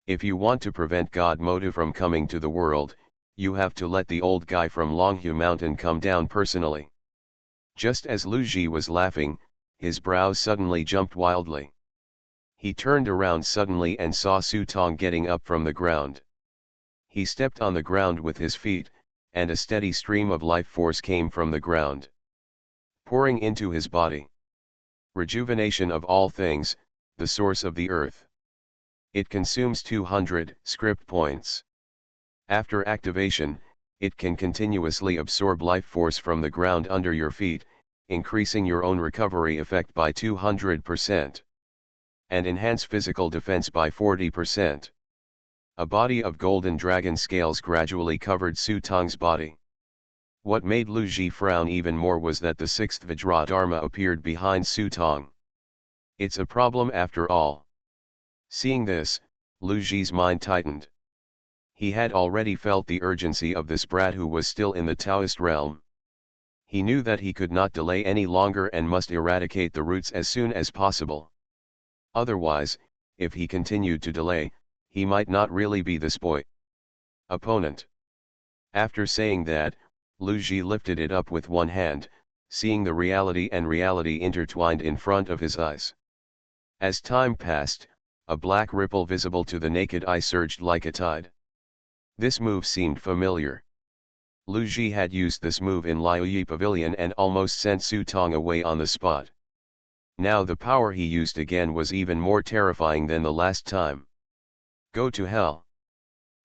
If you want to prevent God Motive from coming to the world, you have to let the old guy from Longhu Mountain come down personally. Just as Lu Ji was laughing, his brows suddenly jumped wildly. He turned around suddenly and saw Su Tong getting up from the ground. He stepped on the ground with his feet, and a steady stream of life force came from the ground, pouring into his body. Rejuvenation of all things, the source of the earth. It consumes 200 script points. After activation, it can continuously absorb life force from the ground under your feet, increasing your own recovery effect by 200%. And enhance physical defense by 40%. A body of golden dragon scales gradually covered Su Tong's body. What made Lu Ji frown even more was that the 6th Vajra Dharma appeared behind Su Tong. It's a problem after all. Seeing this, Lu Ji's mind tightened. He had already felt the urgency of this brat who was still in the Taoist realm. He knew that he could not delay any longer and must eradicate the roots as soon as possible. Otherwise, if he continued to delay, he might not really be this boy. Opponent. After saying that, Lu Ji lifted it up with one hand, seeing the reality and reality intertwined in front of his eyes. As time passed, a black ripple visible to the naked eye surged like a tide. This move seemed familiar. Lu Ji had used this move in Liuyi Pavilion and almost sent Su Tong away on the spot. Now the power he used again was even more terrifying than the last time. Go to hell.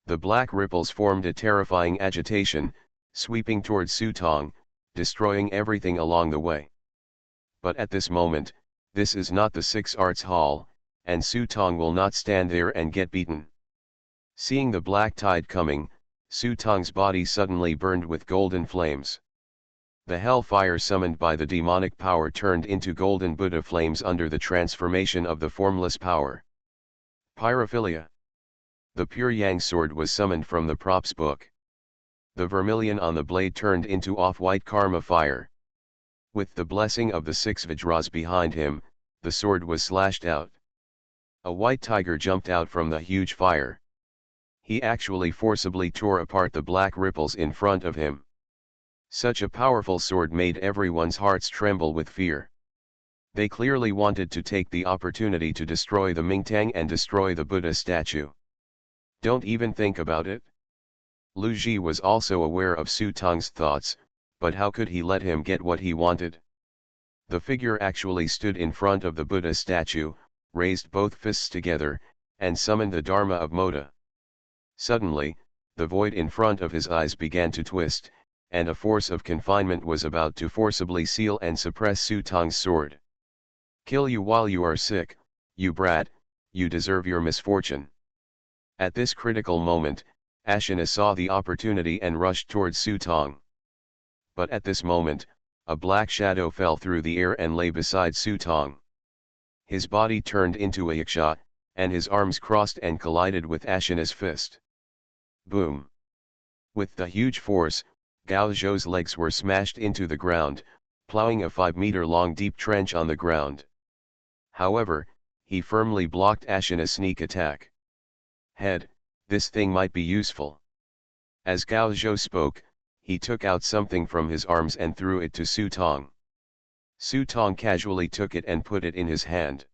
The black ripples formed a terrifying agitation, sweeping towards Su Tong, destroying everything along the way. But at this moment, this is not the 6 Arts Hall, and Su Tong will not stand there and get beaten. Seeing the black tide coming, Su Tong's body suddenly burned with golden flames. The hellfire summoned by the demonic power turned into golden Buddha flames under the transformation of the formless power. Pyrophilia. The pure yang sword was summoned from the props book. The vermilion on the blade turned into off-white karma fire. With the blessing of the 6 Vajras behind him, the sword was slashed out. A white tiger jumped out from the huge fire. He actually forcibly tore apart the black ripples in front of him. Such a powerful sword made everyone's hearts tremble with fear. They clearly wanted to take the opportunity to destroy the Mingtang and destroy the Buddha statue. Don't even think about it. Lu Ji was also aware of Su Tong's thoughts, but how could he let him get what he wanted? The figure actually stood in front of the Buddha statue, raised both fists together, and summoned the Dharma of Moda. Suddenly, the void in front of his eyes began to twist, and a force of confinement was about to forcibly seal and suppress Su Tong's sword. Kill you while you are sick, you brat, you deserve your misfortune. At this critical moment, Ashina saw the opportunity and rushed towards Su Tong. But at this moment, a black shadow fell through the air and lay beside Su Tong. His body turned into a yaksha, and his arms crossed and collided with Ashina's fist. Boom! With the huge force, Gao Zhou's legs were smashed into the ground, plowing a 5-meter-long deep trench on the ground. However, he firmly blocked Ashina's sneak attack. Head, this thing might be useful. As Gao Zhou spoke, he took out something from his arms and threw it to Su Tong. Su Tong casually took it and put it in his hand.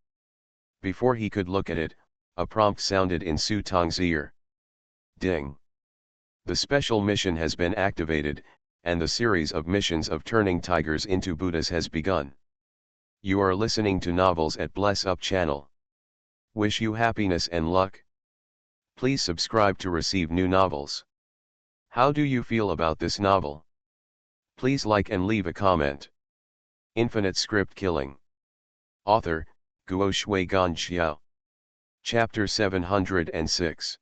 Before he could look at it, a prompt sounded in Su Tong's ear. Ding! The special mission has been activated, and the series of missions of turning tigers into Buddhas has begun. You are listening to Novels at Bless Up channel. Wish you happiness and luck. Please subscribe to receive new novels. How do you feel about this novel? Please like and leave a comment. Infinite Script Killing. Author, Guo Shui Gan Xiao. Chapter 706.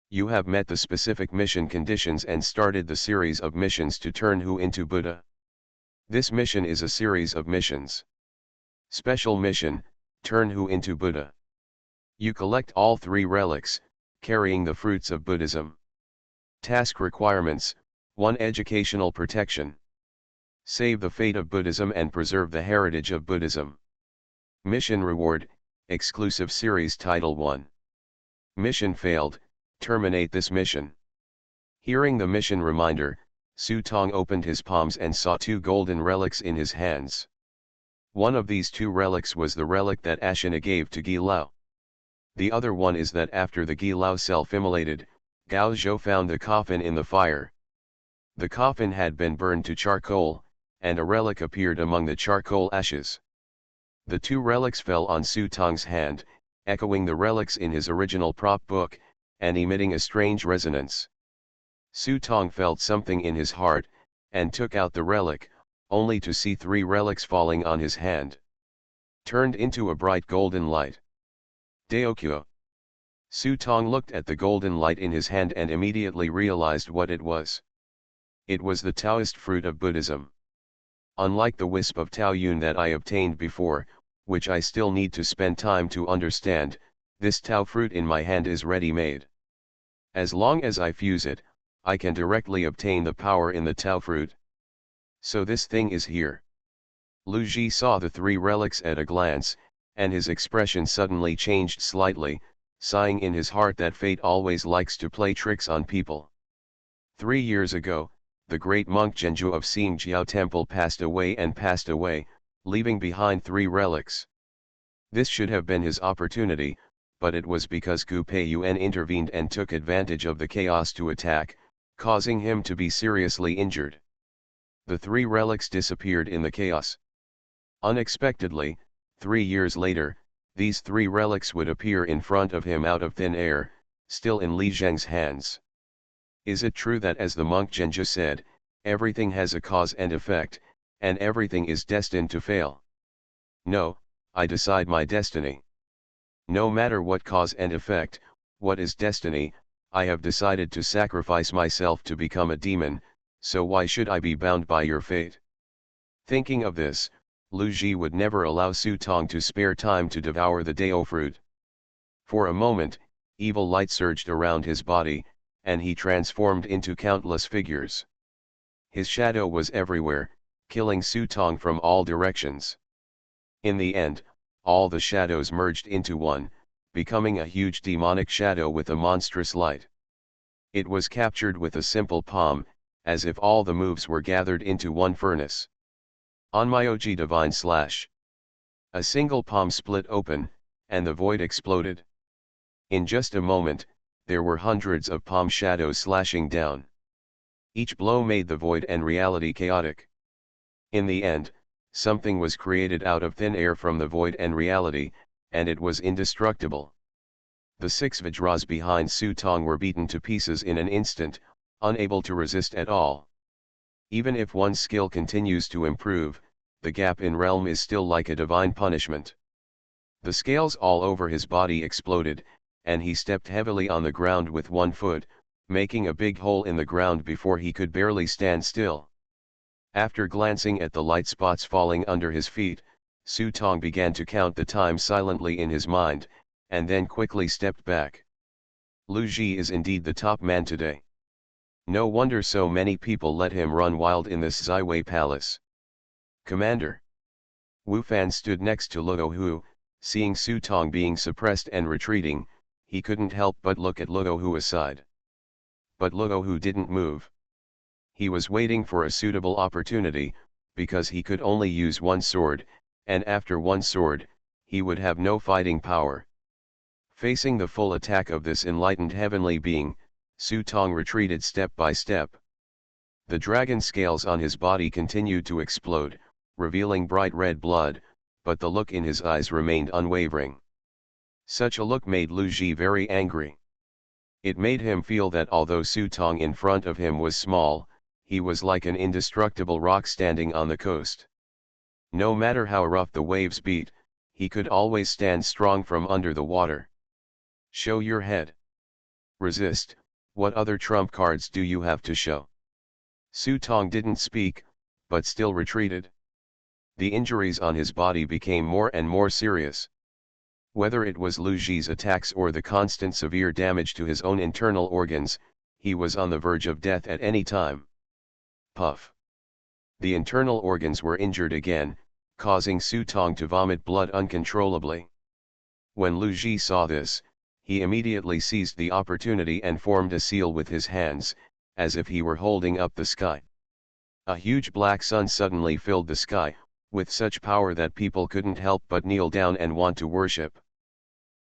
You have met the specific mission conditions and started the series of missions to turn Hu into Buddha. This mission is a series of missions. Special mission, turn Hu into Buddha. You collect all 3 relics, carrying the fruits of Buddhism. Task requirements: 1. Educational protection. Save the fate of Buddhism and preserve the heritage of Buddhism. Mission reward, exclusive series title 1. Mission failed, terminate this mission. Hearing the mission reminder, Su Tong opened his palms and saw 2 golden relics in his hands. One of these 2 relics was the relic that Ashina gave to Gi Lao. The other one is that after the Gi Lao self-immolated, Gao Zhou found the coffin in the fire. The coffin had been burned to charcoal, and a relic appeared among the charcoal ashes. The 2 relics fell on Su Tong's hand, echoing the relics in his original prop book, and emitting a strange resonance. Su Tong felt something in his heart, and took out the relic, only to see 3 relics falling on his hand. Turned into a bright golden light. Daokyo. Su Tong looked at the golden light in his hand and immediately realized what it was. It was the Taoist fruit of Buddhism. Unlike the wisp of Taoyun that I obtained before, which I still need to spend time to understand, this Tao fruit in my hand is ready-made. As long as I fuse it, I can directly obtain the power in the Tao fruit. So this thing is here. Lu Ji saw the 3 relics at a glance, and his expression suddenly changed slightly, sighing in his heart that fate always likes to play tricks on people. 3 years ago, the great monk Zhenju of Xingjiao Temple passed away, leaving behind 3 relics. This should have been his opportunity, but it was because Gu Peiyuan intervened and took advantage of the chaos to attack, causing him to be seriously injured. The 3 relics disappeared in the chaos. Unexpectedly, 3 years later, these 3 relics would appear in front of him out of thin air, still in Li Zheng's hands. Is it true that, as the monk Zhenju said, everything has a cause and effect, and everything is destined to fail? No, I decide my destiny. No matter what cause and effect, what is destiny, I have decided to sacrifice myself to become a demon, so why should I be bound by your fate? Thinking of this, Lu Ji would never allow Su Tong to spare time to devour the Dao fruit. For a moment, evil light surged around his body, and he transformed into countless figures. His shadow was everywhere, killing Su Tong from all directions. In the end, all the shadows merged into one, becoming a huge demonic shadow with a monstrous light. It was captured with a simple palm, as if all the moves were gathered into one furnace. Onmyoji Divine Slash. A single palm split open, and the void exploded. In just a moment, there were hundreds of palm shadows slashing down. Each blow made the void and reality chaotic. In the end, something was created out of thin air from the void and reality, and it was indestructible. The 6 Vajras behind Su Tong were beaten to pieces in an instant, unable to resist at all. Even if one's skill continues to improve, the gap in realm is still like a divine punishment. The scales all over his body exploded, and he stepped heavily on the ground with 1 foot, making a big hole in the ground before he could barely stand still. After glancing at the light spots falling under his feet, Su Tong began to count the time silently in his mind, and then quickly stepped back. Lu Ji is indeed the top man today. No wonder so many people let him run wild in this Ziwei palace. Commander. Wu Fan stood next to Luo Hu, seeing Su Tong being suppressed and retreating, he couldn't help but look at Luo Hu aside. But Luo Hu didn't move. He was waiting for a suitable opportunity, because he could only use 1 sword, and after 1 sword, he would have no fighting power. Facing the full attack of this enlightened heavenly being, Su Tong retreated step by step. The dragon scales on his body continued to explode, revealing bright red blood, but the look in his eyes remained unwavering. Such a look made Lu Ji very angry. It made him feel that although Su Tong in front of him was small, he was like an indestructible rock standing on the coast. No matter how rough the waves beat, he could always stand strong from under the water. Show your head. Resist, what other trump cards do you have to show? Su Tong didn't speak, but still retreated. The injuries on his body became more and more serious. Whether it was Lu Ji's attacks or the constant severe damage to his own internal organs, he was on the verge of death at any time. Puff. The internal organs were injured again, causing Su Tong to vomit blood uncontrollably. When Lu Ji saw this, he immediately seized the opportunity and formed a seal with his hands, as if he were holding up the sky. A huge black sun suddenly filled the sky, with such power that people couldn't help but kneel down and want to worship.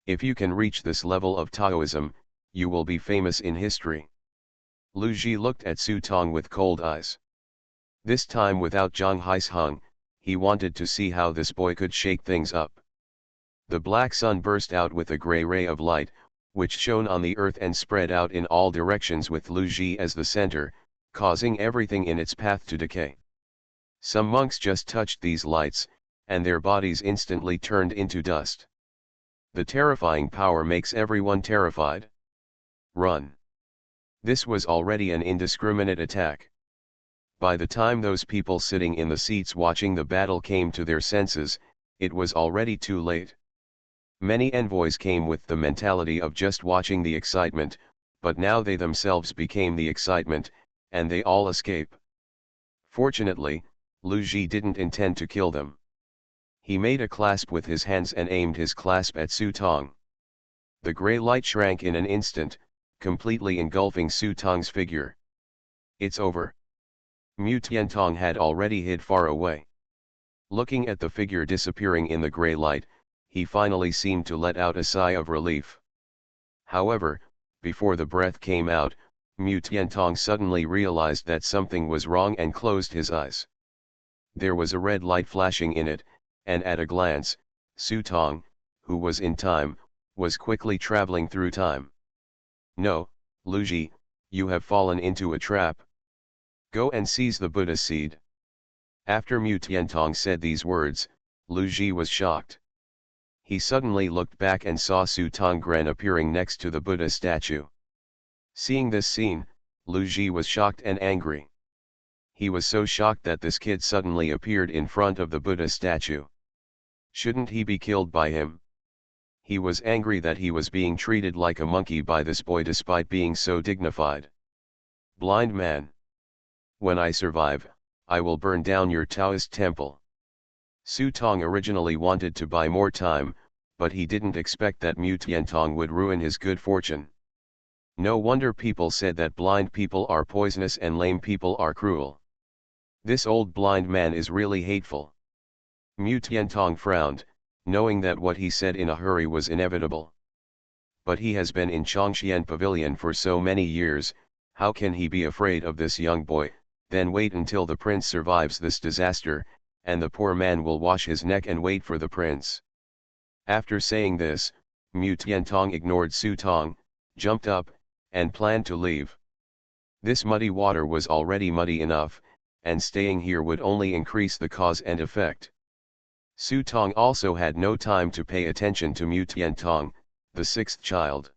If you can reach this level of Taoism, you will be famous in history. Lu Ji looked at Su Tong with cold eyes. This time without Zhang Hai's hung, he wanted to see how this boy could shake things up. The black sun burst out with a grey ray of light, which shone on the earth and spread out in all directions with Lu Ji as the center, causing everything in its path to decay. Some monks just touched these lights, and their bodies instantly turned into dust. The terrifying power makes everyone terrified. Run. This was already an indiscriminate attack. By the time those people sitting in the seats watching the battle came to their senses, it was already too late. Many envoys came with the mentality of just watching the excitement, but now they themselves became the excitement, and they all escape. Fortunately, Lu Ji didn't intend to kill them. He made a clasp with his hands and aimed his clasp at Su Tong. The grey light shrank in an instant, completely engulfing Su Tong's figure. It's over. Mu Tiantong had already hid far away. Looking at the figure disappearing in the grey light, he finally seemed to let out a sigh of relief. However, before the breath came out, Mu Tiantong suddenly realized that something was wrong and closed his eyes. There was a red light flashing in it, and at a glance, Su Tong, who was in time, was quickly traveling through time. No, Lu Ji, you have fallen into a trap. Go and seize the Buddha seed. After Mu Tiantong said these words, Lu Ji was shocked. He suddenly looked back and saw Su Tongren appearing next to the Buddha statue. Seeing this scene, Lu Ji was shocked and angry. He was so shocked that this kid suddenly appeared in front of the Buddha statue. Shouldn't he be killed by him? He was angry that he was being treated like a monkey by this boy despite being so dignified. Blind man. When I survive, I will burn down your Taoist temple. Su Tong originally wanted to buy more time, but he didn't expect that Mu Tiantong would ruin his good fortune. No wonder people said that blind people are poisonous and lame people are cruel. This old blind man is really hateful. Mu Tiantong frowned, knowing that what he said in a hurry was inevitable. But he has been in Chongqian Pavilion for so many years, how can he be afraid of this young boy? Then wait until the prince survives this disaster, and the poor man will wash his neck and wait for the prince. After saying this, Mu Tiantong ignored Su Tong, jumped up, and planned to leave. This muddy water was already muddy enough, and staying here would only increase the cause and effect. Su Tong also had no time to pay attention to Mu Tiantong, the sixth child.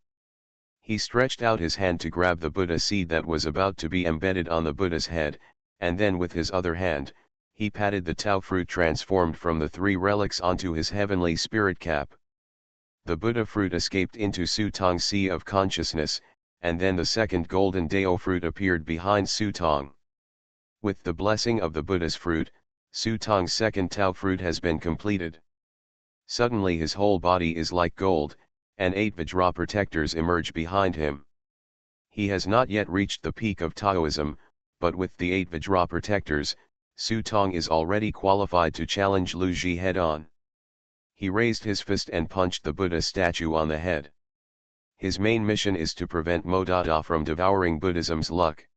He stretched out his hand to grab the Buddha seed that was about to be embedded on the Buddha's head, and then with his other hand, he patted the Tao fruit transformed from the three relics onto his heavenly spirit cap. The Buddha fruit escaped into Su Tong's sea of consciousness, and then the second golden Dao fruit appeared behind Su Tong. With the blessing of the Buddha's fruit, Su Tong's second Tao fruit has been completed. Suddenly his whole body is like gold, and 8 Vajra protectors emerge behind him. He has not yet reached the peak of Taoism, but with the 8 Vajra protectors, Su Tong is already qualified to challenge Lu Ji head-on. He raised his fist and punched the Buddha statue on the head. His main mission is to prevent Modada from devouring Buddhism's luck.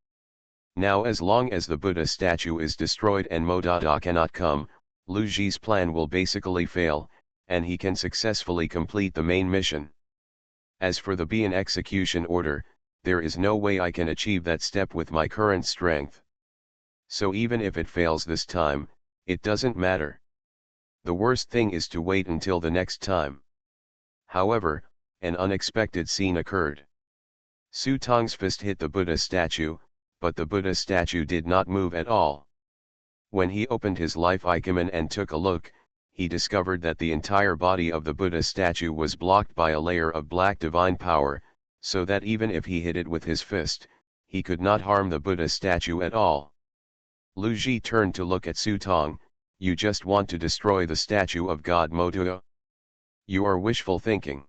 Now as long as the Buddha statue is destroyed and Modada cannot come, Lu Ji's plan will basically fail, and he can successfully complete the main mission. As for the Bian execution order, there is no way I can achieve that step with my current strength. So even if it fails this time, it doesn't matter. The worst thing is to wait until the next time. However, an unexpected scene occurred. Su Tong's fist hit the Buddha statue, but the Buddha statue did not move at all. When he opened his life icon and took a look, he discovered that the entire body of the Buddha statue was blocked by a layer of black divine power, so that even if he hit it with his fist, he could not harm the Buddha statue at all. Lu Ji turned to look at Su Tong. You just want to destroy the statue of God Motuo? You are wishful thinking.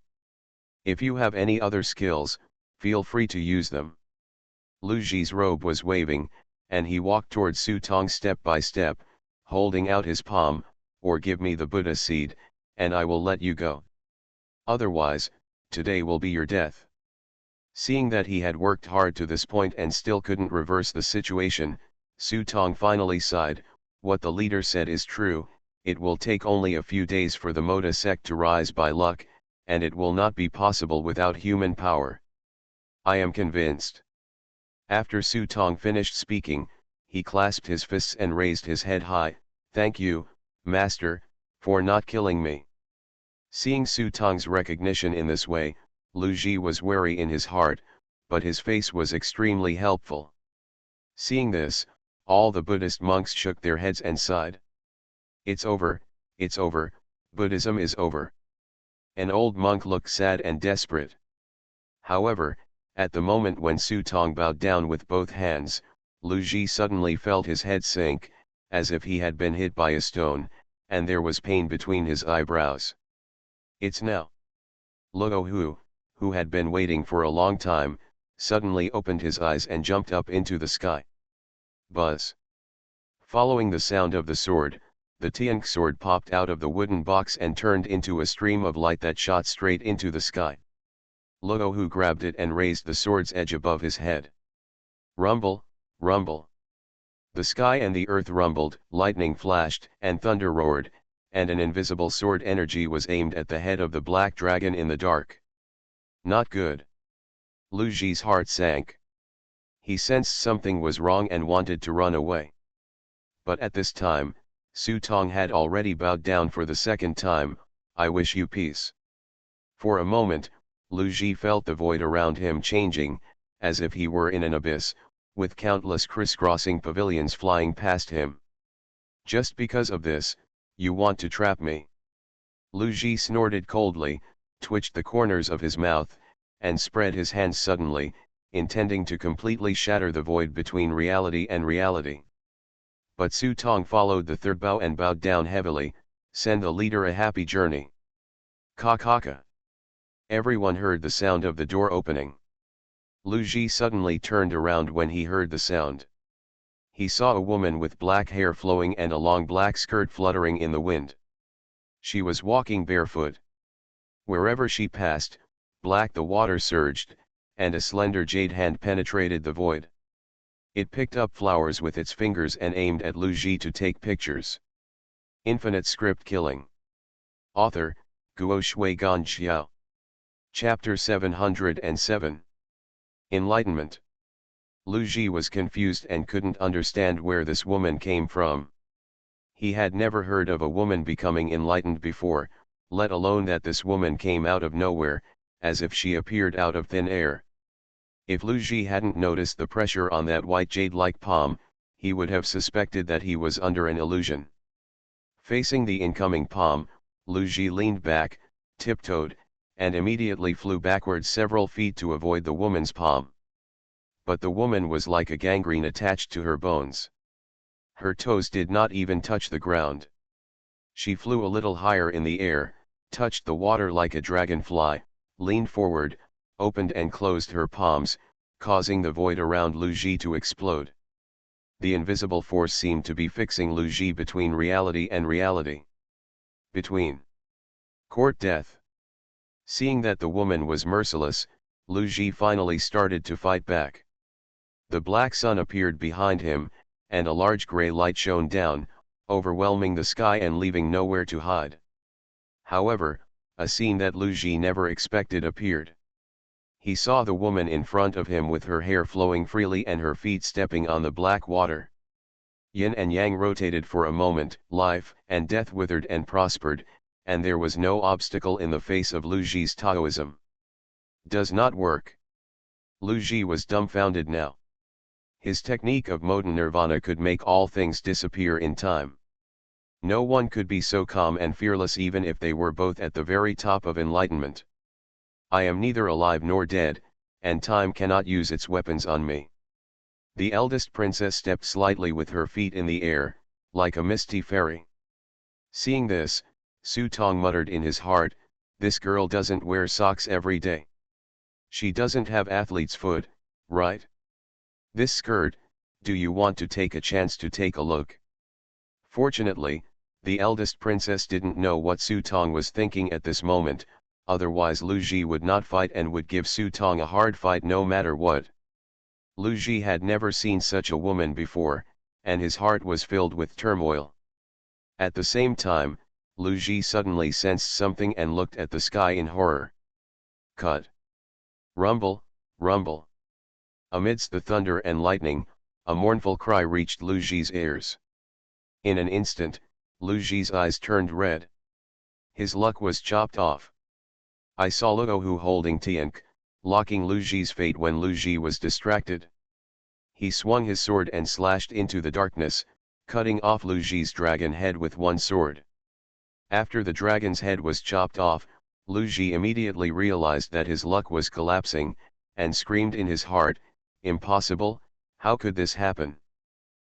If you have any other skills, feel free to use them. Lu Ji's robe was waving, and he walked towards Su Tong step by step, holding out his palm, or give me the Buddha seed, and I will let you go. Otherwise, today will be your death. Seeing that he had worked hard to this point and still couldn't reverse the situation, Su Tong finally sighed. What the leader said is true, it will take only a few days for the Moda sect to rise by luck, and it will not be possible without human power. I am convinced. After Su Tong finished speaking, he clasped his fists and raised his head high. Thank you, Master, for not killing me. Seeing Su Tong's recognition in this way, Lu Ji was wary in his heart, but his face was extremely helpful. Seeing this, all the Buddhist monks shook their heads and sighed. It's over, Buddhism is over. An old monk looked sad and desperate. However, at the moment when Su Tong bowed down with both hands, Lu Ji suddenly felt his head sink, as if he had been hit by a stone, and there was pain between his eyebrows. It's now. Luo, who had been waiting for a long time, suddenly opened his eyes and jumped up into the sky. Buzz. Following the sound of the sword, the Tianq sword popped out of the wooden box and turned into a stream of light that shot straight into the sky. Luo grabbed it and raised the sword's edge above his head. Rumble, rumble. The sky and the earth rumbled, lightning flashed, and thunder roared, and an invisible sword energy was aimed at the head of the black dragon in the dark. Not good. Lu Ji's heart sank. He sensed something was wrong and wanted to run away. But at this time, Su Tong had already bowed down for the second time. I wish you peace. For a moment, Lu Ji felt the void around him changing, as if he were in an abyss, with countless crisscrossing pavilions flying past him. Just because of this, you want to trap me? Lu Ji snorted coldly, twitched the corners of his mouth, and spread his hands suddenly, intending to completely shatter the void between reality and reality. But Su Tong followed the third bow and bowed down heavily. Send the leader a happy journey. Ka. Everyone heard the sound of the door opening. Lu Ji suddenly turned around when he heard the sound. He saw a woman with black hair flowing and a long black skirt fluttering in the wind. She was walking barefoot. Wherever she passed, black the water surged, and a slender jade hand penetrated the void. It picked up flowers with its fingers and aimed at Lu Ji to take pictures. Infinite script killing. Author, Guo Shui Gan Xiao. Chapter 707. Enlightenment. Lu Ji was confused and couldn't understand where this woman came from. He had never heard of a woman becoming enlightened before, let alone that this woman came out of nowhere, as if she appeared out of thin air. If Lu Ji hadn't noticed the pressure on that white jade-like palm, he would have suspected that he was under an illusion. Facing the incoming palm, Lu Ji leaned back, tiptoed, and immediately flew backwards several feet to avoid the woman's palm. But the woman was like a gangrene attached to her bones. Her toes did not even touch the ground. She flew a little higher in the air, touched the water like a dragonfly, leaned forward, opened and closed her palms, causing the void around Lu Ji to explode. The invisible force seemed to be fixing Lu Ji between reality and reality. Between. Court death. Seeing that the woman was merciless, Lu Ji finally started to fight back. The black sun appeared behind him, and a large gray light shone down, overwhelming the sky and leaving nowhere to hide. However, a scene that Lu Ji never expected appeared. He saw the woman in front of him with her hair flowing freely and her feet stepping on the black water. Yin and Yang rotated for a moment, life and death withered and prospered, and there was no obstacle in the face of Lu Ji's Taoism. Does not work. Lu Ji was dumbfounded now. His technique of Moten Nirvana could make all things disappear in time. No one could be so calm and fearless even if they were both at the very top of enlightenment. I am neither alive nor dead, and time cannot use its weapons on me. The eldest princess stepped slightly with her feet in the air, like a misty fairy. Seeing this, Su Tong muttered in his heart, this girl doesn't wear socks every day. She doesn't have athlete's foot, right? This skirt, do you want to take a chance to take a look? Fortunately, the eldest princess didn't know what Su Tong was thinking at this moment, otherwise Lu Ji would not fight and would give Su Tong a hard fight no matter what. Lu Ji had never seen such a woman before, and his heart was filled with turmoil. At the same time, Lu Ji suddenly sensed something and looked at the sky in horror. Cut. Rumble, rumble. Amidst the thunder and lightning, a mournful cry reached Lu Ji's ears. In an instant, Lu Ji's eyes turned red. His luck was chopped off. I saw Luo Hu holding Tianque, locking Lu Ji's fate when Lu Ji was distracted. He swung his sword and slashed into the darkness, cutting off Lu Ji's dragon head with one sword. After the dragon's head was chopped off, Lu Ji immediately realized that his luck was collapsing, and screamed in his heart, impossible, how could this happen?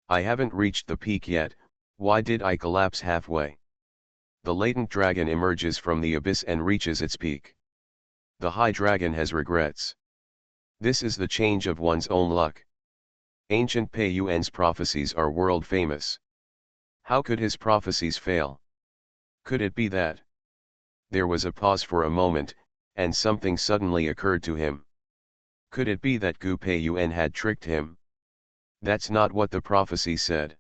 I haven't reached the peak yet, why did I collapse halfway? The latent dragon emerges from the abyss and reaches its peak. The high dragon has regrets. This is the change of one's own luck. Ancient Pei Yuan's prophecies are world famous. How could his prophecies fail? Could it be that? There was a pause for a moment, and something suddenly occurred to him. Could it be that Gu Pei Yuan had tricked him? That's not what the prophecy said.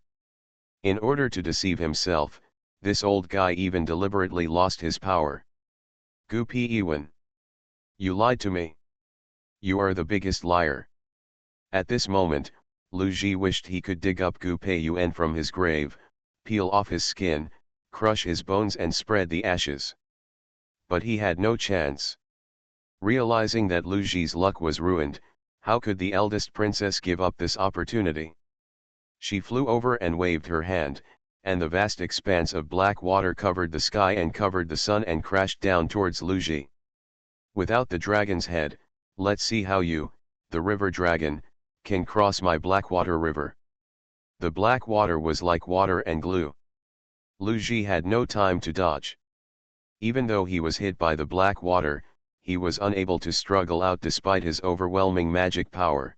In order to deceive himself, this old guy even deliberately lost his power. Gu Pei Yuan. You lied to me. You are the biggest liar. At this moment, Lu Ji wished he could dig up Gu Pei Yuan from his grave, peel off his skin, crush his bones and spread the ashes. But he had no chance. Realizing that Lu Ji's luck was ruined, how could the eldest princess give up this opportunity? She flew over and waved her hand, and the vast expanse of black water covered the sky and covered the sun and crashed down towards Lu Ji. Without the dragon's head, let's see how you, the river dragon, can cross my Blackwater River. The black water was like water and glue. Lu Ji had no time to dodge. Even though he was hit by the black water, he was unable to struggle out despite his overwhelming magic power.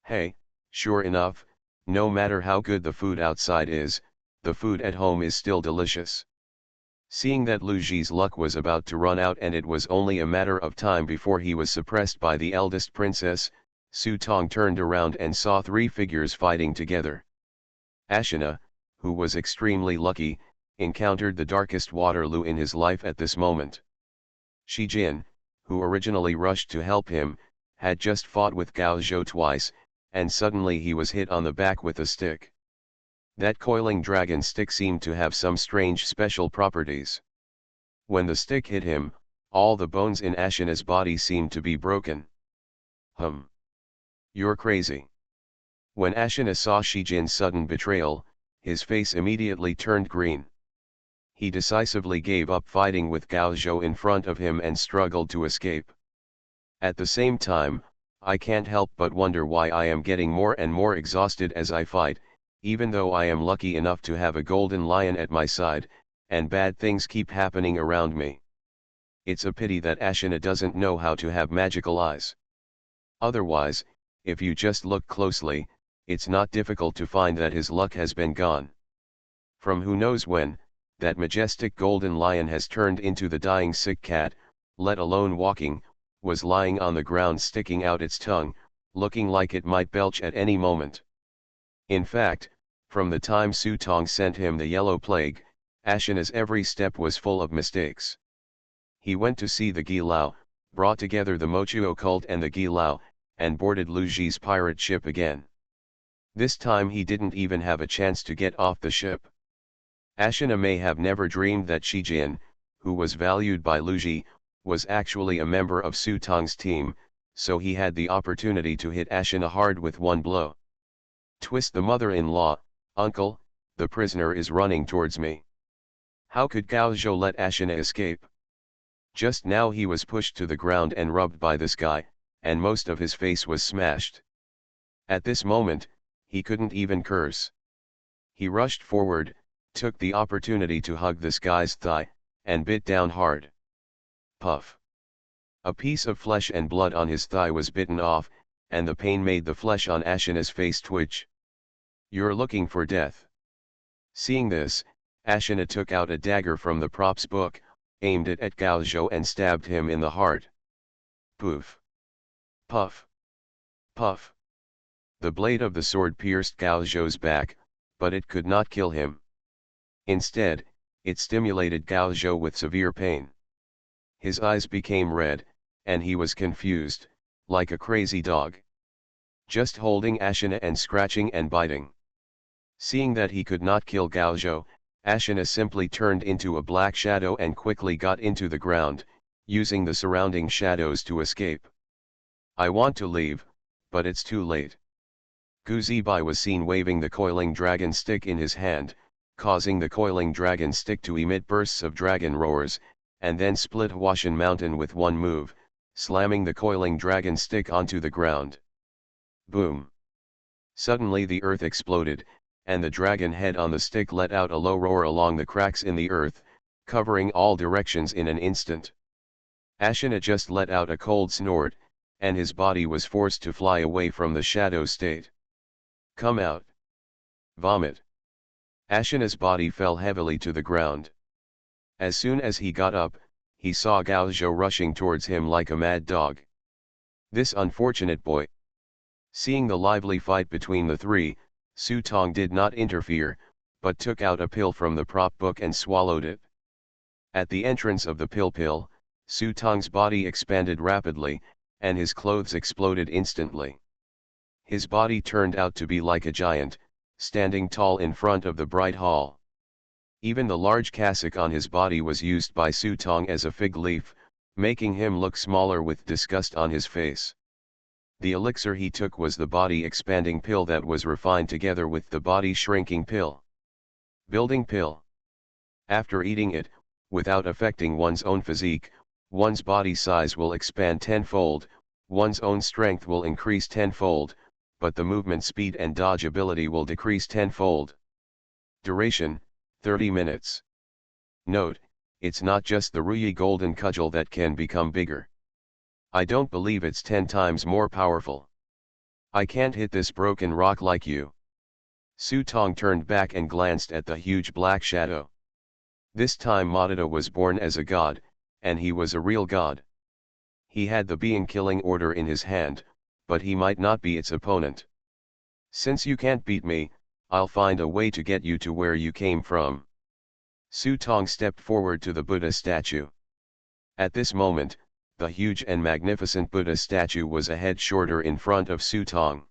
Hey, sure enough, no matter how good the food outside is, the food at home is still delicious. Seeing that Lu Ji's luck was about to run out and it was only a matter of time before he was suppressed by the eldest princess, Su Tong turned around and saw three figures fighting together. Ashina, who was extremely lucky, encountered the darkest Waterloo in his life at this moment. Shi Jin, who originally rushed to help him, had just fought with Gao Zhou twice, and suddenly he was hit on the back with a stick. That coiling dragon stick seemed to have some strange special properties. When the stick hit him, all the bones in Ashina's body seemed to be broken. You're crazy. When Ashina saw Shi Jin's sudden betrayal, his face immediately turned green. He decisively gave up fighting with Gao Zhou in front of him and struggled to escape. At the same time, I can't help but wonder why I am getting more and more exhausted as I fight, even though I am lucky enough to have a golden lion at my side, and bad things keep happening around me. It's a pity that Ashina doesn't know how to have magical eyes. Otherwise, if you just look closely, it's not difficult to find that his luck has been gone. From who knows when, that majestic golden lion has turned into the dying sick cat, let alone walking, was lying on the ground sticking out its tongue, looking like it might belch at any moment. In fact, from the time Su Tong sent him the yellow plague, Ashina's every step was full of mistakes. He went to see the Gi Lao, brought together the Mochuo cult and the Gi Lao, and boarded Lu Ji's pirate ship again. This time he didn't even have a chance to get off the ship. Ashina may have never dreamed that Shi Jin, who was valued by Lu Ji, was actually a member of Su Tong's team, so he had the opportunity to hit Ashina hard with one blow. Twist the mother-in-law, uncle, the prisoner is running towards me. How could Gao Zhou let Ashina escape? Just now he was pushed to the ground and rubbed by this guy, and most of his face was smashed. At this moment, he couldn't even curse. He rushed forward, took the opportunity to hug this guy's thigh, and bit down hard. Puff. A piece of flesh and blood on his thigh was bitten off, and the pain made the flesh on Ashina's face twitch. You're looking for death. Seeing this, Ashina took out a dagger from the props book, aimed it at Gao Zhou and stabbed him in the heart. Poof. Puff. Puff. The blade of the sword pierced Gao Zhou's back, but it could not kill him. Instead, it stimulated Gao Zhou with severe pain. His eyes became red, and he was confused, like a crazy dog. Just holding Ashina and scratching and biting. Seeing that he could not kill Gao Zhou, Ashina simply turned into a black shadow and quickly got into the ground, using the surrounding shadows to escape. I want to leave, but it's too late. Gu Zibai was seen waving the coiling dragon stick in his hand, causing the coiling dragon stick to emit bursts of dragon roars, and then split Huashan Mountain with one move, slamming the coiling dragon stick onto the ground. Boom! Suddenly the earth exploded, and the dragon head on the stick let out a low roar along the cracks in the earth, covering all directions in an instant. Ashina just let out a cold snort, and his body was forced to fly away from the shadow state. Come out. Vomit. Ashina's body fell heavily to the ground. As soon as he got up, he saw Gao Zhou rushing towards him like a mad dog. This unfortunate boy. Seeing the lively fight between the three, Su Tong did not interfere, but took out a pill from the prop book and swallowed it. At the entrance of the pill, Su Tong's body expanded rapidly, and his clothes exploded instantly. His body turned out to be like a giant, standing tall in front of the bright hall. Even the large cassock on his body was used by Su Tong as a fig leaf, making him look smaller with disgust on his face. The elixir he took was the body-expanding pill that was refined together with the body-shrinking pill. Building pill. After eating it, without affecting one's own physique, one's body size will expand tenfold, one's own strength will increase tenfold, but the movement speed and dodge ability will decrease tenfold. Duration, 30 minutes. Note, it's not just the Ruyi golden cudgel that can become bigger. I don't believe it's 10 times more powerful. I can't hit this broken rock like you. Su Tong turned back and glanced at the huge black shadow. This time Madara was born as a god, and he was a real god. He had the being killing order in his hand, but he might not be its opponent. Since you can't beat me, I'll find a way to get you to where you came from. Su Tong stepped forward to the Buddha statue. At this moment, the huge and magnificent Buddha statue was a head shorter in front of Su Tong.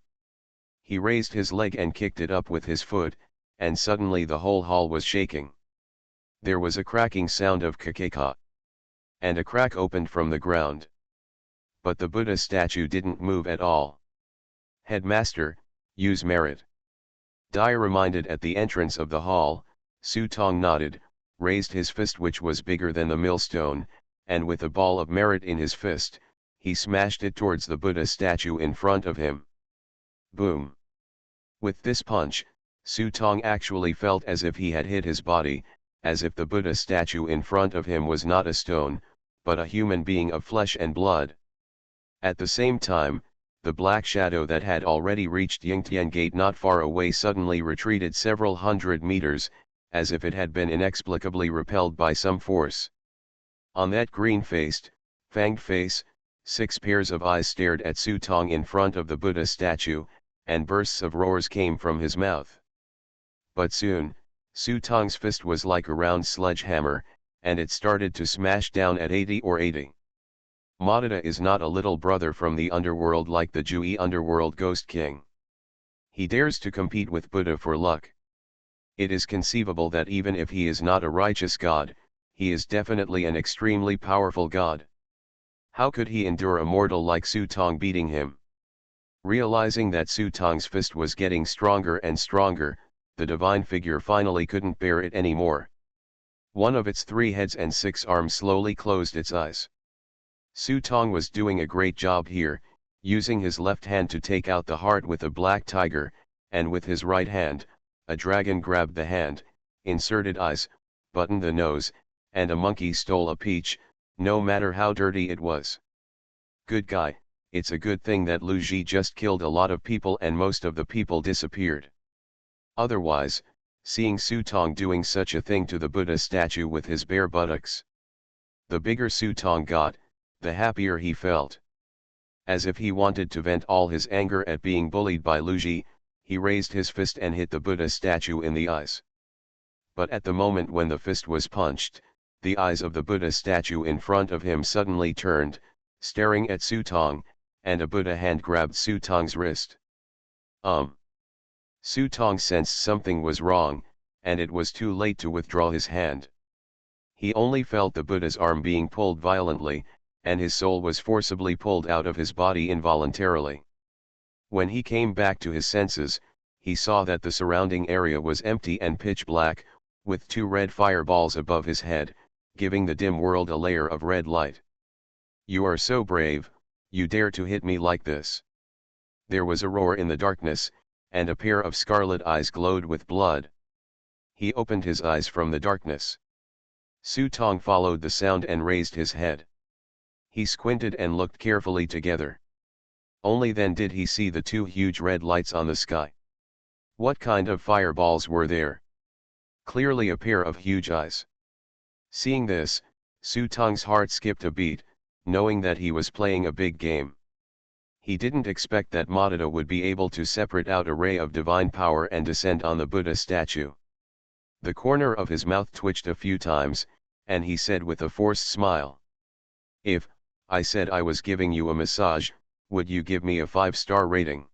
He raised his leg and kicked it up with his foot, and suddenly the whole hall was shaking. There was a cracking sound of kakeka. And a crack opened from the ground. But the Buddha statue didn't move at all. Headmaster, use merit. Dai reminded at the entrance of the hall. Su Tong nodded, raised his fist which was bigger than the millstone, and with a ball of merit in his fist, he smashed it towards the Buddha statue in front of him. Boom! With this punch, Su Tong actually felt as if he had hit his body, as if the Buddha statue in front of him was not a stone, but a human being of flesh and blood. At the same time, the black shadow that had already reached Yingtian Gate not far away suddenly retreated several hundred meters, as if it had been inexplicably repelled by some force. On that green-faced, fanged face, 6 pairs of eyes stared at Su Tong in front of the Buddha statue, and bursts of roars came from his mouth. But soon, Su Tong's fist was like a round sledgehammer, and it started to smash down at 80 or 80. Madara is not a little brother from the underworld like the Jui underworld Ghost King. He dares to compete with Buddha for luck. It is conceivable that even if he is not a righteous god, he is definitely an extremely powerful god. How could he endure a mortal like Su Tong beating him? Realizing that Su Tong's fist was getting stronger and stronger, the divine figure finally couldn't bear it anymore. One of its 3 heads and 6 arms slowly closed its eyes. Su Tong was doing a great job here, using his left hand to take out the heart with a black tiger, and with his right hand, a dragon grabbed the hand, inserted eyes, buttoned the nose, and a monkey stole a peach, no matter how dirty it was. Good guy, it's a good thing that Lu Ji just killed a lot of people and most of the people disappeared. Otherwise, seeing Su Tong doing such a thing to the Buddha statue with his bare buttocks. The bigger Su Tong got, the happier he felt. As if he wanted to vent all his anger at being bullied by Lu Ji, he raised his fist and hit the Buddha statue in the eyes. But at the moment when the fist was punched, the eyes of the Buddha statue in front of him suddenly turned, staring at Su Tong, and a Buddha hand grabbed Su Tong's wrist. Su Tong sensed something was wrong, and it was too late to withdraw his hand. He only felt the Buddha's arm being pulled violently, and his soul was forcibly pulled out of his body involuntarily. When he came back to his senses, he saw that the surrounding area was empty and pitch black, with 2 red fireballs above his head, giving the dim world a layer of red light. "You are so brave, you dare to hit me like this." There was a roar in the darkness, and a pair of scarlet eyes glowed with blood. He opened his eyes from the darkness. Su Tong followed the sound and raised his head. He squinted and looked carefully together. Only then did he see the 2 huge red lights on the sky. What kind of fireballs were there? Clearly a pair of huge eyes. Seeing this, Su Tong's heart skipped a beat, knowing that he was playing a big game. He didn't expect that Madara would be able to separate out a ray of divine power and descend on the Buddha statue. The corner of his mouth twitched a few times, and he said with a forced smile, "If I said I was giving you a massage, would you give me a 5-star rating?"